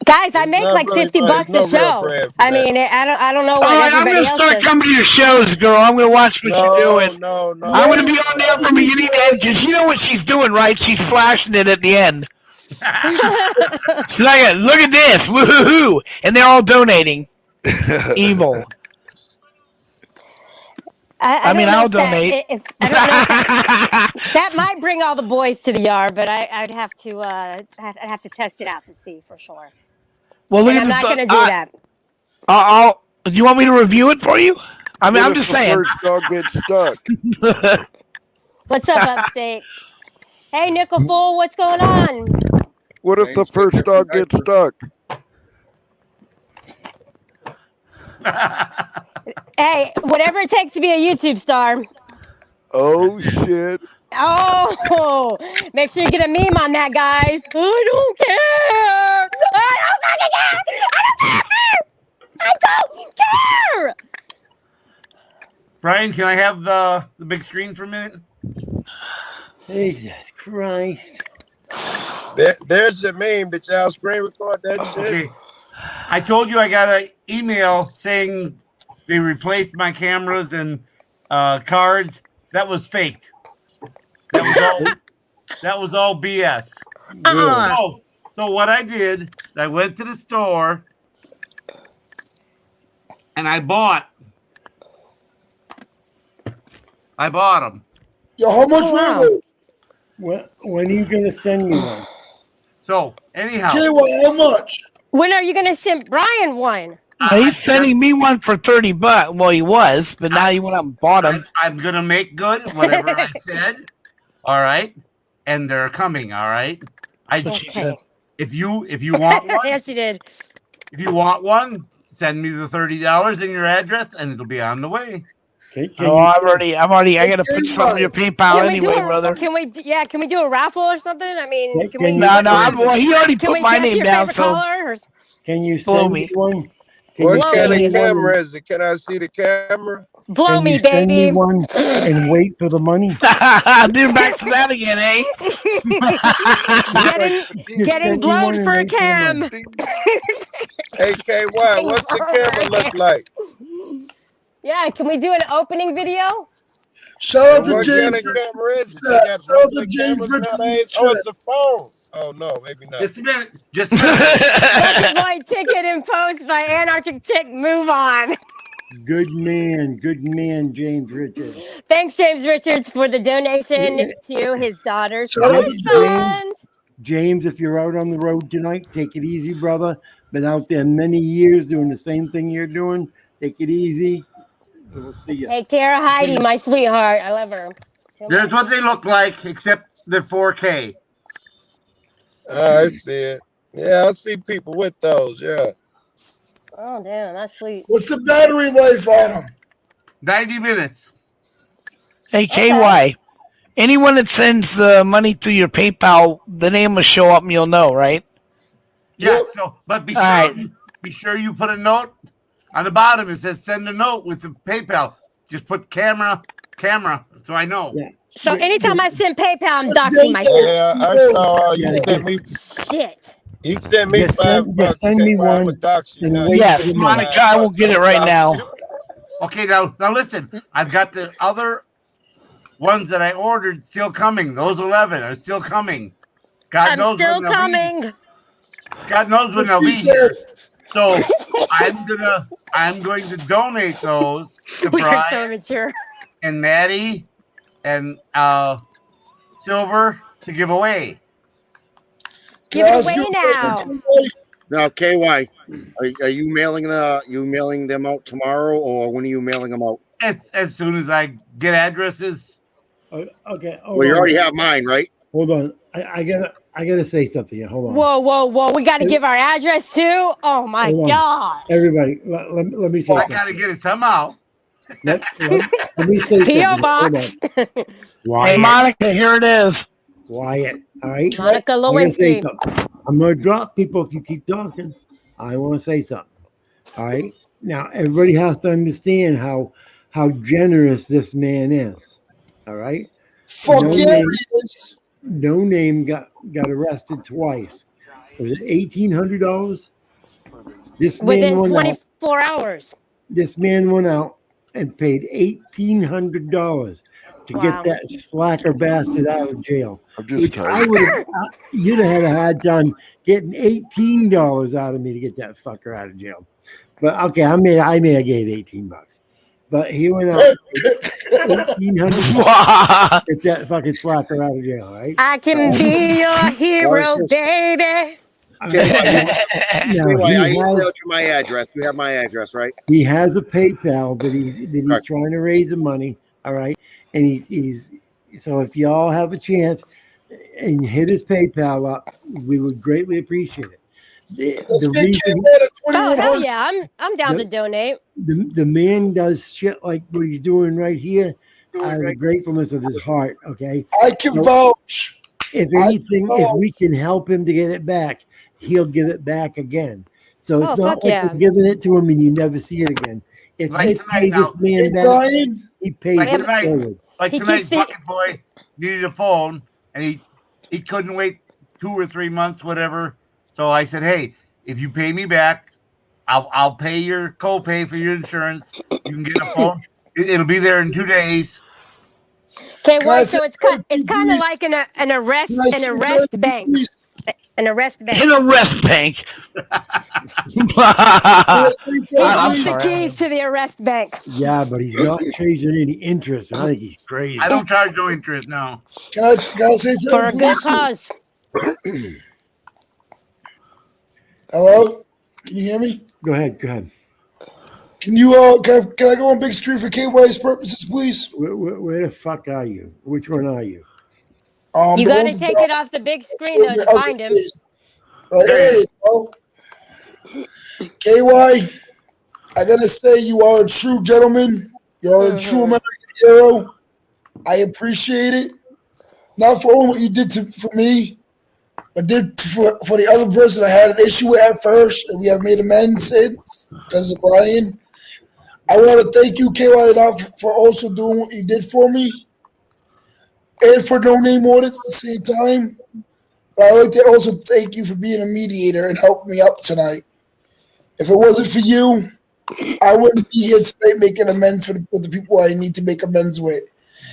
Guys, I make not like really 50 money. bucks There's a no real show. brand for I that. mean, I don't know All what right, I'm everybody gonna else start does. coming to your shows, girl. I'm gonna watch what you're doing. No. I'm gonna be on there from beginning to end because you know what she's doing, right? She's flashing it at the end. She's like, look at this, woohoo! And they're all donating. Evil. I mean, don't know I'll if that- donate. I don't know if that might bring all the boys to the yard, but I'd have to test it out to see for sure. Well, look And at I'm the not going to do that. Do you want me to review it for you? I mean, What I'm if just the saying. first dog gets stuck? What's up, Upstate? Hey, Nickel Fool, what's going on? What if the first dog gets stuck? Hey, whatever it takes to be a YouTube star. Oh shit. Oh, make sure you get a meme on that, guys. I don't care. I don't fucking care. I don't care. Brian, can I have the big screen for a minute? Jesus Christ. There's your meme. Did y'all screen record that shit? Okay. I told you I got an email saying they replaced my cameras and cards. That was faked. That was all BS. So what I did, I went to the store and I bought them. Yo, how much were they? When are you gonna send me one? So anyhow, KY, how much? When are you gonna send Brian one? He's sending me one for $30. Well, he was, but now you went out and bought him. I'm gonna make good whatever I said. All right, and they're coming. All right. Okay. If you want one, Yes, you did. if you want one, send me the $30 and your address, and it'll be on the way. Can I've already. I gotta put some of your PayPal anyway, brother. Can we do a raffle or something? I mean, can we? No. Well, he already Can put we my guess name your down. favorite So color? Or... Can you Blow send me. me one? What kind send of me one camera is it? Can I see the camera? Blow Can me, you send me baby. one and wait for the money? Dude, back to that again, eh? Getting blowed for a cam. Hey, KY, what's the camera look like? Yeah, can we do an opening video? Shout out to What James. kind of camera is it? They Shout got out to regular James cameras Richardson. nowadays? Oh, it's a phone. Oh, no, maybe not. Just a minute. Just a minute. Bucket Boy ticket and post by Anarchic Chick. Move on. Good man, James Richards. Thanks, James Richards, for the donation to his daughter's Shout out to fund. James, if you're out on the road tonight, take it easy, brother. Been out there many years doing the same thing you're doing. Take it easy. We'll see you. Take care of Heidi, my sweetheart. I love her. There's what they look like, except they're 4K. I see it. Yeah, I see people with those. Yeah. Oh, damn, that's sweet. What's the battery life on them? 90 minutes. Hey, KY. Anyone that sends the money through your PayPal, the name will show up and you'll know, right? Yeah. So, but be sure you put a note on the bottom. It says send a note with the PayPal. Just put camera, so I know. Yeah. So anytime I send PayPal, I'm doxing myself. Yeah, I saw you sent me. Shit. You sent me Just $5. send me KY, one. I'ma dox you now. Yes, Monica, I will get it right now. Okay, now listen. I've got the other ones that I ordered still coming. Those 11 are still coming. I'm still coming. God knows when they'll be here. So I'm going to donate those to We are so Brian mature. and Maddie and Silver to give away. Give it away now. Now, KY, are you mailing them out tomorrow, or when are you mailing them out? As soon as I get addresses. Okay. Well, you already have mine, right? Hold on. I gotta say something. Hold on. Whoa. We got to give our address too? Oh, my Hold on. God. Everybody, let me say I something. got to get it somehow. Let me say something. P.O. Hold Box. on. Hey, Wyatt. Monica, here it is. Wyatt. All right. Monica I'm gonna say Lewinsky. something. I'm gonna drop people if you keep talking. I want to say something. All right. Now everybody has to understand how generous this man is. All right. Fuck No yeah, name- he is. No name got arrested twice. Was it $1,800? This man Within went 24 hours. This man went out and paid $1,800 to Wow. get that slacker bastard out of jail. I'm just Which tired. You'd have had a hard time getting $18 out of me to get that fucker out of jail. But okay, I may have gave $18. But he went out $1,800 to get that fucking slacker out of jail, right? I can be your hero, baby. I Now, emailed you my address. You have my address, right? he has a PayPal that he's trying to raise the money. All right, and he's so if y'all have a chance and hit his PayPal up, we would greatly appreciate it. Let's the get reason K-Boy to Oh hell 2100. yeah, I'm down to donate. the man does shit like what he's doing right here out of the gratefulness of his heart. Okay, I can So vouch. if I anything, can if vouch. we can help him to get it back, he'll give it back again. So it's Oh not fuck like yeah. we're giving it to him and you never see it again. If Like you tonight pay now. this man Hey, back, Brian. he pays Like it tonight, forward. like He tonight, keeps the Bucket Boy needed a phone, and he couldn't wait 2 or 3 months, whatever. So I said, hey, if you pay me back, I'll pay your copay for your insurance. You can get a phone. It'll be there in 2 days. Okay, Can I why? say So it's something, kind of please? like an Can I say something, arrest bank, please? an arrest bank. In a rest bank. Can I say He something, I'm holds please? the sorry. keys to the arrest bank. Yeah, but he's not charging any interest, and I think he's crazy. I don't charge no interest now. Can I say For a something, good please? cause. Hello? Can you hear me? Go ahead, go ahead. Can you can I go on big screen for KY's purposes, please? Where the fuck are you? Which one are you? You The got one to to take it off the big screen though your to other find him. page. Right, there you go. KY, I gotta say you are a true gentleman. You're a true American hero. I appreciate it. Not for only what you did for me, but did for the other person I had an issue with at first, and we have made amends since because of Brian. I want to thank you, KY, for also doing what you did for me, and for no name audits at the same time. But I'd like to also thank you for being a mediator and helping me out tonight. If it wasn't for you, I wouldn't be here tonight making amends with the people I need to make amends with.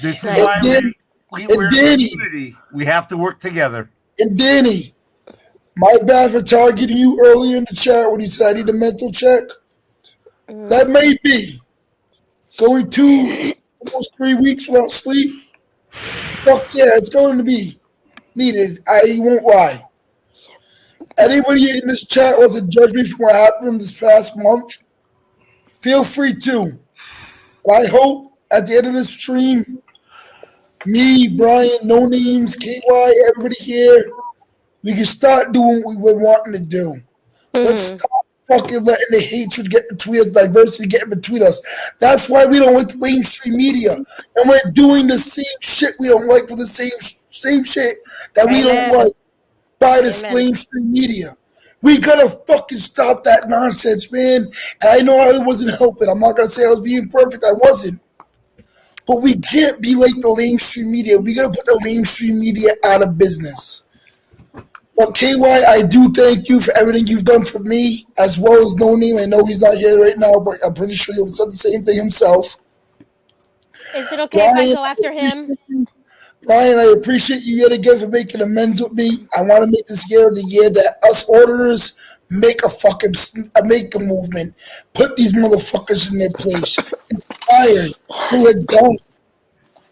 This is And why we're in Danny, community. We have to work together. and Danny, my bad for targeting you earlier in the chat when you said I need a mental check. That may be going 2, almost 3 weeks without sleep. Fuck yeah, it's going to be needed. I won't lie. Anybody in this chat wants to judge me for what happened this past month, feel free to. But I hope at the end of this stream, me, Brian, No Names, KY, everybody here, we can start doing what we were wanting to do. Let's stop fucking letting the hatred get between us, diversity get between us. That's why we don't like the mainstream media. And we're doing the same shit we don't like for the same shit that we don't like by the mainstream media. We gotta fucking stop that nonsense, man. And I know I wasn't helping. I'm not gonna say I was being perfect. I wasn't. But we can't be like the mainstream media. We gotta put the mainstream media out of business. But KY, I do thank you for everything you've done for me, as well as No Name. I know he's not here right now, but I'm pretty sure he'll said the same thing himself. Is it okay if I go after him? Brian, I appreciate you yet again for making amends with me. I want to make this year the year that us auditors make a movement. Put these motherfuckers in their place. It's tired. We're done.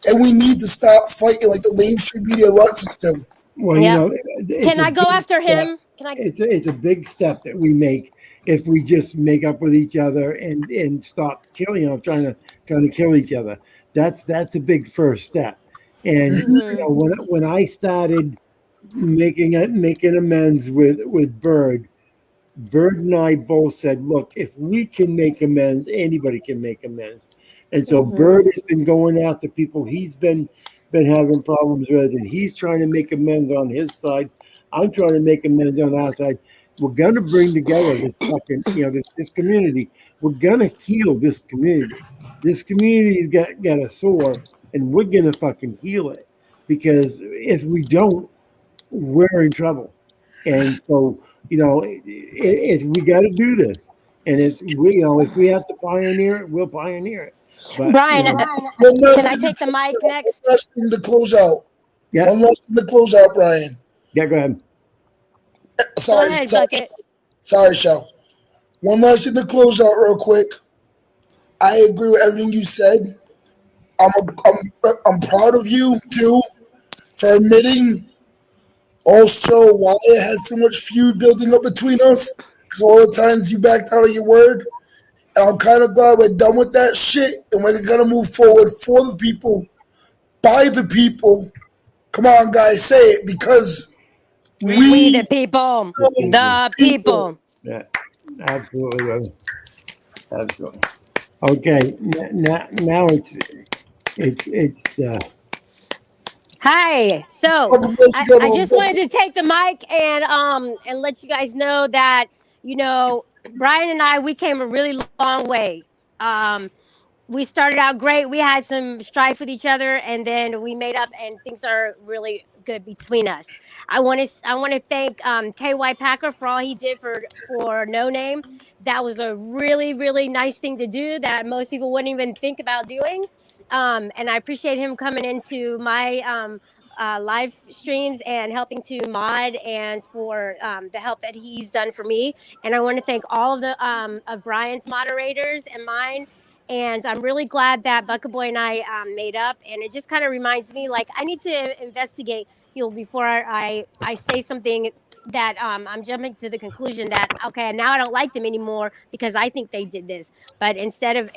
And we need to stop fighting like the mainstream media wants us to. Well, you know, Can I go after him? It's a big step that we make if we just make up with each other and stop killing, trying to kill each other. That's a big first step. And you know, when I started making amends with Bird and I both said, look, if we can make amends, anybody can make amends. And so Bird has been going after people he's been having problems with, and he's trying to make amends on his side. I'm trying to make amends on our side. We're gonna bring together this fucking, this community. We're gonna heal this community. This community's got a sore, and we're gonna fucking heal it. Because if we don't, we're in trouble. And so, we got to do this. And if we have to pioneer it, we'll pioneer it. But, Brian, can I take the mic next? One last thing to close out. Yeah. One last thing to close out, Brian. Yeah, go ahead. Sorry, Go ahead, sorry, Bucket. sorry, Shell. One last thing to close out real quick. I agree with everything you said. I'm proud of you too for admitting also why it has so much feud building up between us. Because all the times you backed out of your word. And I'm kind of glad we're done with that shit and we're gonna move forward for the people, by the people. Come on, guys, say it, because We the people. The people. Yeah, absolutely, brother. Absolutely. Okay, now it's Hi. So I just wanted to take the mic and let you guys know that, you know, Brian and I, we came a really long way. We started out great. We had some strife with each other, and then we made up, and things are really good between us. I want to thank KY Packer for all he did for No Name. That was a really nice thing to do that most people wouldn't even think about doing. And I appreciate him coming into my live streams and helping to mod and for the help that he's done for me. And I want to thank all of the of Brian's moderators and mine. And I'm really glad that Bucket Boy and I made up. And it just kind of reminds me, like, I need to investigate people before I say something that I'm jumping to the conclusion that, okay, now I don't like them anymore because I think they did this. But instead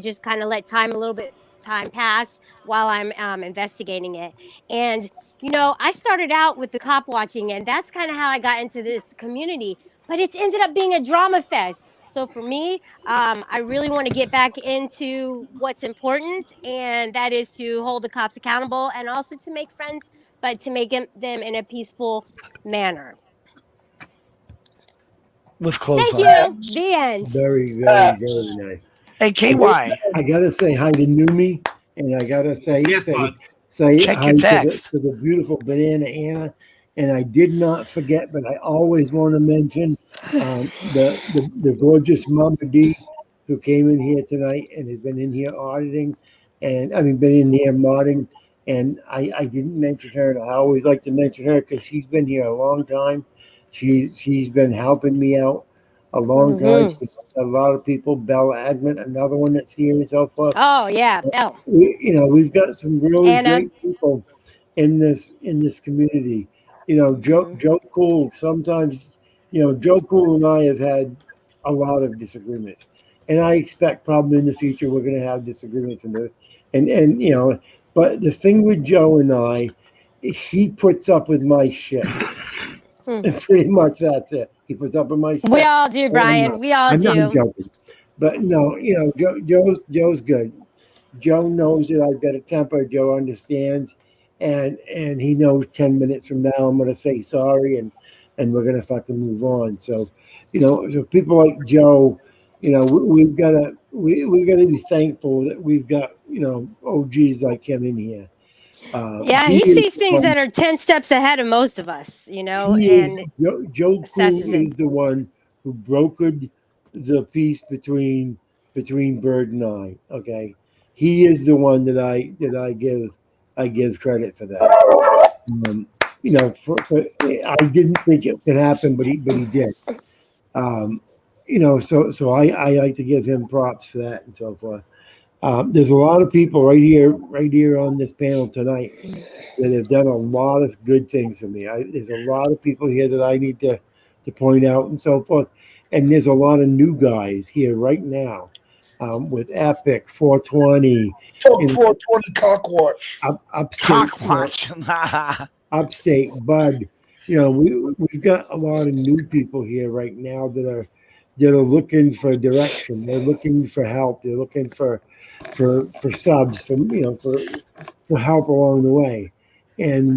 just kind of let time a little bit time pass while I'm investigating it. And you know, I started out with the cop watching, and that's kind of how I got into this community. But it's ended up being a drama fest. So for me, I really want to get back into what's important, and that is to hold the cops accountable and also to make friends, but to make them in a peaceful manner. With clothes Thank on. you. The end. very nice. Hey, KY. I gotta say hi to Numi, and I gotta say Check hi your to text. the beautiful Banana Anna. And I did not forget, but I always want to mention the gorgeous Mama D, who came in here tonight and has been in here auditing, and I mean been in here modding. And I didn't mention her, and I always like to mention her because she's been here a long time. She's been helping me out a long time. Mhm. She knows a lot of people. Bella Admin, another one that's here and so forth. Oh yeah, Belle. We've got some really Anna. great people in this community. Joe Cool. Sometimes, Joe Cool and I have had a lot of disagreements, and I expect probably in the future we're going to have disagreements and But the thing with Joe and I, he puts up with my shit. And pretty much that's it. He puts up with my shit. We all do, Brian. We all I'm do. joking. But no, Joe's good. Joe knows that I've got a temper. Joe understands, and he knows 10 minutes from now I'm going to say sorry, and we're going to fucking move on. So, so people like Joe, we've got to be thankful that we've got OGs like him in here. Yeah, he sees things that are 10 steps ahead of most of us, and Joe Cool assesses it. is the one who brokered the peace between Bird and I. Okay, he is the one that I give credit for that. I didn't think it could happen, but he did. So I like to give him props for that and so forth. There's a lot of people right here on this panel tonight that have done a lot of good things for me. There's a lot of people here that I need to point out and so forth. And there's a lot of new guys here right now with Epic, 420. Fuck 420 Cockwatch. Upstate. Upstate, Bud. We've got a lot of new people here right now that are looking for direction. They're looking for help. They're looking for subs, for help along the way. And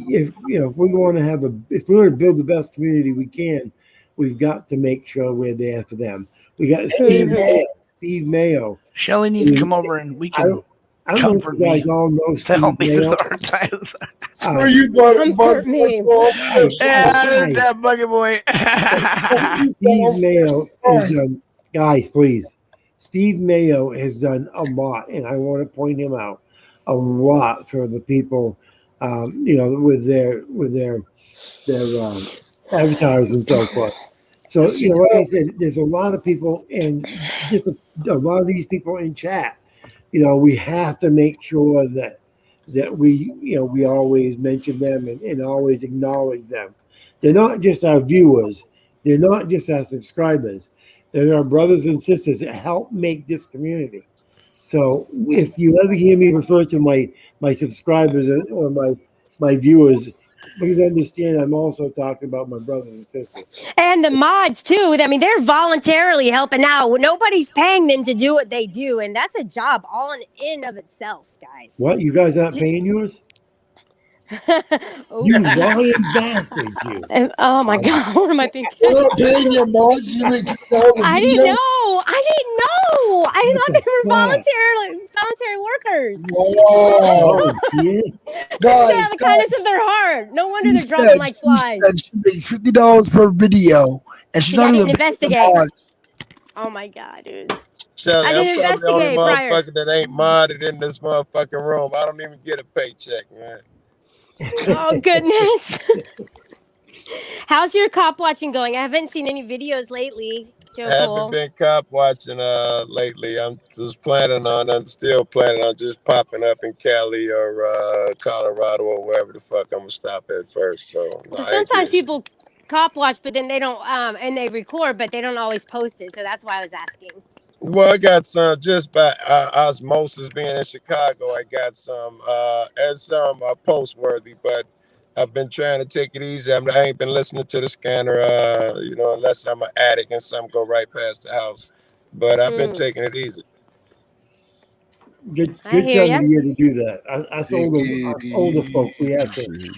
if we want to build the best community we can, we've got to make sure we're there for them. We got Steve Mayo. Shelly needs to come over and we can I don't know if comfort you guys me all know to help Steve me through Mayo. the hard times. Screw you, Comfort me. Yeah, I heard that, Bucket Boy. Steve Mayo has done, guys, please. Steve Mayo has done a lot, and I want to point him out a lot for the people, with their avatars and so forth. So, like I said, there's a lot of people, and just a lot of these people in chat. We have to make sure that we always mention them and always acknowledge them. They're not just our viewers. They're not just our subscribers. They're our brothers and sisters that help make this community. So if you ever hear me refer to my subscribers or my viewers Please understand, I'm also talking about my brothers and sisters. And the mods too. I mean, they're voluntarily helping out. Nobody's paying them to do what they do, and that's a job all in of itself, guys. What? You guys aren't paying yours? You lying bastards, you. Oh my God, what am I thinking? You're not paying your mods. You make $50 a I video. didn't know. I didn't know. I What thought they the were voluntary workers. Whoa. They Guys, have the kindness of their heart. No wonder she they're dropping like she flies. said she makes $50 per video, and she's See, I not even didn't paying the investigate. mods. Oh my God, dude. Shelly, I I'm didn't probably the only investigate prior. motherfucker that ain't modded in this motherfucking room. I don't even get a paycheck, man. Oh goodness. How's your cop watching going? I haven't seen any videos lately, Joe Haven't Cole. been cop watching lately. I'm still planning on just popping up in Cali or Colorado or wherever the fuck I'm gonna stop at first. So no, But I ain't sometimes busy. people cop watch, but then they don't and they record, but they don't always post it. So that's why I was asking. Well, I got some just by osmosis being in Chicago. I got some and some post worthy, but I've been trying to take it easy. I ain't been listening to the scanner, unless I'm an addict and some go right past the house. But I've been taking it easy. Good I hear time ya. of year to do that. Us older folk, we have to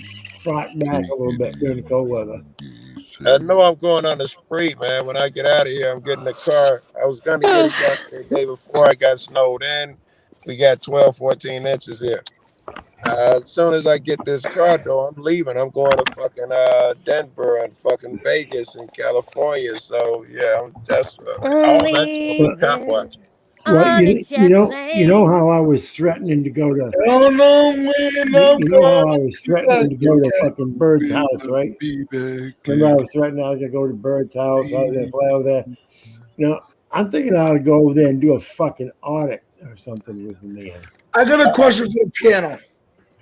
fight back a little bit during the cold weather. I know I'm going on a spree, man. When I get out of here, I'm getting a car. I was going to get it yesterday, the day before I got snowed in. We got 12, 14 inches here. As soon as I get this car, though, I'm leaving. I'm going to fucking Denver and fucking Vegas and California. So, yeah, that's all that's for cop watching. Well, On a jet you know how I was threatening to go to. Oh no, man! You know how I was threatening to go to fucking Bird's house, right? Remember, I was threatening I was gonna go to Bird's house. I was gonna fly over there. You know, I'm thinking I ought to go over there and do a fucking audit or something with the man. I got a question for the piano.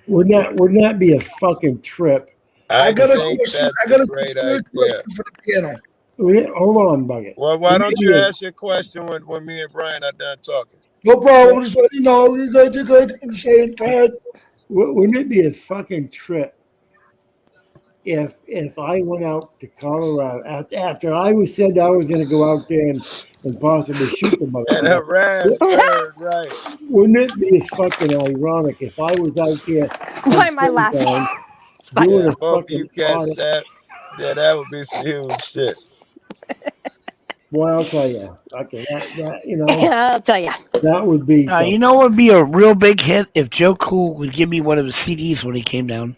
Wouldn't that be a fucking trip? I got a think question. that's I got a a great specific idea. question for the piano. Hold on, Bucket. Well, why don't you ask your question when me and Brian are done talking? No problem. I'm just letting you know. You're good. You're good. I'm just saying. Go ahead. Wouldn't it be a fucking trip if I went out to Colorado after I said I was going to go out there and possibly shoot the And motherfucker? harass Bird, right? Wouldn't it be fucking ironic if I was out there Why am I laughing? doing a Both of you fucking cats, audit? that would be some huge shit. Boy, I'll tell you. Okay, I'll tell you. that would be. You know what would be a real big hit if Joe Cool would give me one of his CDs when he came down.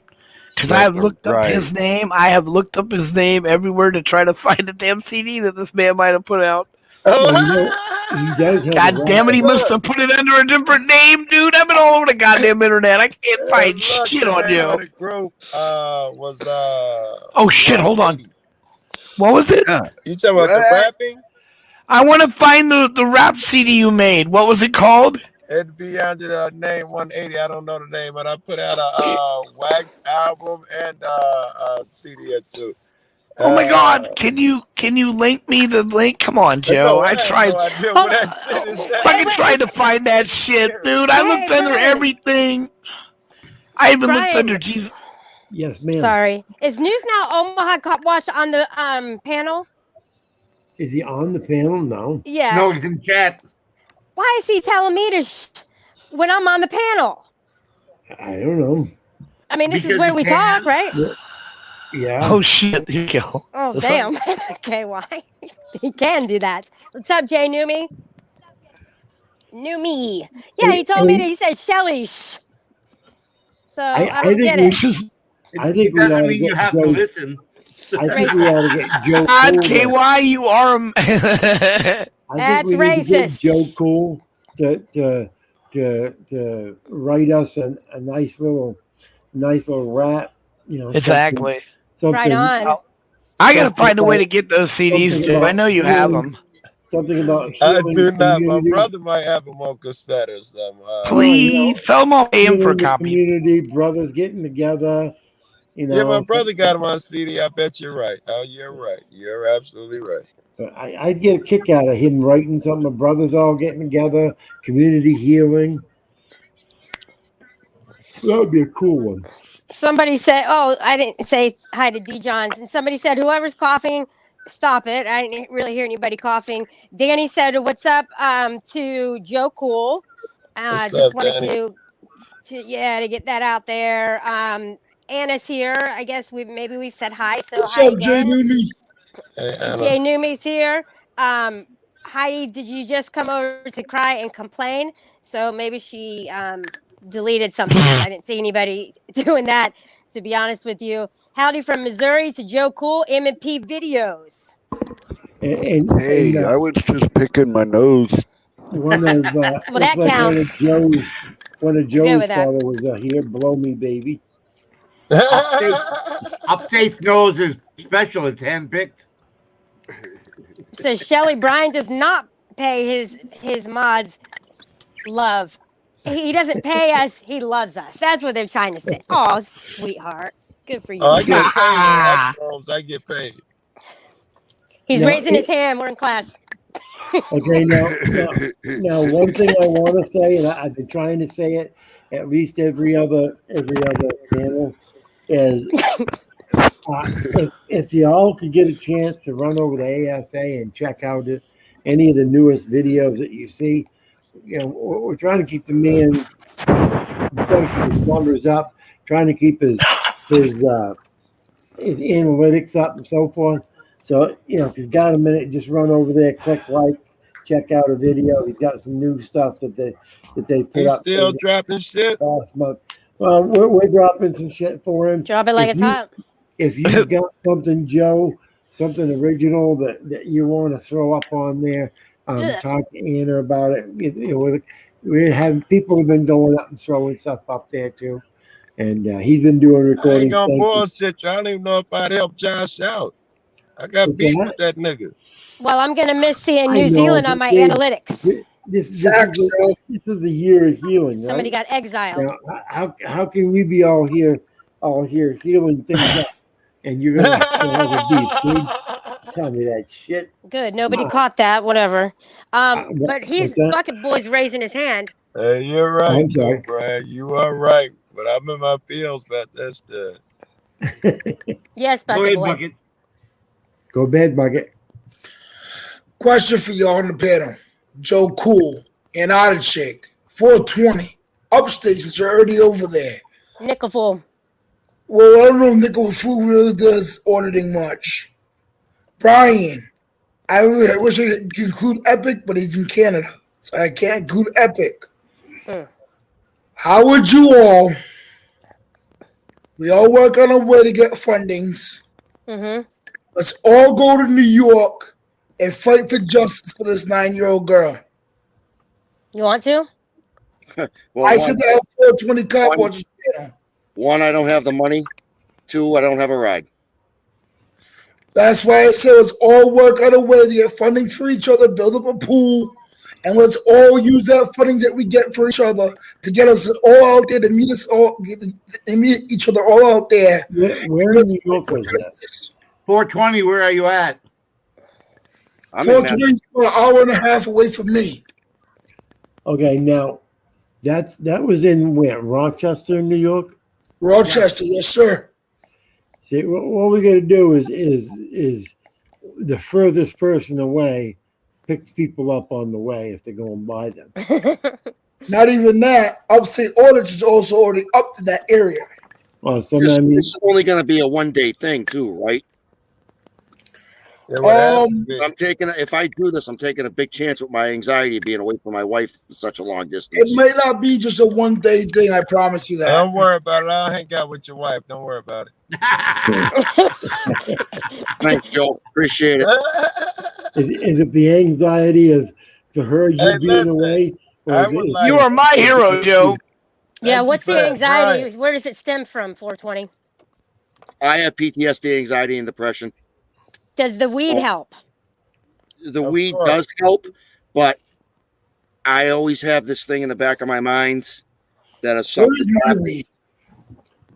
Because I have looked up his name. I have looked up his name everywhere to try to find a damn CD that this man might have put out. Well, you know, he does have God damn it, he must have put it under a different name, dude. I've been all over the goddamn internet. I can't find shit on you. The group was Oh shit, hold on. What was it? You talking about the rapping? I want to find the rap CD you made. What was it called? It'd be under the name 180. I don't know the name, but I put out a wax album and a CD or two. Oh my God! Can you link me the link? Come on, Joe. No, I have tried. no idea what that shit is. Fucking tried to find that shit, dude. I looked under everything. I even looked under Jesus. Yes, ma'am. Sorry. Is News Now Omaha Cop Watch on the panel? Is he on the panel? No. Yeah. No, he's in chat. Why is he telling me to when I'm on the panel? I don't know. I mean, this is Because where you we can. talk, right? Yeah. Oh shit! Here you go. Oh That's damn. Okay, why? He can do that. What's up, Jay Newmy? Newmy. Yeah, he told me that he said Shelly. So I don't get it. I think we doesn't ought to mean you get have Joe. to listen. I think we ought to get Joe. God, Cool KY, you are. I think we need to get Joe Cool to write us a nice little rap. You know, Exactly. Something, Right on. I gotta find a way to get those CDs, Joe. I know you have them. Something about I healing do the not. My community. brother might have them on cassettes. Please, tell him I'll pay him for a Healing the copy. community, brothers getting together. You know, Yeah, my brother got him on CD. I bet you're right. Oh, you're right. You're absolutely right. I'd get a kick out of him writing something. My brothers all getting together, community healing. That would be a cool one. Somebody said, "Oh, I didn't say hi to D. Johns," and somebody said, "Whoever's coughing, stop it." I didn't really hear anybody coughing. Danny said, "What's up?" To Joe Cool. What's Just up, wanted Danny? to get that out there. Anna's here. I guess we've said hi. So What's hi up, Jay again. Newmy? Hey, Anna. Jay Numi's here. Heidi, did you just come over to cry and complain? So maybe she deleted something. I didn't see anybody doing that, to be honest with you. Howdy from Missouri to Joe Cool, M&P Videos. Hey, I was just picking my nose. One of Well, looks that like counts. one of Good Joe's with that. father was here. Blow me, baby. Upstate's nose is special. It's handpicked. Says Shelly Bryan does not pay his mods love. He doesn't pay us. He loves us. That's what they're trying to say. Oh, sweetheart. Good for you. I get paid. Extras, I get paid. He's Now, raising his hand. We're in class. Okay, now, one thing I want to say, and I've been trying to say it at least every other panel, is if y'all could get a chance to run over to AFA and check out any of the newest videos that you see, we're trying to keep the man's, trying to keep his numbers up, trying to keep his analytics up and so forth. So, if you've got a minute, just run over there, click like, check out a video. He's got some new stuff that they put He's up. still dropping shit. Last month. Well, we're dropping some shit for him. Drop it like it's hot. If you've got something, Joe, something original that you want to throw up on there, talk to Anna about it. We have people have been going up and throwing stuff up there too. And he's been doing I ain't recordings. gonna bullshit you. I don't even know if I'd help Josh out. I got beef with that nigga. Well, I'm gonna miss seeing I New know, Zealand on but my see, analytics. This is the year of healing, Somebody right? got exiled. Now, how can we be all here healing things up, and you're gonna have a beef, dude? Tell me that shit. Good. Nobody caught that. Whatever. But What's he's that? Bucket Boy's raising his hand. Hey, you're right, I'm too, sorry. Brad. You are right. But I'm in my feels about that stuff. Yes, Go Bucket ahead, Boy. Bucket. Go bed, Bucket. Question for y'all on the panel. Joe Cool and Otter Chick, 420. Upstate, since you're already over there. Nickelful. Well, I don't know if Nickel Food really does auditing much. Brian, I wish I could include Epic, but he's in Canada, so I can't include Epic. How would you all? We all work on a way to get fundings. Mm-hmm. Let's all go to New York and fight for justice for this 9-year-old girl. You want to? Well, I said that on 420 Cop Watchers channel. One, I don't have the money. Two, I don't have a ride. That's why I said let's all work on a way to get funding for each other, build up a pool, and let's all use that funding that we get for each other to get us all out there, to meet us all, and meet each other all out there. Where in New York was that? 420, where are you at? I'm in 420 is about an hour and a half away from me. Okay, now that was in where? Rochester, New York. Rochester, yes, sir. See, what we got to do is the furthest person away picks people up on the way if they're going by them. Not even that. Upstate Audits is also already up to that area. Well, so This I mean, is only going to be a 1-day thing, too, right? I'm taking. If I do this, I'm taking a big chance with my anxiety of being away from my wife for such a long distance. It may not be just a 1-day thing. I promise you that. Don't worry about it. I'll hang out with your wife. Don't worry about it. Thanks, Joe. Appreciate it. is it the anxiety for her you being away? You are my hero, Joe. Yeah, what's the anxiety? Where does it stem from, 420? I have PTSD, anxiety, and depression. Does the weed help? The weed does help, but I always have this thing in the back of my mind that if something happens,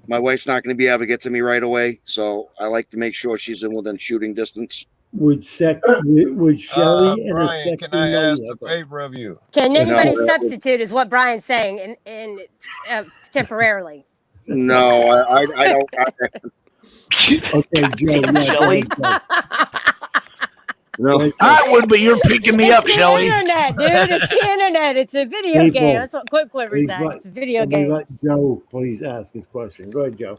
my wife's not going to be able to get to me right away. So I like to make sure she's within shooting distance. Would Shelly and Brian, a can I ask a favor of you? Can anybody substitute? Is what Brian's saying, in temporarily? No, I don't. Okay, Joe. Yeah, Shelley? go ahead, No. I would, but you're picking me It's up, the Shelley. internet, dude. It's the internet. It's a video game. People, That's what Quicksilver please said. let, It's a video let me game. let Joe please ask his question. Go ahead, Joe.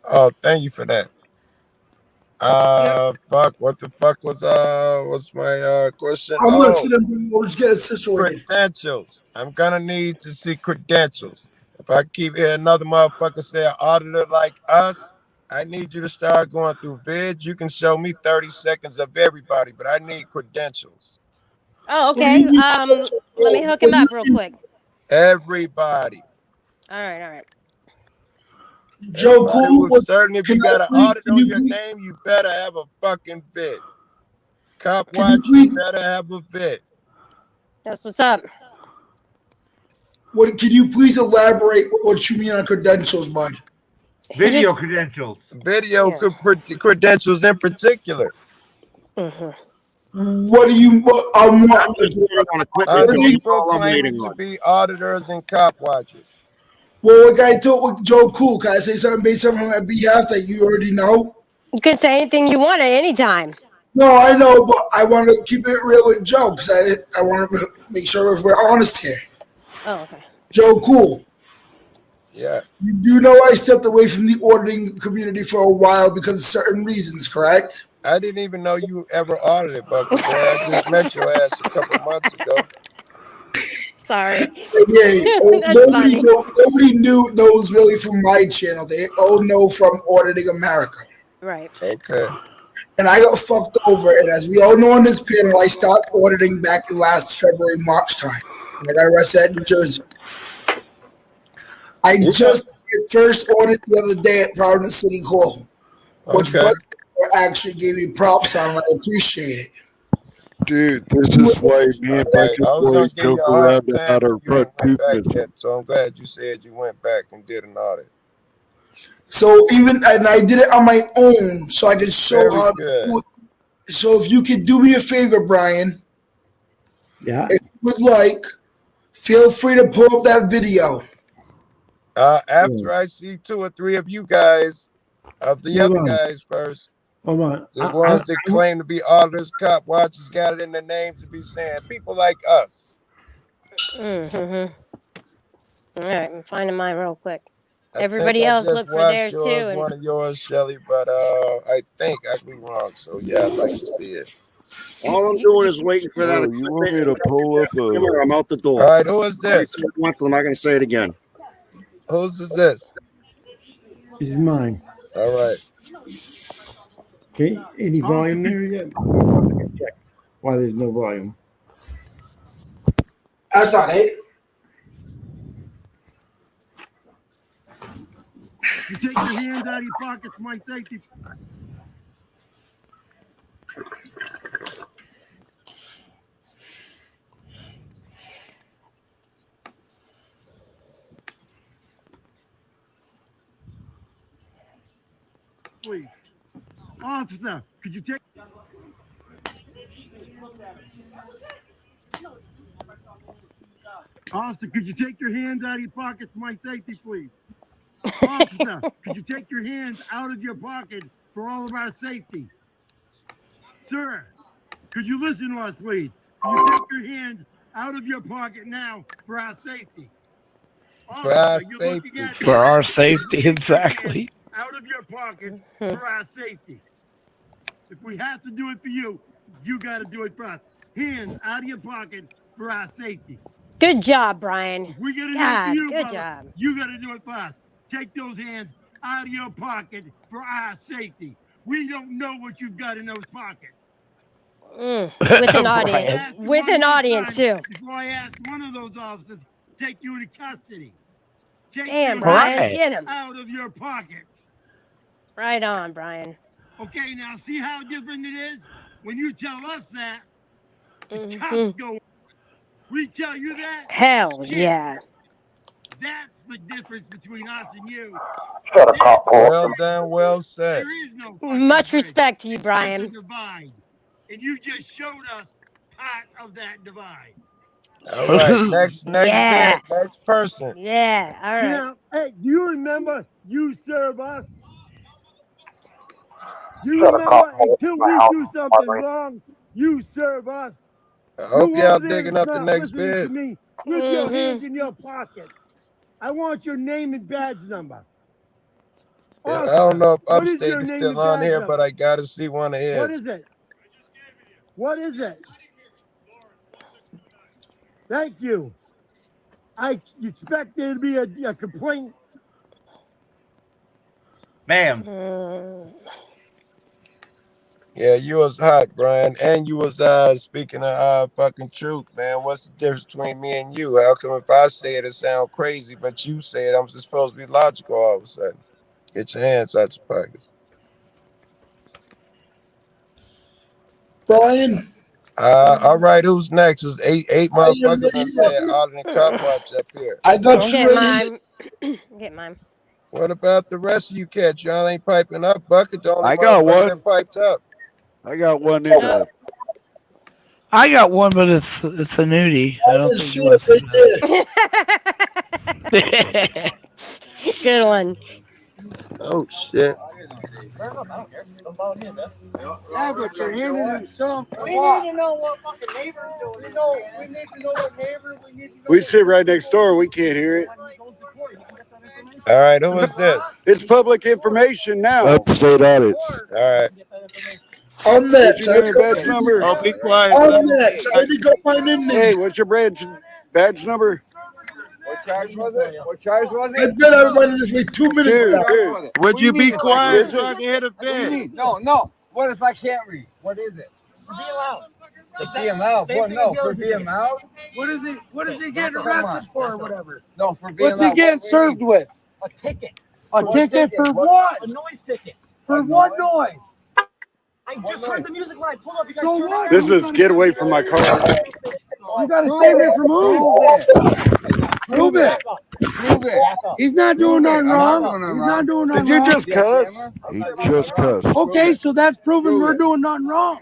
Oh, thank you for that. Fuck. What the fuck was my question? I'm Oh, listening. We'll just get it situated. credentials. I'm gonna need to see credentials. If I keep hearing another motherfucker say an auditor like us, I need you to start going through vids. You can show me 30 seconds of everybody, but I need credentials. Oh, What do okay. you need? Let me hook What him do you up real need? quick. Everybody. All right. Joe Everybody Cool. will certainly, if Can you I got an please? audit Can on you your please? name, you better have a fucking vid. Cop Can you watch, you please? better have a vid. That's what's up. What? Can you please elaborate what you mean on credentials, bud? Video credentials. Video credentials in particular. What do you? I'm just waiting on equipment What to do be you? People all I'm claiming waiting to on. be auditors and cop watchers. Well, like I told with Joe Cool, can I say something based on my behalf that you already know? You can say anything you want at any time. No, I know, but I want to keep it real with Joe because I want to make sure we're honest here. Oh, okay. Joe Cool. Yeah. You do know I stepped away from the auditing community for a while because of certain reasons, correct? I didn't even know you ever audited, Bucket Boy. I just met your ass a couple months ago. Sorry. Yeah, That's funny. nobody knows really from my channel. They all know from Auditing America. Right. Okay. And I got fucked over. And as we all know on this panel, I stopped auditing back in last February, March time. And I got arrested at New Jersey. I just did first audit the other day at Providence City Hall, which Okay. actually gave me props on. And I appreciate it. Dude, this is why me and Right. Bucket I was Boy gonna give you joke a hard around time about our if you ain't front went tooth back missing. yet. So I'm glad you said you went back and did an audit. So and I did it on my own, so I could show Very how to good. do it. So if you could do me a favor, Brian, Yeah. if you would like, feel free to pull up that video. After I see 2 or 3 of you guys, of the Hold other on. guys first, Hold on. the ones that claim to be auditors, cop watchers, got it in their names to be saying people like us. Mm-hmm. All right, I'm finding mine real quick. I Everybody think I else just look for watched theirs too. yours, And one of yours, Shelly, but I think I could be wrong. So yeah, I'd like to see it. All I'm doing is waiting for that Oh, you want equipment. me to pull up I'm out the door. All right, who is I this? said it once, I'm not going to say it again. Whose is this? This is mine. All right. Okay. Any volume there yet? Check why there's no volume. That's not it. You take your hands out of your pockets for my safety. Please. Officer, could you take... Officer, could you take your hands out of your pockets for my safety, please? Officer, could you take your hands out of your pocket for all of our safety? Sir, could you listen to us, please? Could you take your hands out of your pocket now for our safety? For our Officer, you're looking safety. at For our safety, exactly. out of your pockets for our safety. If we have to do it for you, you got to do it for us. Hands out of your pocket for our safety. good job, Brian. If we got to do it God, for you, good brother, job. you got to do it for us. Take those hands out of your pocket for our safety. We don't know what you've got in those pockets. With an Brian. audience. With an audience too. Before I ask one of those officers to take you into custody. Take Damn, your Brian, hands get him. out of your pockets. Right on, Brian. Okay, now see how different it is? When you tell us that, the cops go, we tell you that? Hell Shit. yeah. That's the difference between us and you. Well done, well said. There is no Much respect to you, There's a Brian. divide. And you just showed us part of that divide. All right, next Yeah. bit, next person. Yeah. All right. Now, hey, do you remember you serve us? Do you remember until we do something wrong, you serve us? I hope You y'all over there digging up the not next listening to bit. me with your hands in your pockets. I want your name and badge number. Yeah, I don't know if What is Upstate your is name still and on badge here, number? but I gotta see one of his. What is it? What is it? Thank you. I expect there to be a complaint. Ma'am. Yeah, you was hot, Brian, and you was speaking of fucking truth, man. What's the difference between me and you? How come if I say it, it sound crazy, but you say it, I'm just supposed to be logical all of a sudden? Get your hands out your pockets. Brian. All right, who's next? There's eight I am motherfuckers that said ready. all in the cop watch up here. I got you Get ready. mine. Get mine. What about the rest of you cats? Y'all ain't piping up. Bucket, the only I got motherfucker one. that piped up. I got one in there. I got one, but it's a nudie. I don't think you Shit want right to. Good one. Oh shit. Yeah, but you're handing him some. We need to know what fucking neighbor is doing. We need to know what neighbor. We need to know. We sit right next door. We can't hear it. All right, who is this? It's public information now. Upstate audits. All right. I'm next. What's your name and badge number? Oh, be quiet. I'm next. I already got mine in there. Hey, what's your badge number? What charge was it? What charge was I bet everybody this like 2 minutes Dude, now. dude. Would you be quiet Is so I it- can hit a vid? No. What if I can't read? What is it? For being loud. For being loud. Same What? thing No, as the for other being thing. loud. What is he? What is he getting Come arrested on. for or whatever? No, for being What's loud. he getting What do you served mean? with? A ticket. A ticket for what? A noise ticket. For what noise? I just heard the music when I pulled up. You guys So turned what? it This down. is get away from my car. You gotta stay away from who? Prove it. Prove it. He's not doing nothing wrong. He's not doing nothing Did you wrong. just cuss? He just cussed. Okay, so that's proving we're doing nothing wrong.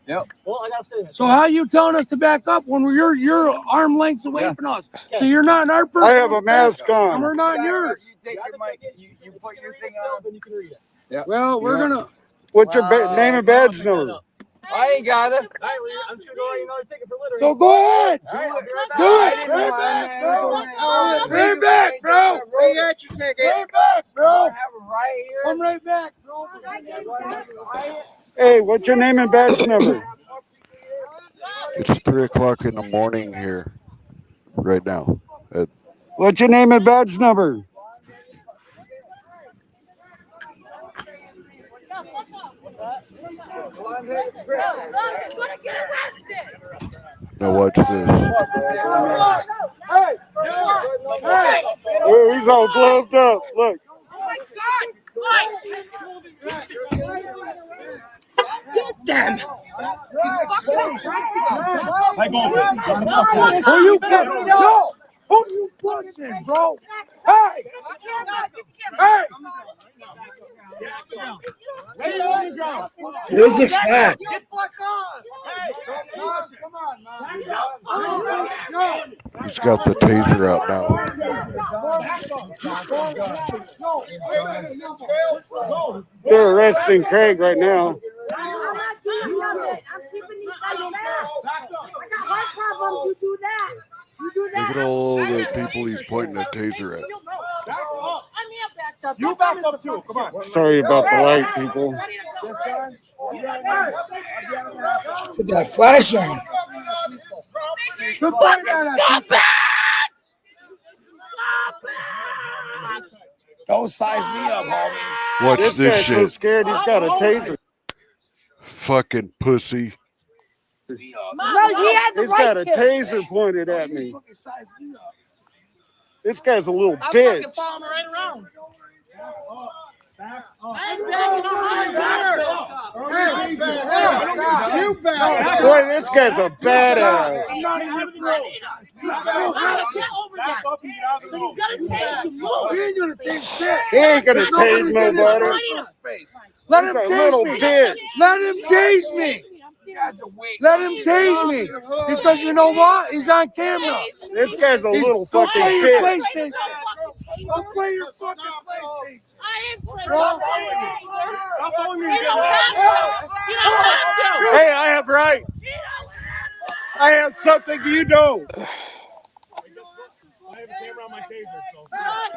Well, I gotta say this. So how you telling us to back up when you're arm lengths away from us? So you're not in our I personal have a mask space, and on. we're not in yours. You put your thing on, then you can read it. Well, we're gonna. What's your name and badge number? I ain't got it. All right, Lee, I'm just gonna go write you another ticket for littering. So go ahead. All right, I'll be right back. Do it. Right back, bro. Right back, bro. Bring out your ticket. Right back, bro. Have it right here. Come right back, bro. Hey, what's your name and badge number? It's 3:00 in the morning here, right now. What's your name and badge number? Now watch this. Oh, he's all gloved up. Look. Get them! Who you punching? No! Who you punching, bro? Hey! Hey! Where's the flag? He's got the taser out now. They're arresting Craig right now. I'm not doing nothing. I'm keeping these guys back. I got heart problems. You do that. You do that. Look at all the people he's pointing the taser at. You back up too. Come on. Sorry about the light, people. Put that flash on. Stop it! Don't size me up, homie. Watch This this guy's so shit. scared he's got a taser. Fucking pussy. No, he has a He's right got a to. taser pointed at me. This guy's a little bitch. I'm following right around. I'm backing up. You back. Boy, this guy's a badass. I'm not even ready. Get over that. He's gonna tase you. Move. He ain't gonna take shit. He ain't gonna Nobody's tase in his nobody. personal space. Let him He's a tase little me. bitch. Let him tase me. Let him tase me. Because you know what? He's on camera. This guy's a little Don't fucking play your kid. PlayStation. Don't play your fucking PlayStation. Stop following me. You don't have to. You don't have to. Hey, I have rights. I have something you don't. I have a camera on my taser, so.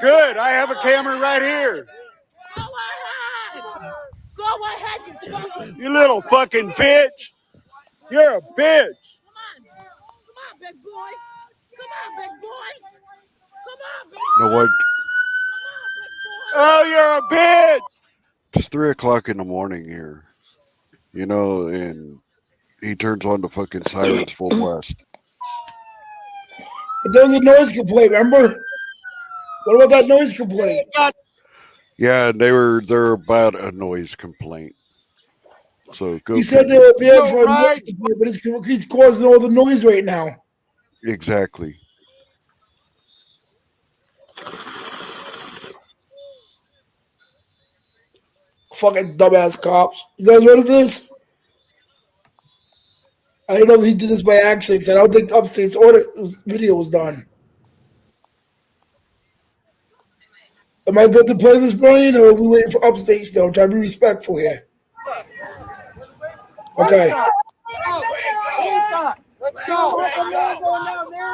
Good. I have a camera right here. Go ahead. Go ahead, you fucking. You little fucking bitch. You're a bitch. Come on, big boy. Come on, big boy. Come on, big boy. You know what? Oh, you're a bitch. It's 3:00 in the morning here. You know, and he turns on the fucking sirens full blast. But there was a noise complaint, remember? What about that noise complaint? Yeah, they're about a noise complaint. So go. He said they were there for a noise complaint, but he's causing all the noise right now. Exactly. Fucking dumbass cops. You guys ready for this? I didn't know he did this by accident, 'cause I don't think Upstate's video was done. Am I good to play this, Brian, or are we waiting for Upstate still? Try to be respectful here. Okay. Let's go.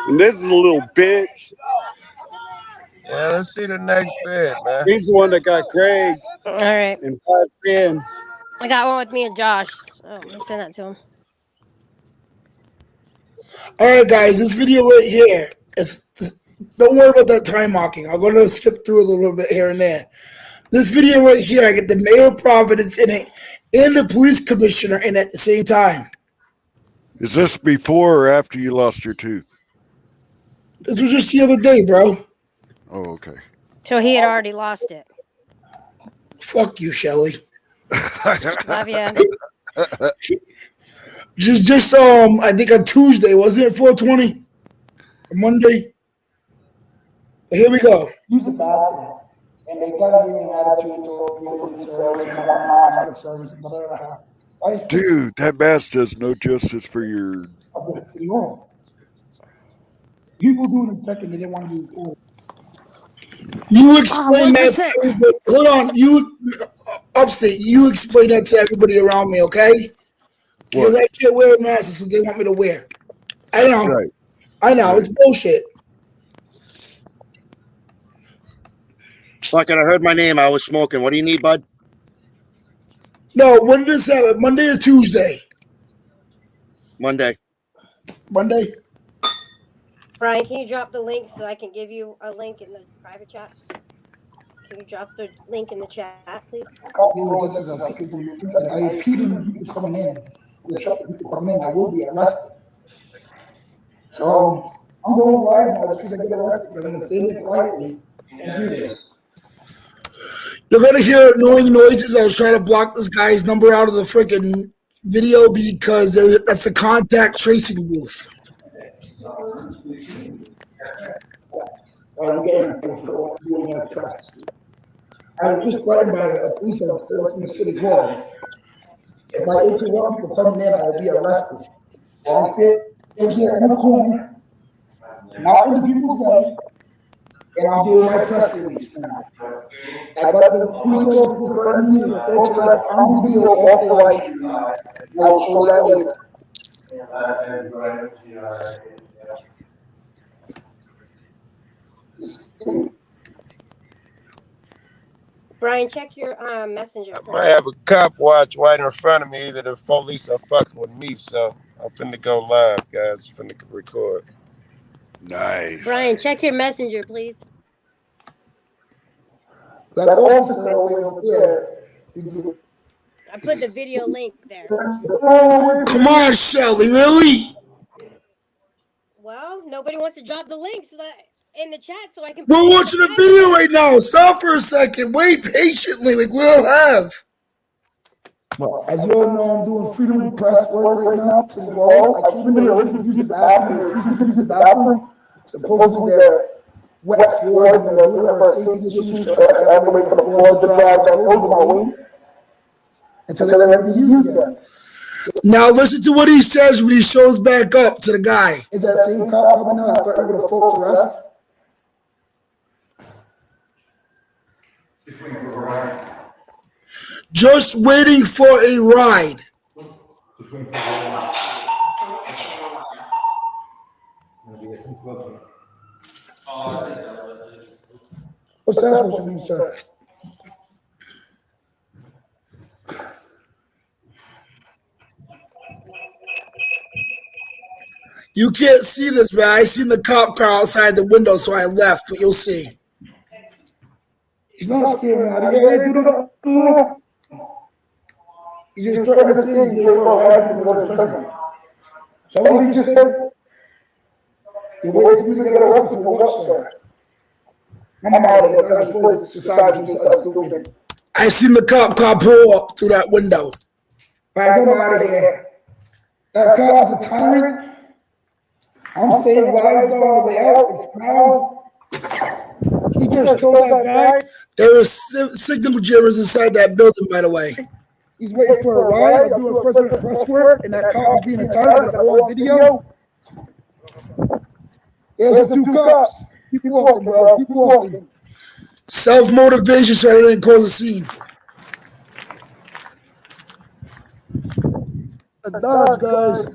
And this is a little bitch. Yeah, let's see the next bit, man. He's the one that got Craig. All right. In 510. I got one with me and Josh. So let me send that to him. All right, guys, this video right here is. Don't worry about that time marking. I'm going to skip through it a little bit here and there. This video right here, I get the mayor of Providence in it and the police commissioner in it at the same time. Is this before or after you lost your tooth? This was just the other day, bro. Oh, okay. So he had already lost it. Fuck you, Shelly. Love ya. Just I think on Tuesday, wasn't it 420? Or Monday? Here we go. Use the bathroom. And they gotta give me an attitude to service and whatever. Dude, that mask does no justice for your. People doing it second, they didn't want to do it. You explain that to everybody. Hold on. You, Upstate, you explain that to everybody around me, okay? Because I can't wear a mask, so they want me to wear. I know. Right. I know. It's bullshit. Fucking, I heard my name. I was smoking. What do you need, bud? No, when did this happen? Monday or Tuesday? Monday. Monday? Brian, can you drop the link so I can give you a link in the private chat? Can you drop the link in the chat, please? I impeded people coming in. The shop people coming in, I will be arrested. So I'm going live now because I get arrested. I'm going to stay there quietly and do this. You're going to hear annoying noises. I was trying to block this guy's number out of the freaking video because that's a contact tracing booth. I'm getting doing a press. I was just threatened by a police officer in the city hall. If I interrupt people coming in, I will be arrested. I'm sitting here in the corner, not in the people's way, and I'm doing my press release now. I got the police officer threatening me to photograph on video off the light. I will show that later. Brian, check your messenger. I might have a cop watch right in front of me that the police are fucking with me, so I'm finna go live, guys. Finna record. Nice. Brian, check your messenger, please. That officer over there. I put the video link there. Come on, Shelly, really? Well, nobody wants to drop the link so that in the chat so I can. We're watching a video right now. Stop for a second. Wait patiently, like we all have. Well, as you all know, I'm doing freedom of press work right now. To the wall. I came in here to use the bathroom. Supposedly they're wet floors and they're looking for safety issues. So I have to wait for the floors to dry. So I told them I'll wait until they're ready to use them. Now listen to what he says when he shows back up to the guy. Is that same cop coming out after able to false arrest? Just waiting for a ride. What's that supposed to mean, sir? You can't see this, man. I seen the cop car outside the window, so I left, but you'll see. He's not scared, man. He just threatened to say he gave up hiding for his prison. So what he just said? He waited for me to get arrested for what, sir? I'm out of here. I'm supposed to society do something stupid. I seen the cop car pull up through that window. Guys, I'm out of here. That car's a tyrant. I'm staying live on the way out. It's proud. He just stole that guy. There were signal jammers inside that building, by the way. He's waiting for a ride. I'm doing president press work, and that cop is being a tyrant. I want video. There's the two cops. Keep walking, bro. Keep walking. Self-motivation so I didn't cause a scene. A dodge, guys.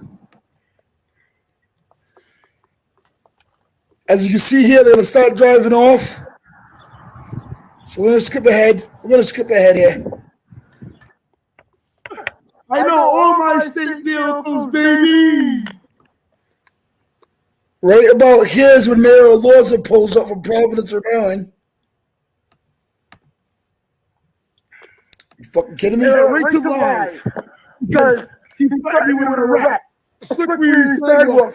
As you can see here, they're going to start driving off. So we're going to skip ahead. We're going to skip ahead here. I know all my state vehicles, baby. Right about here is when Mayor Alorza pulls up from Providence, Rhode Island. You fucking kidding me? Yeah, right to live. Because he threatened me with a rat. Slippery sidewalk.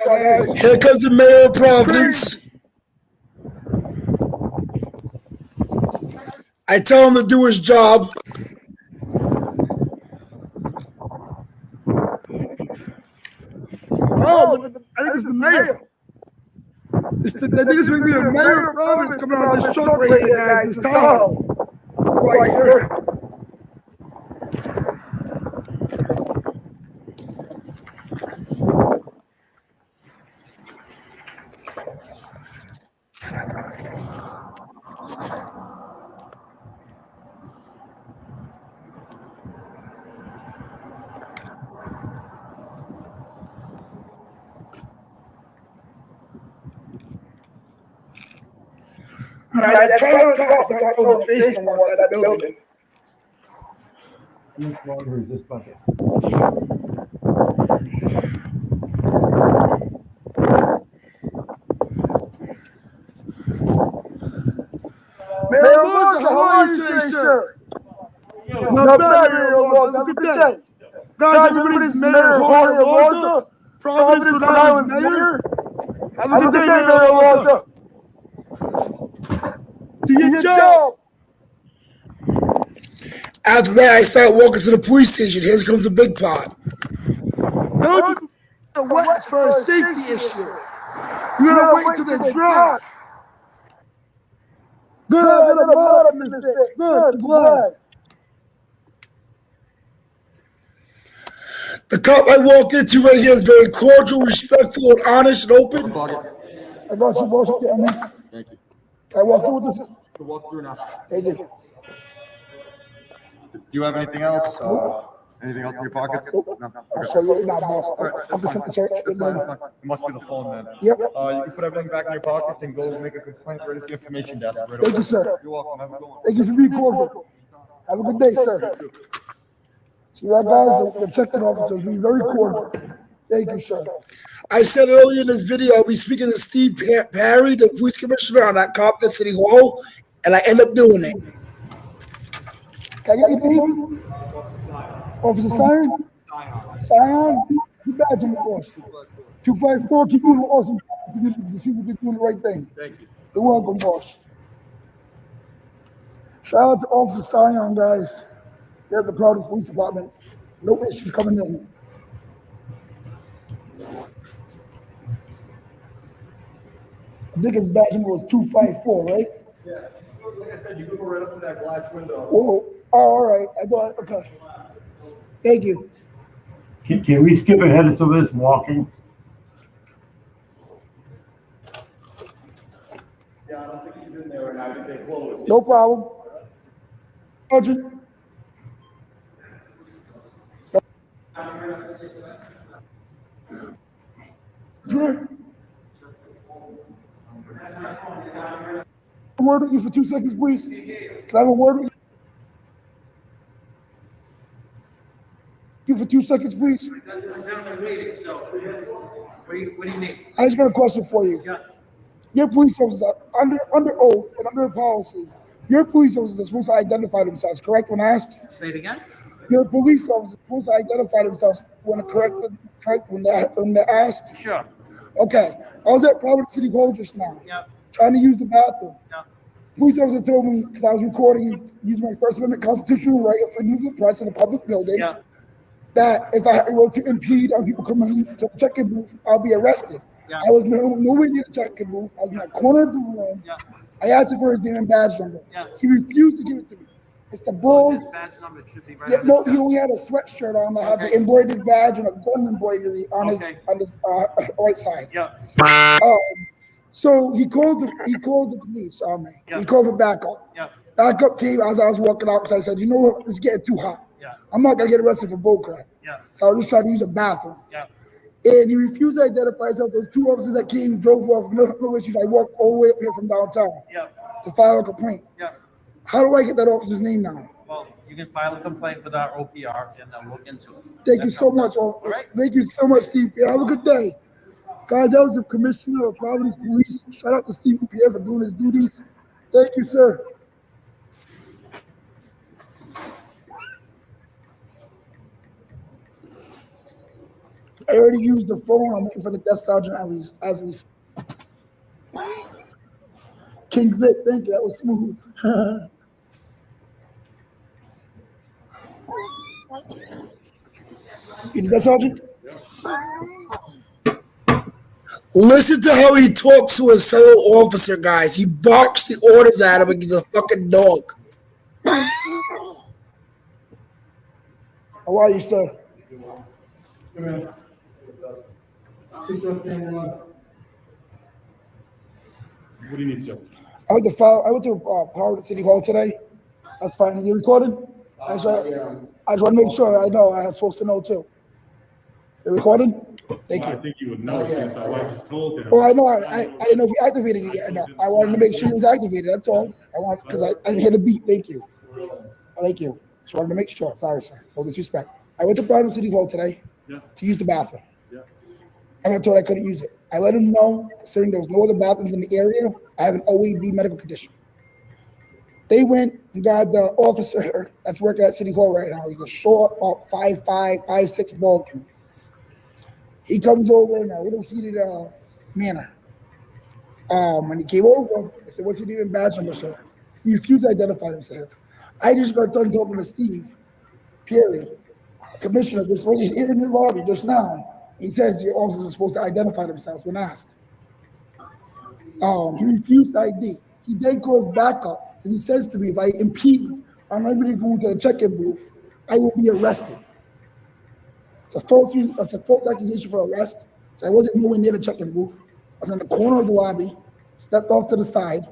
Here comes the Mayor of Providence. I tell him to do his job. Oh, I think it's the mayor. I think it's going to be the mayor of Providence coming on this truck right here, guys. This Tahoe. Right, sir. That trailer cost I got over face from outside that building. How much longer is this bucket? Mayor Alonso, how are you today, sir? Not bad, Mayor Alonso. Have a good day. Guys, everybody's Mayor Jorge Alonso. Providence, Rhode Island Mayor. Have a good day, Mayor Alonso. Do your job. After that, I start walking to the police station. Here comes the big part. Don't wait for a safety issue. You gotta wait till they dry. Good, I got a bottom in this. Good, glad. The cop I walk into right here is very cordial, respectful, and honest, and open. I got you, boss. Thank you. I walk through with this. To walk through now. Thank you. Do you have anything else? Anything else in your pockets? No. I'll show you now, boss. I'm just That's fine. That's fine. It must be the phone then. Yep. You can put everything back in your pockets and go make a complaint right at the information desk. Right Thank over you, sir. there. You're welcome. Have a good one. Thank you for being cordial. Have a good day, sir. See that, guys? The check-in officers be very cordial. Thank you, sir. I said earlier in this video, I'll be speaking to Steve Parry, the police commissioner, on that cop at City Hall, and I end up doing it. Can I get your name? Officer Sion? Sion? You badge in the force. 254, keep doing awesome. To see that you're doing the right thing. Thank you. You're welcome, boss. Shout out to Officer Sion, guys. They're at the Providence Police Department. No issues coming in. I think his badge number was 254, right? Yeah. Like I said, you can go right up to that glass window. Whoa. Oh, all right. I thought, okay. Thank you. Can we skip ahead of some of this walking? Yeah, I don't think he's in there, and I think they closed. No problem. Sergeant. Sure. A word with you for 2 seconds, please. Can I have a word with you for 2 seconds, please? What do you need? I just got a question for you. Your police officers are under oath and under policy. Your police officers are supposed to identify themselves, correct? When asked, Say it again. your police officers are supposed to identify themselves when correct when they're asked. Sure. Okay, I was at Providence City Hall just now, Yep. trying to use the bathroom. Yep. Police officer told me, because I was recording, using my First Amendment constitutional right of freedom of the press in a public building, that if I were to impede on people coming to the check-in booth, I'll be arrested. Yeah. I was nowhere near the check-in booth. I was in a corner of the room. Yeah. I asked him for his name and badge number. Yeah. He refused to give it to me. It's the bull. His badge number should be right Yeah, on no, his he only had a sweatshirt on that had the embroidered badge and a gun embroidery on his right side. Yeah. So he called the police on me. Yeah. He called for backup. Yeah. Backup came as I was walking out because I said, you know what, it's getting too hot. Yeah. I'm not gonna get arrested for bullcrap. Yeah. So I was just trying to use a bathroom. Yeah. And he refused to identify himself. Those 2 officers that came drove off, no issues. I walked all the way up here from downtown to file a complaint. Yeah. How do I get that officer's name now? Well, you can file a complaint with our OPR and they'll look into it. Thank you so much. All right. Thank you so much, Steve. Yeah, have a good day. Guys, that was the commissioner of Providence Police. Shout out to Steve Pierre for doing his duties. Thank you, sir. I already used the phone. I'm waiting for the desk sergeant as we speak. King Vic, thank you. That was smooth. You the desk sergeant? Listen to how he talks to his fellow officer, guys. He barks the orders at him like he's a fucking dog. How are you, sir? What do you need, sir? I went to Howard City Hall today. That's fine. You recorded? I just want to make sure. I know. I was supposed to know too. You recorded? Thank you. I think you would know since I was told him. Well, I know. I didn't know if you activated it yet. No, I wanted to make sure it was activated. That's all. Because I didn't hear the beat. Thank you. Thank you. Just wanted to make sure. Sorry, sir. No disrespect. I went to Providence City Hall today to use the bathroom. Yeah. I got told I couldn't use it. I let him know, considering there was no other bathrooms in the area, I have an OAB medical condition. They went and got the officer that's working at City Hall right now. He's a short, about 5'5", 5'6" bald dude. He comes over in a little heated manner. When he came over, I said, "What's your name and badge number, sir?" He refused to identify himself. I just got done talking to Steve Perry, commissioner, just right here in the lobby just now. He says the officers are supposed to identify themselves when asked. He refused ID. He then calls backup. He says to me, if I impede on anybody going to the check-in booth, I will be arrested. It's a false accusation for arrest. So I wasn't nowhere near the check-in booth. I was in the corner of the lobby, stepped off to the side,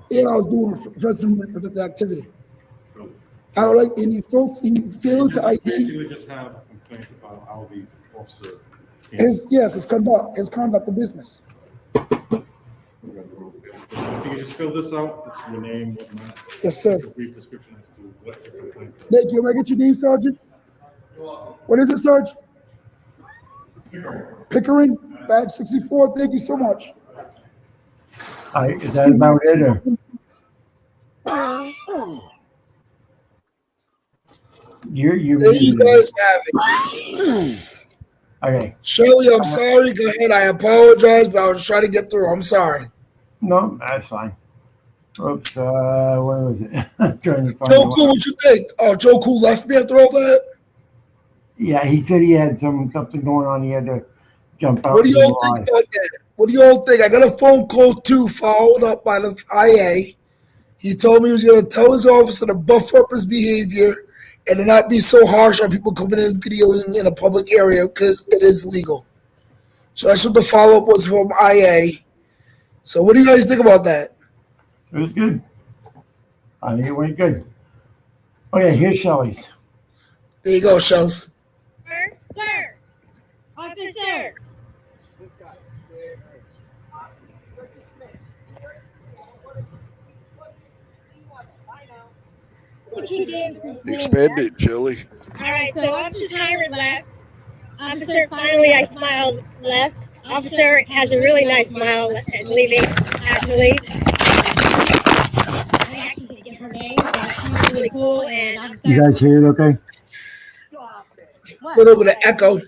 and I was doing First Amendment activity. I would like, and he failed to ID. Basically just have a complaint about how the officer. His conduct of business. If you could just fill this out, it's your name, whatnot. Yes, sir. A brief description as to what your complaint is. Thank you. May I get your name, Sergeant? What is it, Sarge? Pickering, badge 64. Thank you so much. All right, is that about it? Or? There you guys have it. Okay. Shirley, I'm sorry. Go ahead. I apologize, but I was trying to get through. I'm sorry. No, that's fine. Oops, where was it? I'm trying to find Joe Cool, what you think? Oh, Joe Cool left me after all that? Yeah, he said he had something going on. He had to jump out. What do y'all think about that? What do y'all think? I got a phone call too, followed up by the IA. He told me he was going to tell his officer to buff up his behavior and to not be so harsh on people coming in videoing in a public area because it is legal. So that's what the follow up was from IA. So what do you guys think about that? It was good. I think it went good. Okay, here's Shelley's. There you go, Shells. Sir, officer. Expand it, Shelly. All right, so Officer Tyrant left. Officer, finally I smiled, left. Officer has a really nice smile as leaving, actually. I actually didn't get her name, but she's really cool. And Officer. You guys hear it okay? A little bit of echo.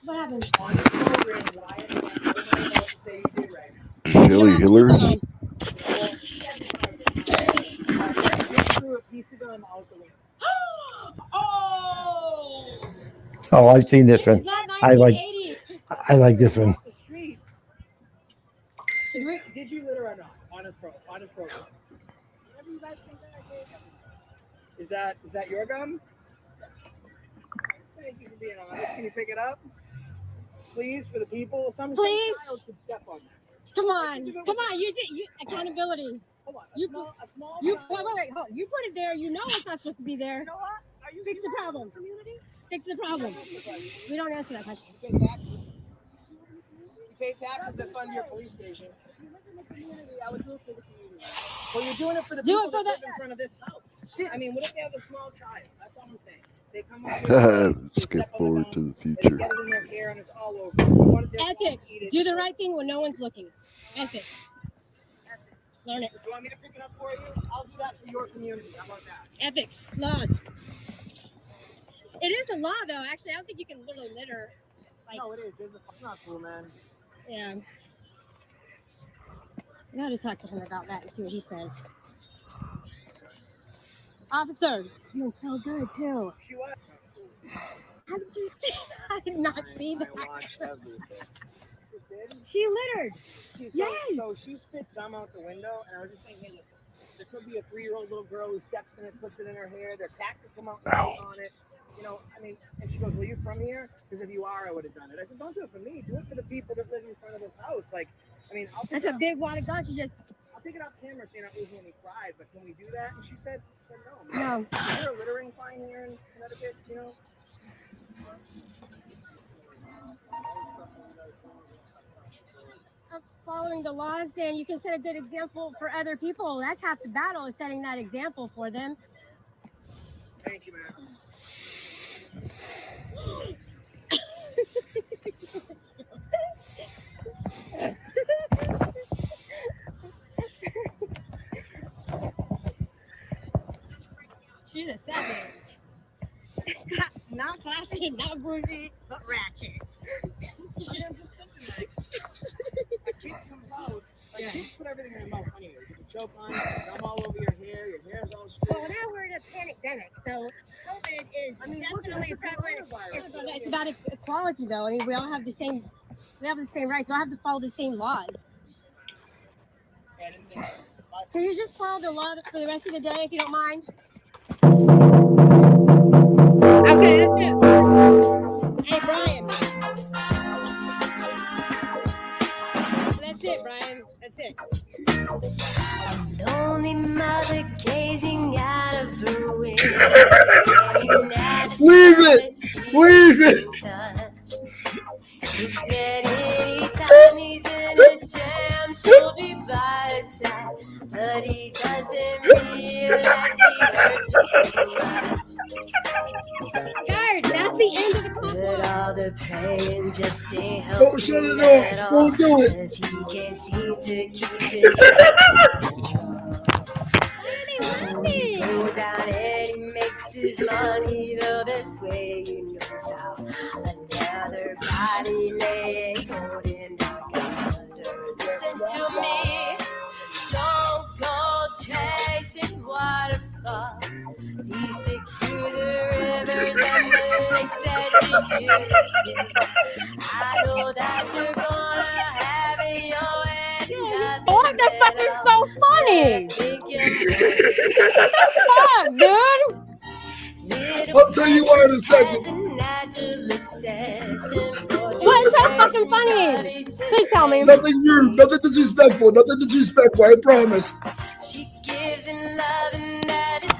What happened? Shelly Hiller. Oh, I've seen this one. I like this one. Did you litter or not? Honest program. Whatever you guys think that I gave. Is that your gum? Thank you for being honest. Can you pick it up? Please, for the people. Some Please. child could step on that. Come on, use it. Accountability. Hold on. You Child. wait, hold. You put it there. You know it's not supposed to be there. You know what? Are you Fix the problem. Community? Fix the problem. We don't answer that question. You pay taxes. You pay taxes that fund your police station. If you live in the community, I would do it for the community. Well, you're doing it for the people that live in front of this house. I mean, what if they have a small child? That's all I'm saying. They come up here, Skip forward to the future. get it in their hair, and it's all over. Ethics. Do the right thing when no one's looking. Ethics. Learn it. You want me to pick it up for you? I'll do that for your community. How about that? Ethics. Laws. It is a law, though. Actually, I don't think you can literally litter. No, it is. It's not cool, man. Yeah. I gotta talk to him about that and see what he says. Officer, doing so good too. She was. How did you see that? I did not see that. I watched everything. She littered. So she spit gum out the window, and I was just saying, hey, listen, there could be a 3-year-old little girl who steps in it, puts it in her hair. Their cat could come out and bite on it. You know, I mean, and she goes, well, you from here? Because if you are, I would have done it. I said, don't do it for me. Do it for the people that live in front of this house. Like, I mean, That's a big wad of gun. She just. I'll take it off camera so you're not losing any pride, but can we do that? And she said no. No. Is there a littering fine here in Connecticut, you know? Following the laws, then you can set a good example for other people. That's half the battle, is setting that example for them. Thank you, man. She's a savage. Not classy, not bougie, but ratchet. I'm just thinking, like, a kid comes out, like, kids put everything in their mouth anyways. You can choke on it, gum all over your hair's all straight. Well, now we're in a pandemic, so COVID is definitely prevalent. It's about equality, though. I mean, we all have the same. We have the same rights. We all have to follow the same laws. Can you just follow the law for the rest of the day, if you don't mind? Okay, that's it. Hey, Brian. That's it, Brian. That's it. A lonely mother gazing out of her window. Leave it! Leave it! He said anytime he's in a jam, she'll be by his side. But he doesn't realize he hurts her so much. Guard, that's the end of the But all the praying just ain't Don't helping shut it at off. all. Won't do it. 'Cause he can't seem to keep it under control. He goes out and he makes his money the best way he knows how. Another body laying holding dark under. Listen to me, don't go chasing waterfalls. Be sick to the rivers and the lakes that you used to. I know that you're gonna have it your way. What the fuck is so funny? What the fuck, dude? I'll tell you why in a second. What's so fucking funny? Please tell me. Nothing rude, nothing disrespectful, I promise.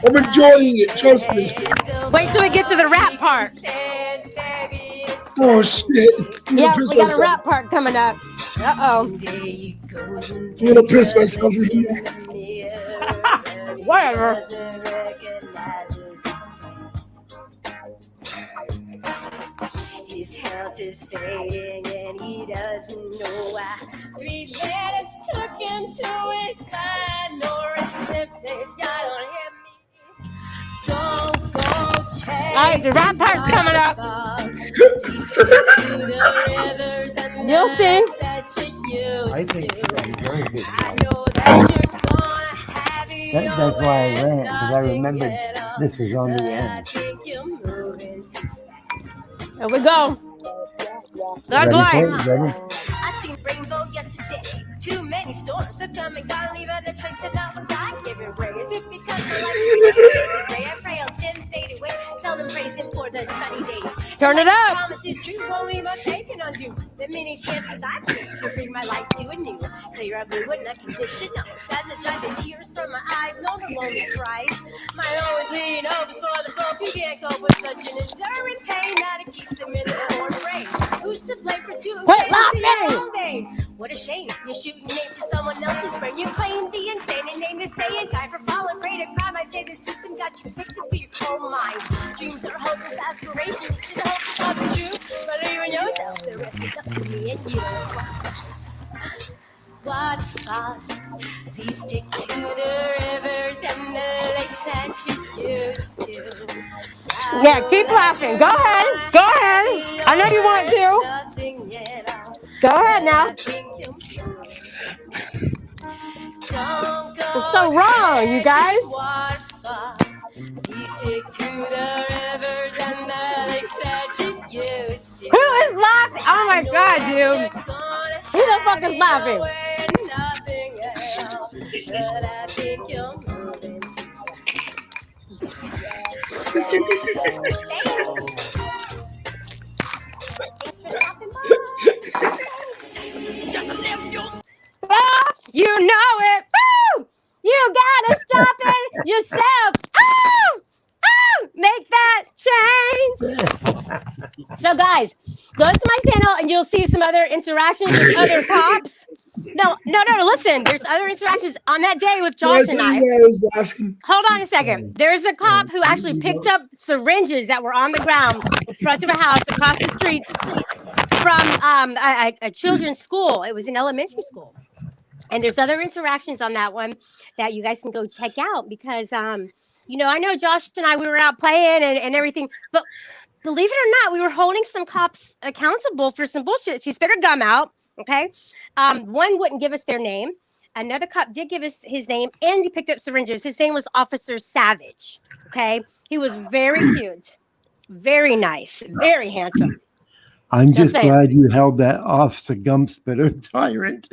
I'm enjoying it, trust me. Wait till we get to the rap part. Oh shit. Yeah, we got a rap part coming up. Uh-oh. I'm gonna piss myself even more. Whatever. His health is fading and he doesn't know why. 3 letters took him to his spine, or his tip is God on him. Don't go chasing. All right, the rap part's coming up. You'll see. I think I'm very good. That's why I ran, because I remembered this was on the end. Here we go. That's life. Ready? I seen rainbow yesterday. Too many storms have come and gone, leaving a trace of not what God giving way. Is it because the light is gray? I pray I'll didn't fade away. Tell them praise him for the sunny days. Turn it up. Promise is true, won't leave a taking on you. The many chances I've taken to bring my life to a new, clear up blue and unconditional. As I dry the tears from my eyes, no the lonely cries. My only clean hope is for the folk who can't cope with such an enduring pain that it keeps him in the poor brain. Who's to blame for two Quit laughing? What a shame, you're shooting name for someone else's brain. You claim the insane and name to stay in time for falling prey to crime. I say the system got you addicted to your own mind. Dreams are hopeless aspirations, and hope is not true. Believe in yourself, the rest is up to me and you. What cause these stick to the rivers and the lakes that you used to? Yeah, keep laughing. Go ahead. Go ahead. I know you want to. Go ahead now. It's so wrong, you guys. Who is laughing? Oh my god, dude. Who the fuck is laughing? You know it. Woo! You gotta stop it yourself. Oh! Oh! Make that change. So guys, go to my channel and you'll see some other interactions with other cops. No, listen. There's other interactions on that day with Josh and I. Hold on a second. There's a cop who actually picked up syringes that were on the ground in front of a house across the street from a children's school. It was an elementary school. And there's other interactions on that one that you guys can go check out because, you know, I know Josh and I, we were out playing and everything, but believe it or not, we were holding some cops accountable for some bullshit. She spit her gum out, okay? One wouldn't give us their name. Another cop did give us his name, and he picked up syringes. His name was Officer Savage, okay? He was very cute, very nice, very handsome. I'm just glad you held that Officer Gumspitter tyrant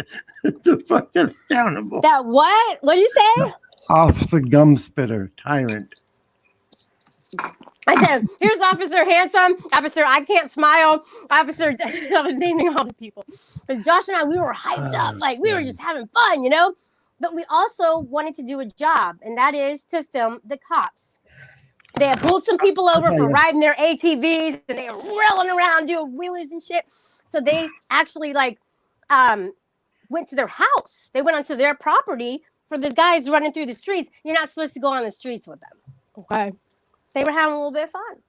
to fucking accountable. That what? What did you say? Officer Gumspitter tyrant. I said, here's Officer Handsome, Officer I Can't Smile, Officer, I was naming all the people. Because Josh and I, we were hyped up. Like, we were just having fun, you know? But we also wanted to do a job, and that is to film the cops. They had pulled some people over for riding their ATVs, and they were rolling around doing wheelies and shit. So they actually, like, went to their house. They went onto their property for the guys running through the streets. You're not supposed to go on the streets with them, okay? They were having a little bit of fun.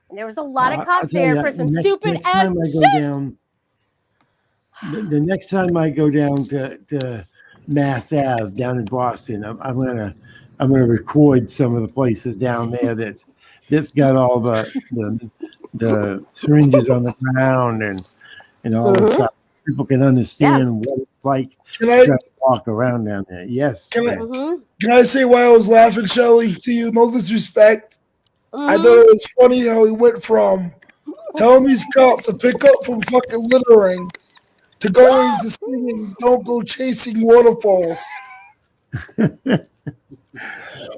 And there was a lot of cops there for some stupid ass shit. The next time I go down to Mass Ave down in Boston, I'm gonna record some of the places down there that's got all the syringes on the ground and all the stuff. People can understand what it's like to walk around down there. Yes. Can I say why I was laughing, Shelly? To you, no disrespect. I thought it was funny how he went from telling these cops to pick up from fucking littering to going to singing "Don't Go Chasing Waterfalls."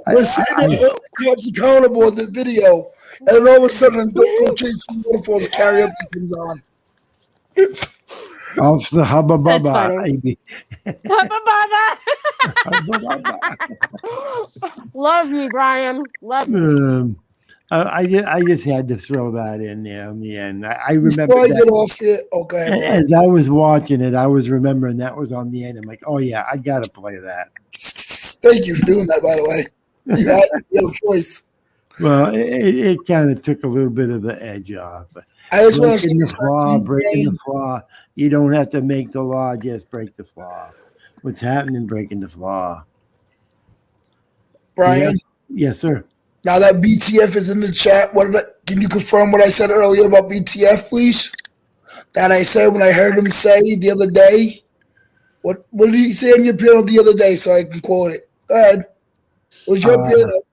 We're sitting there, holding cops accountable in the video, and then all of a sudden, go chase some waterfalls, karaoke comes on. Officer Hubba That's Bubba. funny. Bubba. Love you, Brian. Love you. I just had to throw that in there in the end. I remember Before I that. get off here, okay. As I was watching it, I was remembering that was on the end. I'm like, oh yeah, I gotta play that. Thank you for doing that, by the way. You had no choice. Well, it kind of took a little bit of the edge off. I just want to breaking the flaw, say, breaking the flaw. You don't have to make the law; just break the flaw. What's happening? Breaking the flaw. Brian. Yes, sir. Now that BTF is in the chat, can you confirm what I said earlier about BTF, please? That I said when I heard him say the other day. What did he say on your panel the other day so I can quote it? Go ahead. It was your panel.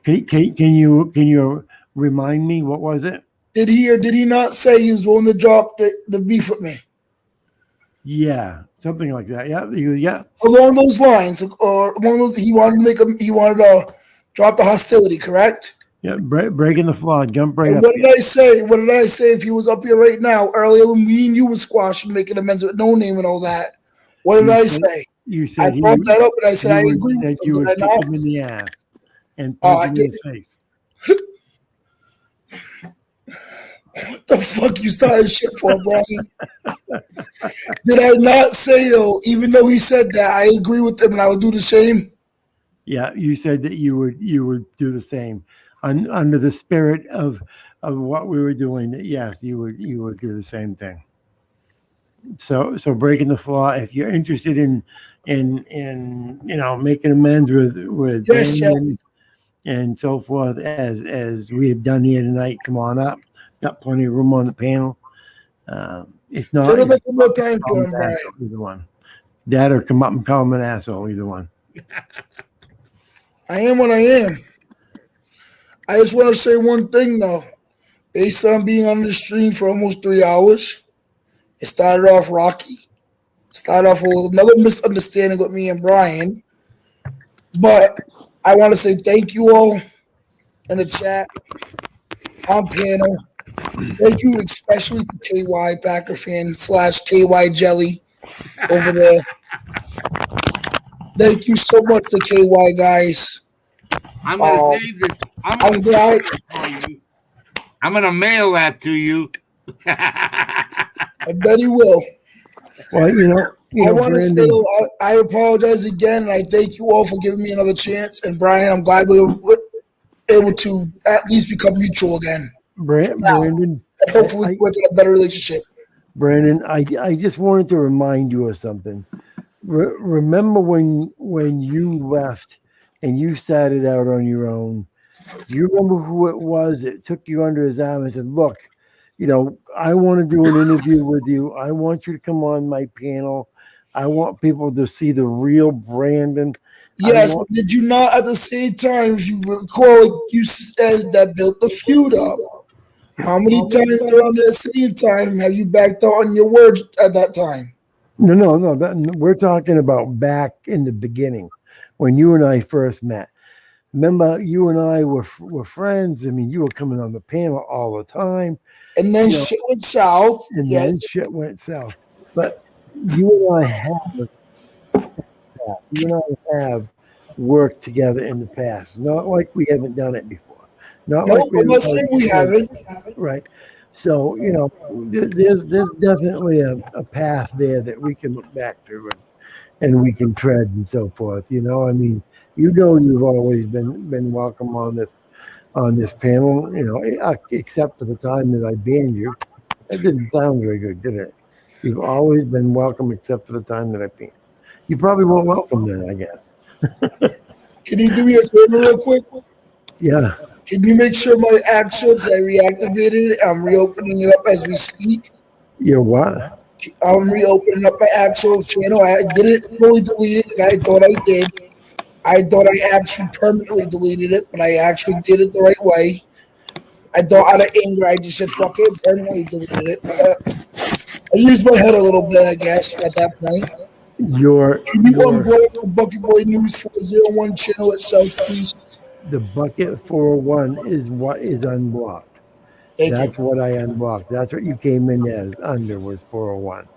Can you remind me what was it? Did he or did he not say he was willing to drop the beef with me? Yeah, something like that. Yeah. Along those lines, or along those, he wanted to drop the hostility, correct? Yeah, breaking the flaw, jump right And up. what did I say? What did I say if he was up here right now earlier when me and you were squashing, making amends with no name and all that? What did I say? You said I brought that up and I said I agree that with you him. would Did I kick not? him in the ass and Oh, punch him in the face. What the fuck you started shit for, Brian? Did I not say though? Even though he said that, I agree with him and I would do the same. Yeah, you said that you would do the same under the spirit of what we were doing. That yes, you would do the same thing. So breaking the flaw. If you're interested in making amends with Yes, Brandon and so forth, as we have done here tonight, come on up. Got plenty of room on the panel. If not, It'll make more time for him, Brian. either one. That or come up and call him an asshole. Either one. I am what I am. I just want to say one thing though. Based on being on the stream for almost 3 hours, it started off rocky. Started off with another misunderstanding with me and Brian. But I want to say thank you all in the chat, on panel. Thank you especially to KY Packer fan / KY Jelly over there. Thank you so much to KY guys. I'm gonna save this. I'm glad. I'm gonna mail that to you. I bet he will. Well, I want to Brandon, say I apologize again, and I thank you all for giving me another chance. And Brian, I'm glad we were able to at least become mutual again. Brandon, And hopefully work in a better relationship. Brandon, I just wanted to remind you of something. Remember when you left and you started out on your own? Do you remember who it was that took you under his arm and said, "Look, I want to do an interview with you. I want you to come on my panel. I want people to see the real Brandon." Yes, did you not at the same time, if you recall, you said that built the feud up? How many times around the same time have you backed out on your words at that time? No. We're talking about back in the beginning when you and I first met. Remember, you and I were friends. I mean, you were coming on the panel all the time. And then shit went south. And then shit went south. But you and I have worked together in the past. Not like we haven't done it before. Not like I'm not saying we haven't. Right. So, there's definitely a path there that we can look back to and we can tread and so forth. I mean, you've always been welcome on this panel, except for the time that I banned you. That didn't sound very good, did it? You've always been welcome except for the time that I banned you. You probably weren't welcome then, I guess. Can you do me a favor real quick? Yeah. Can you make sure my actual, I reactivated it? I'm reopening it up as we speak. You're what? I'm reopening up my actual channel. I didn't fully delete it. I thought I did. I thought I actually permanently deleted it, but I actually did it the right way. I thought out of anger, I just said, fuck it, permanently deleted it. I used my head a little bit, I guess, at that point. Your Can you unblock Bucket Boy News 401 channel itself, please? the bucket 401 is what is unblocked. Thank That's what I unblocked. That's what you came in as under was 401.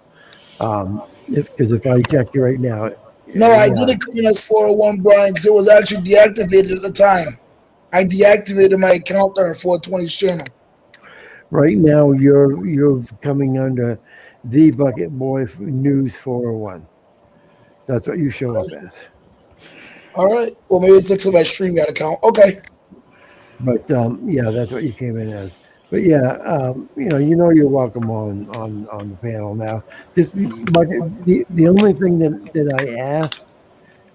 Because if I check you right now, No, I yeah, didn't come in as 401, Brian, because it was actually deactivated at the time. I deactivated my account there on 420's channel. right now you're coming under the Bucket Boy News 401. That's what you show up as. All right. Well, maybe it's next to my StreamYard account. Okay. But yeah, that's what you came in as. But yeah, you're welcome on the panel now. Just but the only thing that I ask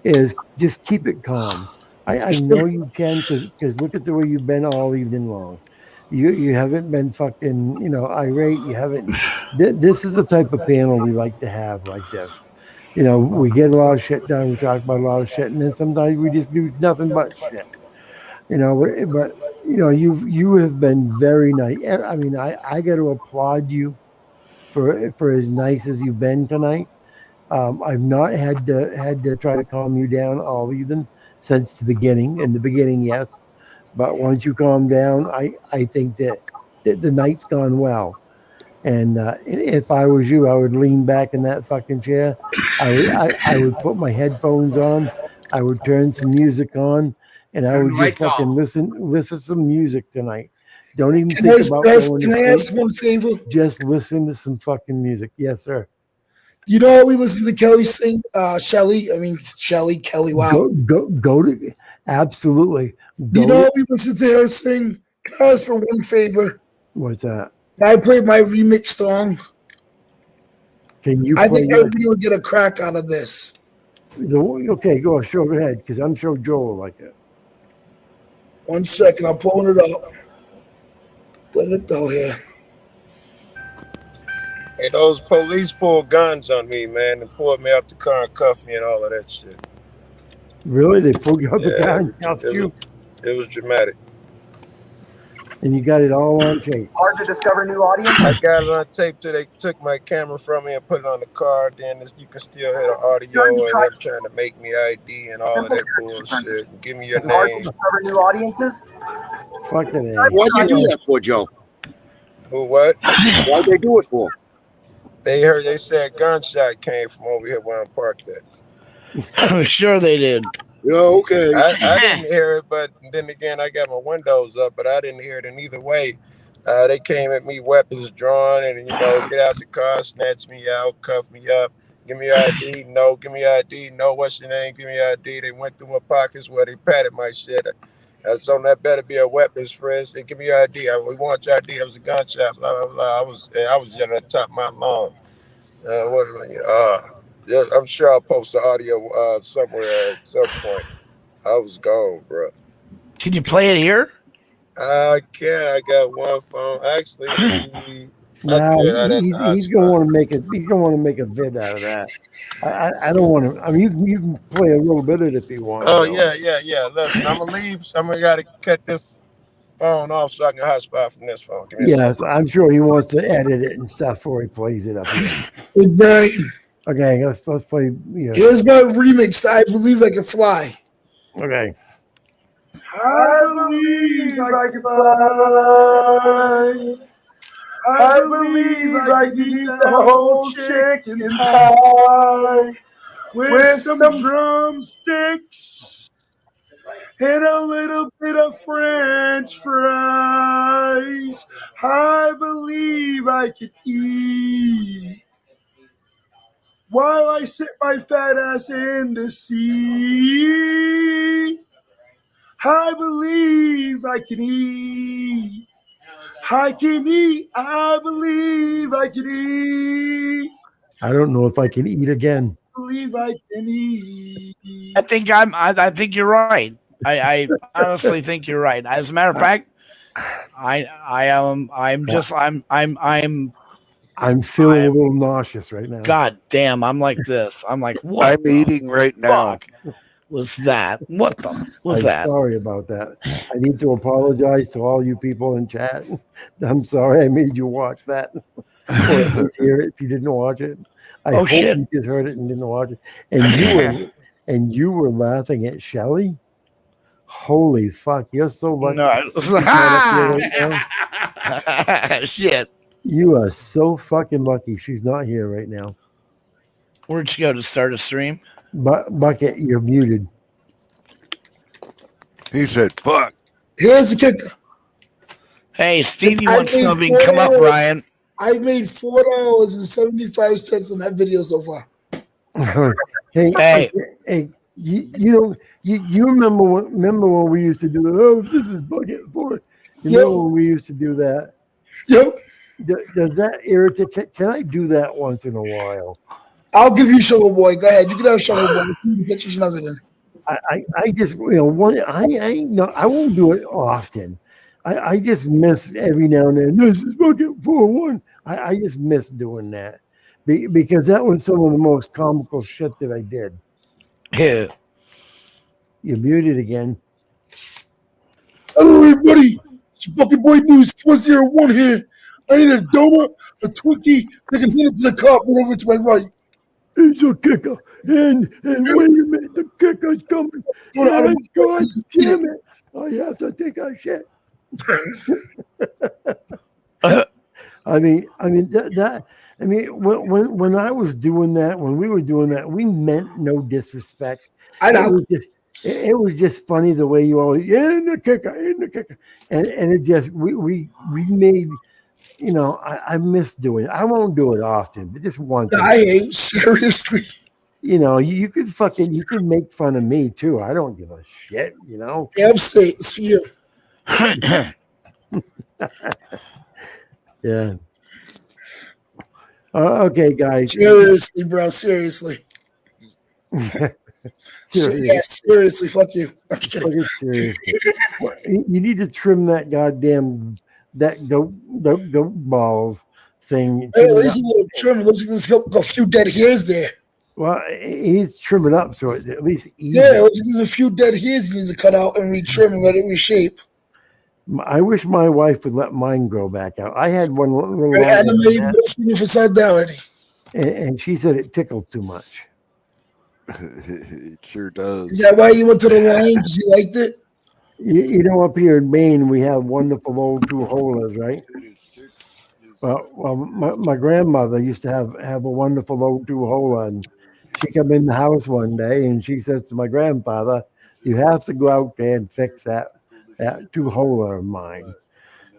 is just keep it calm. I know you can because look at the way you've been all evening long. You haven't been fucking irate. You haven't. This is the type of panel we like to have like this. We get a lot of shit done. We talk about a lot of shit, and then sometimes we just do nothing but shit. But you have been very nice. I mean, I got to applaud you for as nice as you've been tonight. I've not had to try to calm you down all evening since the beginning. In the beginning, yes, but once you calm down, I think that the night's gone well. And if I was you, I would lean back in that fucking chair. I would put my headphones on. I would turn some music on, and I would just fucking listen to some music tonight. Don't even think about going to Can I ask sleep. one favor? Just listen to some fucking music. Yes, sir. You know how we listen to Kelly sing? Kelly, wow. Go to absolutely. You know how we listen to her sing? Can I ask for one favor? What's that? I played my remix song. Can you? I think everybody will get a crack out of this. Okay, go ahead, because I'm sure Joe will like it. 1 second, I'm pulling it up. Let it go here. Hey, those police pulled guns on me, man, and pulled me out the car and cuffed me and all of that shit. Really? They pulled you out the car and cuffed you? It was dramatic. And you got it all on tape. Hard to discover new audience. I got it on tape till they took my camera from me and put it on the car. Then you can still hear the audio and them trying to make me ID and all of that bullshit. Give me your Hard to name. discover new audiences. Fucking Why'd you do that for, Joe? Who, what? Why'd they do it for? They said gunshot came from over here where I'm parked at. Sure they did. Yeah, okay. I didn't hear it, but then again, I got my windows up, but I didn't hear it in either way. They came at me, weapons drawn, and get out the car, snatch me out, cuff me up, give me ID, no, give me ID, no, what's your name, give me ID. They went through my pockets where they patted my shit. So that better be a weapons frisk. They give me your ID. We want your ID. It was a gunshot. Blah blah blah. I was yelling at the top of my lungs. I'm sure I'll post the audio somewhere at some point. I was gone, bro. Can you play it here? I can't. I got one phone. Actually, He's gonna want to make it. He's gonna want to make a vid out of that. I don't want to. I mean, you can play a little bit of it if you want. Oh yeah. Listen, I'm gonna leave. I'm gonna gotta cut this phone off so I can hotspot from this phone. Give me a Yes, second. I'm sure he wants to edit it and stuff before he plays it up here. Good night. Okay, let's play. Yeah. Here's my remix. I believe I can fly. Okay. I believe I can fly. I believe I can eat the whole chicken pie with some drumsticks and a little bit of French fries. I believe I can eat while I sit my fat ass in the sea. I believe I can eat. I can eat. I believe I can eat. I don't know if I can eat again. I believe I can eat. I think you're right. I honestly think you're right. As a matter of fact, I'm feeling a little nauseous right now. God damn, I'm like this. I'm like, what? I'm eating right now. Was that? What the was I'm that? sorry about that. I need to apologize to all you people in chat. I'm sorry I made you watch that. or at least hear it if you didn't watch it. I Oh, hope shit. you just heard it and didn't watch it. And you were laughing at Shelly. Holy fuck! You're so lucky. No, She's not up here right now. Shit. You are so fucking lucky. She's not here right now. Where'd you go to start a stream? Bucket, you're muted. He said, "Fuck." Here's the kicker. Hey, Stevie I wants made something. Come up, $4. Brian. I made $4.75 on that video so far. hey, you remember when we used to do that? Oh, this is Bucket for it. You know when we used to do that? Yep. Does that irritate? Can I do that once in a while? I'll give you Sugar Boy. Go ahead. You can have Sugar Boy. Get you another one. I just I won't do it often. I just miss every now and then. This is Bucket 4-1. I just miss doing that because that was some of the most comical shit that I did. Yeah. You're muted again. Hello, everybody. It's Bucket Boy News 401 here. I need a donut, a Twinkie. They can hand it to the cop right over to my right. It's a kicker. And wait a minute, the kicker's coming. And God damn it. I have to take a shit. I mean when I was doing that, when we were doing that, we meant no disrespect. I know. It was just funny the way you always in the kicker, and it just we made. You know, I miss doing it. I won't do it often, but just once. I ain't seriously. You know, you could make fun of me too. I don't give a shit, you know. Upstate, it's for you. Yeah. Okay, guys. Seriously, bro. Seriously. Seriously. Fuck you. I'm just kidding. Seriously. You need to trim that goddamn goat balls thing. Hey, at least a little trim. It looks like there's a few dead hairs there. Well, he needs to trim it up so it's at least even. Yeah, there's a few dead hairs he needs to cut out and retrim and let it reshape. I wish my wife would let mine grow back out. I had one little and she said it tickled too much. It sure does. Is that why you went to the line? Because you liked it? You know, up here in Maine, we have wonderful old two-holers, right? Well, my grandmother used to have a wonderful old two-holer, and she come in the house one day, and she says to my grandfather, "You have to go out there and fix that two-holer of mine."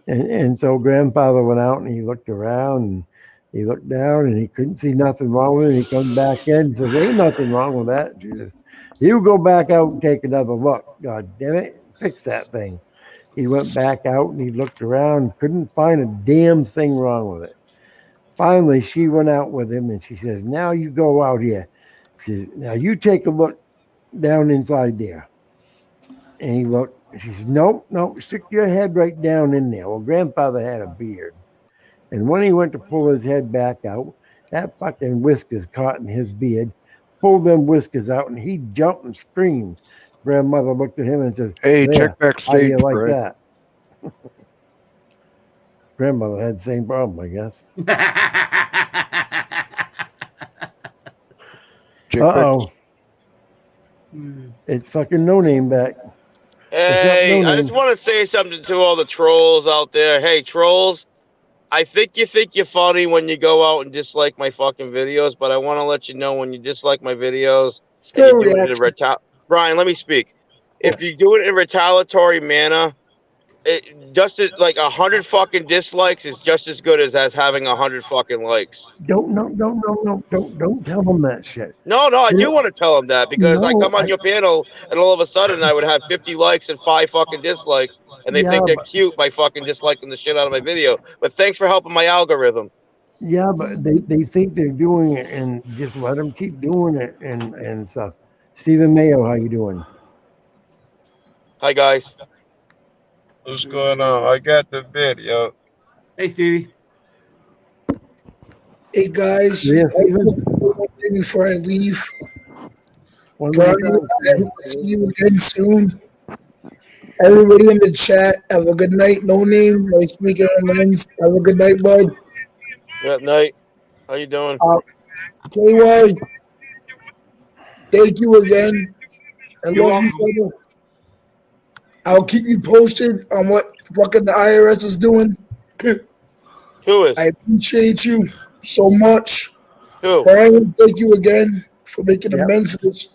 And so grandfather went out, and he looked around, and he looked down, and he couldn't see nothing wrong with it. He comes back in and says, "Ain't nothing wrong with that." She says, "You go back out and take another look. God damn it. Fix that thing." He went back out and he looked around, couldn't find a damn thing wrong with it. Finally, she went out with him and she says, "Now you go out here." She says, "Now you take a look down inside there." And he looked, and she says, "Nope, stick your head right down in there." Well, grandfather had a beard. And when he went to pull his head back out, that fucking whiskers caught in his beard, pulled them whiskers out, and he jumped and screamed. Grandmother looked at him and says, "Hey, check how do backstage, you like Fred." that?" Grandmother had the same problem, I guess. Uh-oh. It's fucking No Name back. Hey, No I Name. just want to say something to all the trolls out there. Hey, trolls, I think you're funny when you go out and dislike my fucking videos, but I want to let you know when you dislike my videos, and you do it in Brian, let me speak. If you do it in a retaliatory manner, just like 100 fucking dislikes is just as good as having 100 fucking likes. Don't tell them that shit. No, I do want to tell them that because I come on your panel and all of a sudden I would have 50 likes and 5 fucking dislikes, and they think they're cute by fucking disliking the shit out of my video. But thanks for helping my algorithm. Yeah, but they think they're doing it, and just let them keep doing it and stuff. Stephen Mayo, how you doing? Hi guys. What's going on? I got the video. Hey, Stevie. Hey, guys. Yeah, Before I leave, One Brian, I hope to see you again soon. Everybody in the chat, have a good night. No Name, nice making amends. Have a good night, bud. Good night. How you doing? KY, thank you again. I You're love you, welcome. brother. I'll keep you posted on what fucking the IRS is doing. Who is? I appreciate you so much. Who? Brian, thank you again for making Yep. amends for this.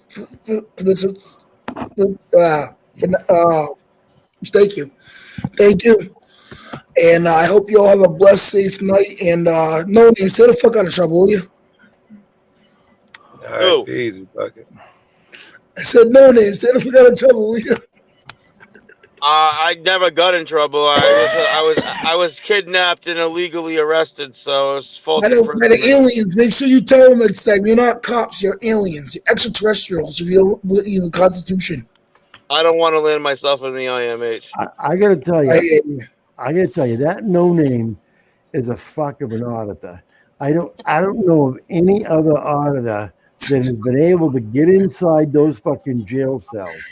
Thank you. Thank you. And I hope you all have a blessed, safe night. And no name, stay the fuck out of trouble, will you? All right, easy, bucket. I said no name, stay the fuck out of trouble, will you? I never got in trouble. I was kidnapped and illegally arrested, so it's By faulty First the Amendment. aliens, make sure you tell them next time you're not cops, you're aliens, you're extraterrestrials. If you don't believe in the Constitution, I don't want to land myself in the IMH. I gotta tell I you, that no name is a fuck of an auditor. I don't know of any other auditor that has been able to get inside those fucking jail cells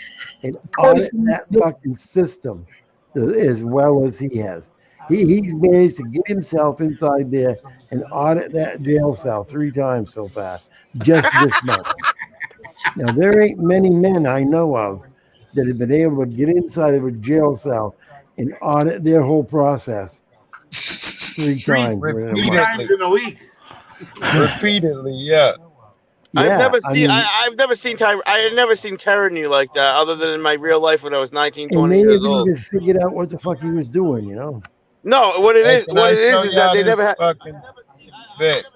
and audit that fucking system as well as he has. He's managed to get himself inside there and audit that jail cell 3 times so far, just this month. Now, there ain't many men I know of that have been able to get inside of a jail cell and audit their whole process 3 times within a Three month. times in a week. Repeatedly, yeah. I've never I seen mean- I've never seen tyranny like that, other than in my real life when I was 19, And 20 maybe years he old. just figured out what the fuck he was doing, you know? No, what it Hey, is, can what I it show is y'all that they this never had. fucking bit?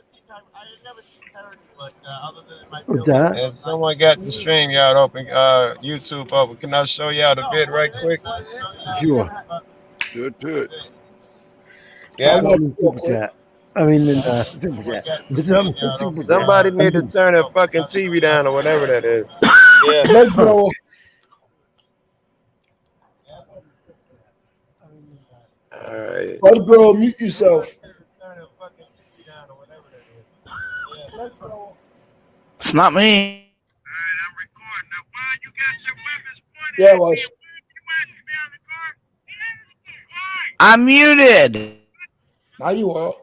What's that? And someone got the stream y'all open, YouTube open. Can I show y'all the vid right quick? Sure. Do it. Yeah. Something in super chat. I mean, in super chat. Something in super chat. Somebody need to turn their fucking TV down or whatever that is. Yeah. Let's go. All right. Bud bro, mute yourself. It's not me. Yeah, was. I'm muted. Now you are.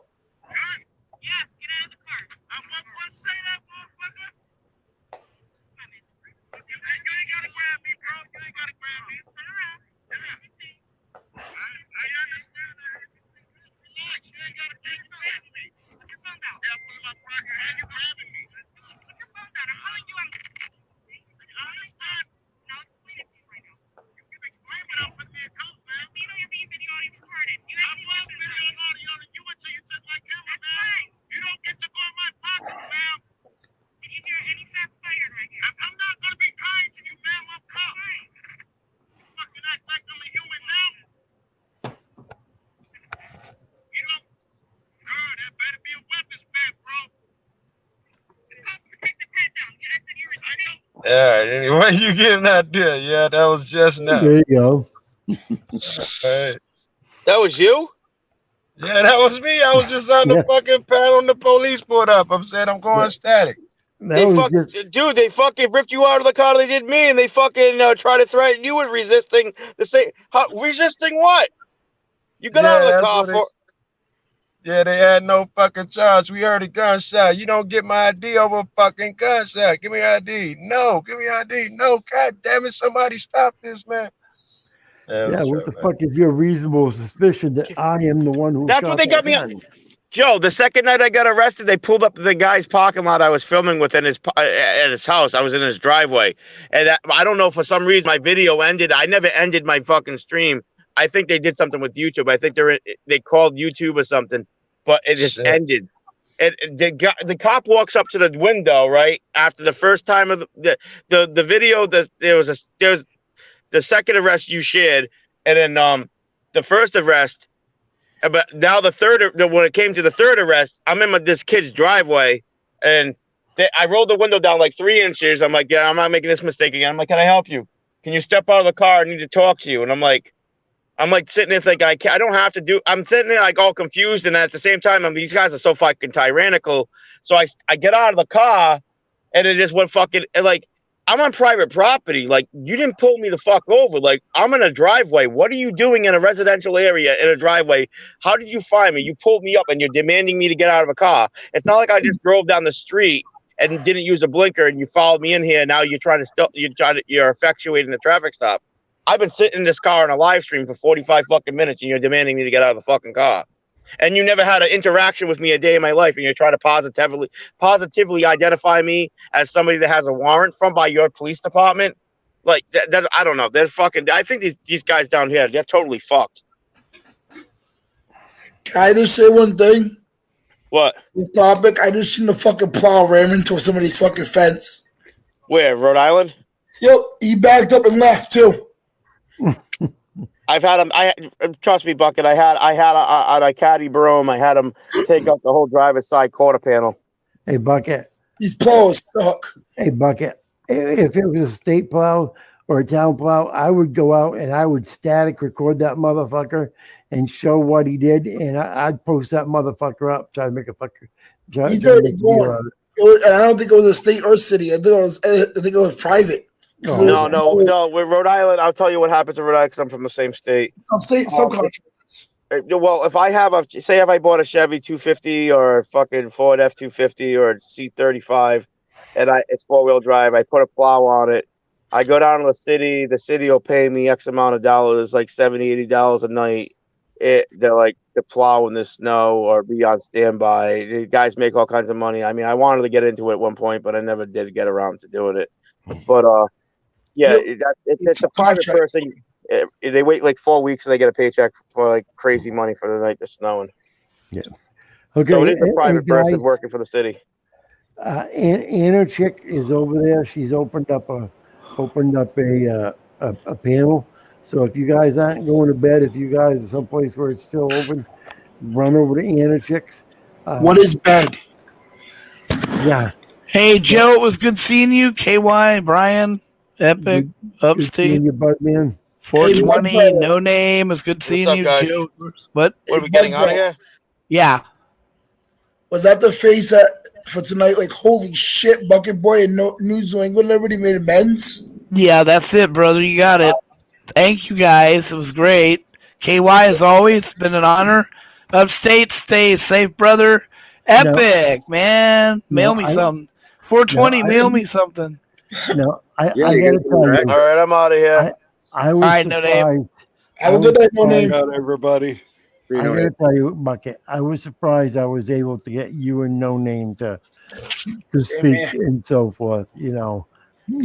All right. Anyway, you get an idea? Yeah, that was just now. There you go. All right. That was you? Yeah, that was me. I was just on the fucking pad on the police pulled up. I'm saying I'm going static. They fucking ripped you out of the car. They did me, and they fucking try to threaten you with resisting the same. Resisting what? You got out of the that's car what for. Yeah, they had no fucking charge. We heard a gunshot. You don't get my ID over a fucking gunshot. Give me ID. No, give me ID. No, god damn it. Somebody stop this, man. Yeah, what the fuck is your reasonable suspicion that I am the one who That's shot what they that got me gun? on. Joe, the second night I got arrested, they pulled up to the guy's parking lot I was filming within at his house. I was in his driveway. And I don't know, for some reason, my video ended. I never ended my fucking stream. I think they did something with YouTube. I think they called YouTube or something, but it just ended. The cop walks up to the window, right? After the first time of the video, there was the second arrest you shared, and then the first arrest. But now when it came to the third arrest, I'm in this kid's driveway, and I rolled the window down like 3 inches. I'm like, yeah, I'm not making this mistake again. I'm like, can I help you? Can you step out of the car? I need to talk to you. And I'm like sitting there thinking, I don't have to do. I'm sitting there like all confused, and at the same time, these guys are so fucking tyrannical. So I get out of the car, and it just went fucking like I'm on private property. Like, you didn't pull me the fuck over. Like, I'm in a driveway. What are you doing in a residential area in a driveway? How did you find me? You pulled me up and you're demanding me to get out of a car. It's not like I just drove down the street and didn't use a blinker and you followed me in here. Now you're trying to you're effectuating the traffic stop. I've been sitting in this car on a live stream for 45 fucking minutes and you're demanding me to get out of the fucking car. And you never had an interaction with me a day in my life, and you're trying to positively identify me as somebody that has a warrant by your police department. Like that I don't know. They're fucking. I think these guys down here, they're totally fucked. Can I just say one thing? What? The topic. I just seen the fucking plow ram into somebody's fucking fence. Where? Rhode Island? Yep. He backed up and left too. I've had him. Trust me, Bucket. I had a caddy broom. I had him take out the whole driver's side quarter panel. Hey, Bucket. These plows suck. Hey, Bucket. If it was a state plow or a town plow, I would go out and I would static record that motherfucker and show what he did, and I'd post that motherfucker up, try to make a fucker. He's already gone. And I don't think it was a state or city. I think it was private. Oh, no. With Rhode Island, I'll tell you what happens in Rhode Island because I'm from the same state. Well, if I bought a Chevy 250 or a fucking Ford F250 or a C35, and it's 4-wheel drive, I put a plow on it. I go down to the city will pay me X amount of dollars, like $70, $80 a night. They're like to plow in the snow or be on standby. The guys make all kinds of money. I mean, I wanted to get into it at one point, but I never did get around to doing it. But yeah, it's a private person. They wait like 4 weeks and they get a paycheck for like crazy money for the night that's snowing. Yeah. Okay. So it is a private person working for the city. Anna Chick is over there. She's opened up a panel. So if you guys aren't going to bed, if you guys are someplace where it's still open, run over to Anna Chick's. What is bed? Yeah. Hey, Joe, it was good seeing you. KY, Brian, Epic, Upstate. You, bud, man. 420, Hey, no name. It's good seeing you, guys? Joe. What? What are we getting out of here? Yeah. Was that the face for tonight? Like, holy shit, Bucket Boy and New England already made amends? Yeah, that's it, brother. You got it. Thank you, guys. It was great. KY, as always, it's been an honor. Upstate, stay safe, brother. Epic, man. Mail me something. 420, mail me something. No, I gotta tell you. All right, I'm out of here. I was surprised. No name. Have a good night, no name. Everybody. I gotta tell you, Bucket, I was surprised I was able to get you and No Name to speak and so forth, you know.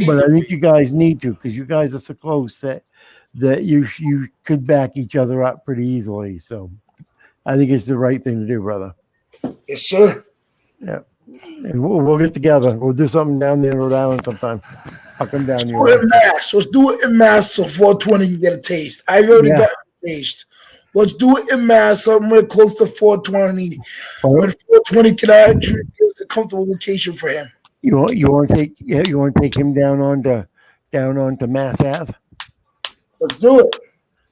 But I think you guys need to, because you guys are so close that you could back each other up pretty easily. So I think it's the right thing to do, brother. Yes, sir. Yeah. And we'll get together. We'll do something down there in Rhode Island sometime. I'll come down here. Let's do it in mass so 420 can get a taste. I already got a taste. Let's do it in mass somewhere close to 420. When 420 can actually give us a comfortable location for him. You want to take him down onto Mass Ave? Let's do it.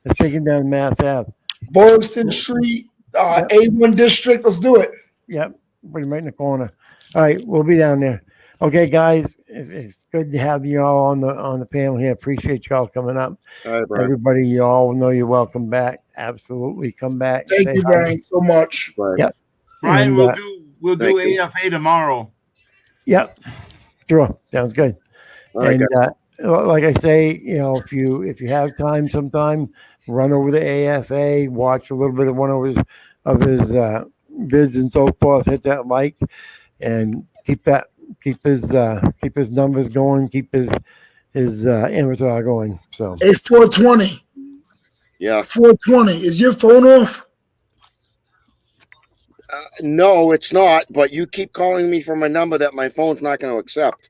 Let's take him down Mass Ave. Boylston Street, A1 district. Let's do it. Yep, put him right in the corner. All right, we'll be down there. Okay, guys, it's good to have you all on the panel here. Appreciate y'all coming up. All right, Brian. Everybody, you all know you're welcome back. Absolutely, come back. Thank you, Brian, so much. Yep. Brian, And, we'll do AFA tomorrow. Yep. Sure. Sounds good. Right, And like I say, you know, if you have time sometime, run over to AFA, watch a little bit of one of his vids and so forth, hit that like, and keep his numbers going, keep his avatar going. So Hey, 420. Yeah. 420. Is your phone off? No, it's not. But you keep calling me from a number that my phone's not going to accept.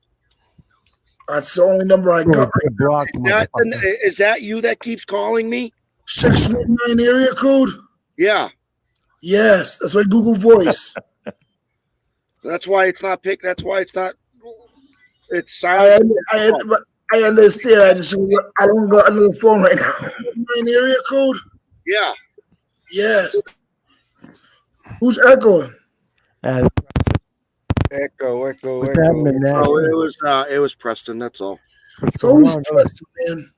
That's the only number I got. Is that you that keeps calling me? 619 area code? Yeah. Yes, that's my Google Voice. That's why it's not picked. That's why it's not. It's silent. I understand. I don't got another phone right now. 9 area code? Yeah. Yes. Who's echoing? Echo. What's happening now? Oh, it was Preston. That's all. What's It's going always on, brother? Preston, man.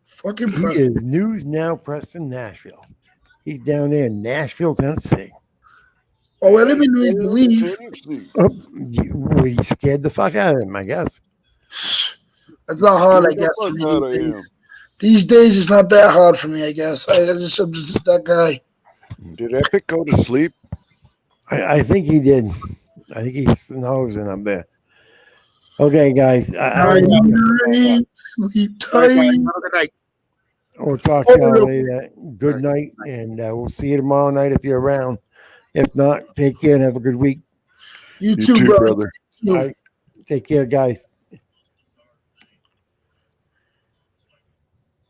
Fucking He Preston. is News Now Preston Nashville. He's down there in Nashville, Tennessee. Oh, well, let me know you believe. Oh, we scared the fuck out of him, I guess. That's not hard, I Scared the guess, for fuck me out these of him. days. These days, it's not that hard for me, I guess. I'm just that guy. Did Epic go to sleep? I think he did. I think he's snoozing up there. Okay, guys. Night, night, sleep All right, guys, tight. have a good night. We'll talk to y'all later. Good night, and we'll see you tomorrow night if you're around. If not, take care and have a good week. You You too, too, brother. brother. You. All right, take care, guys.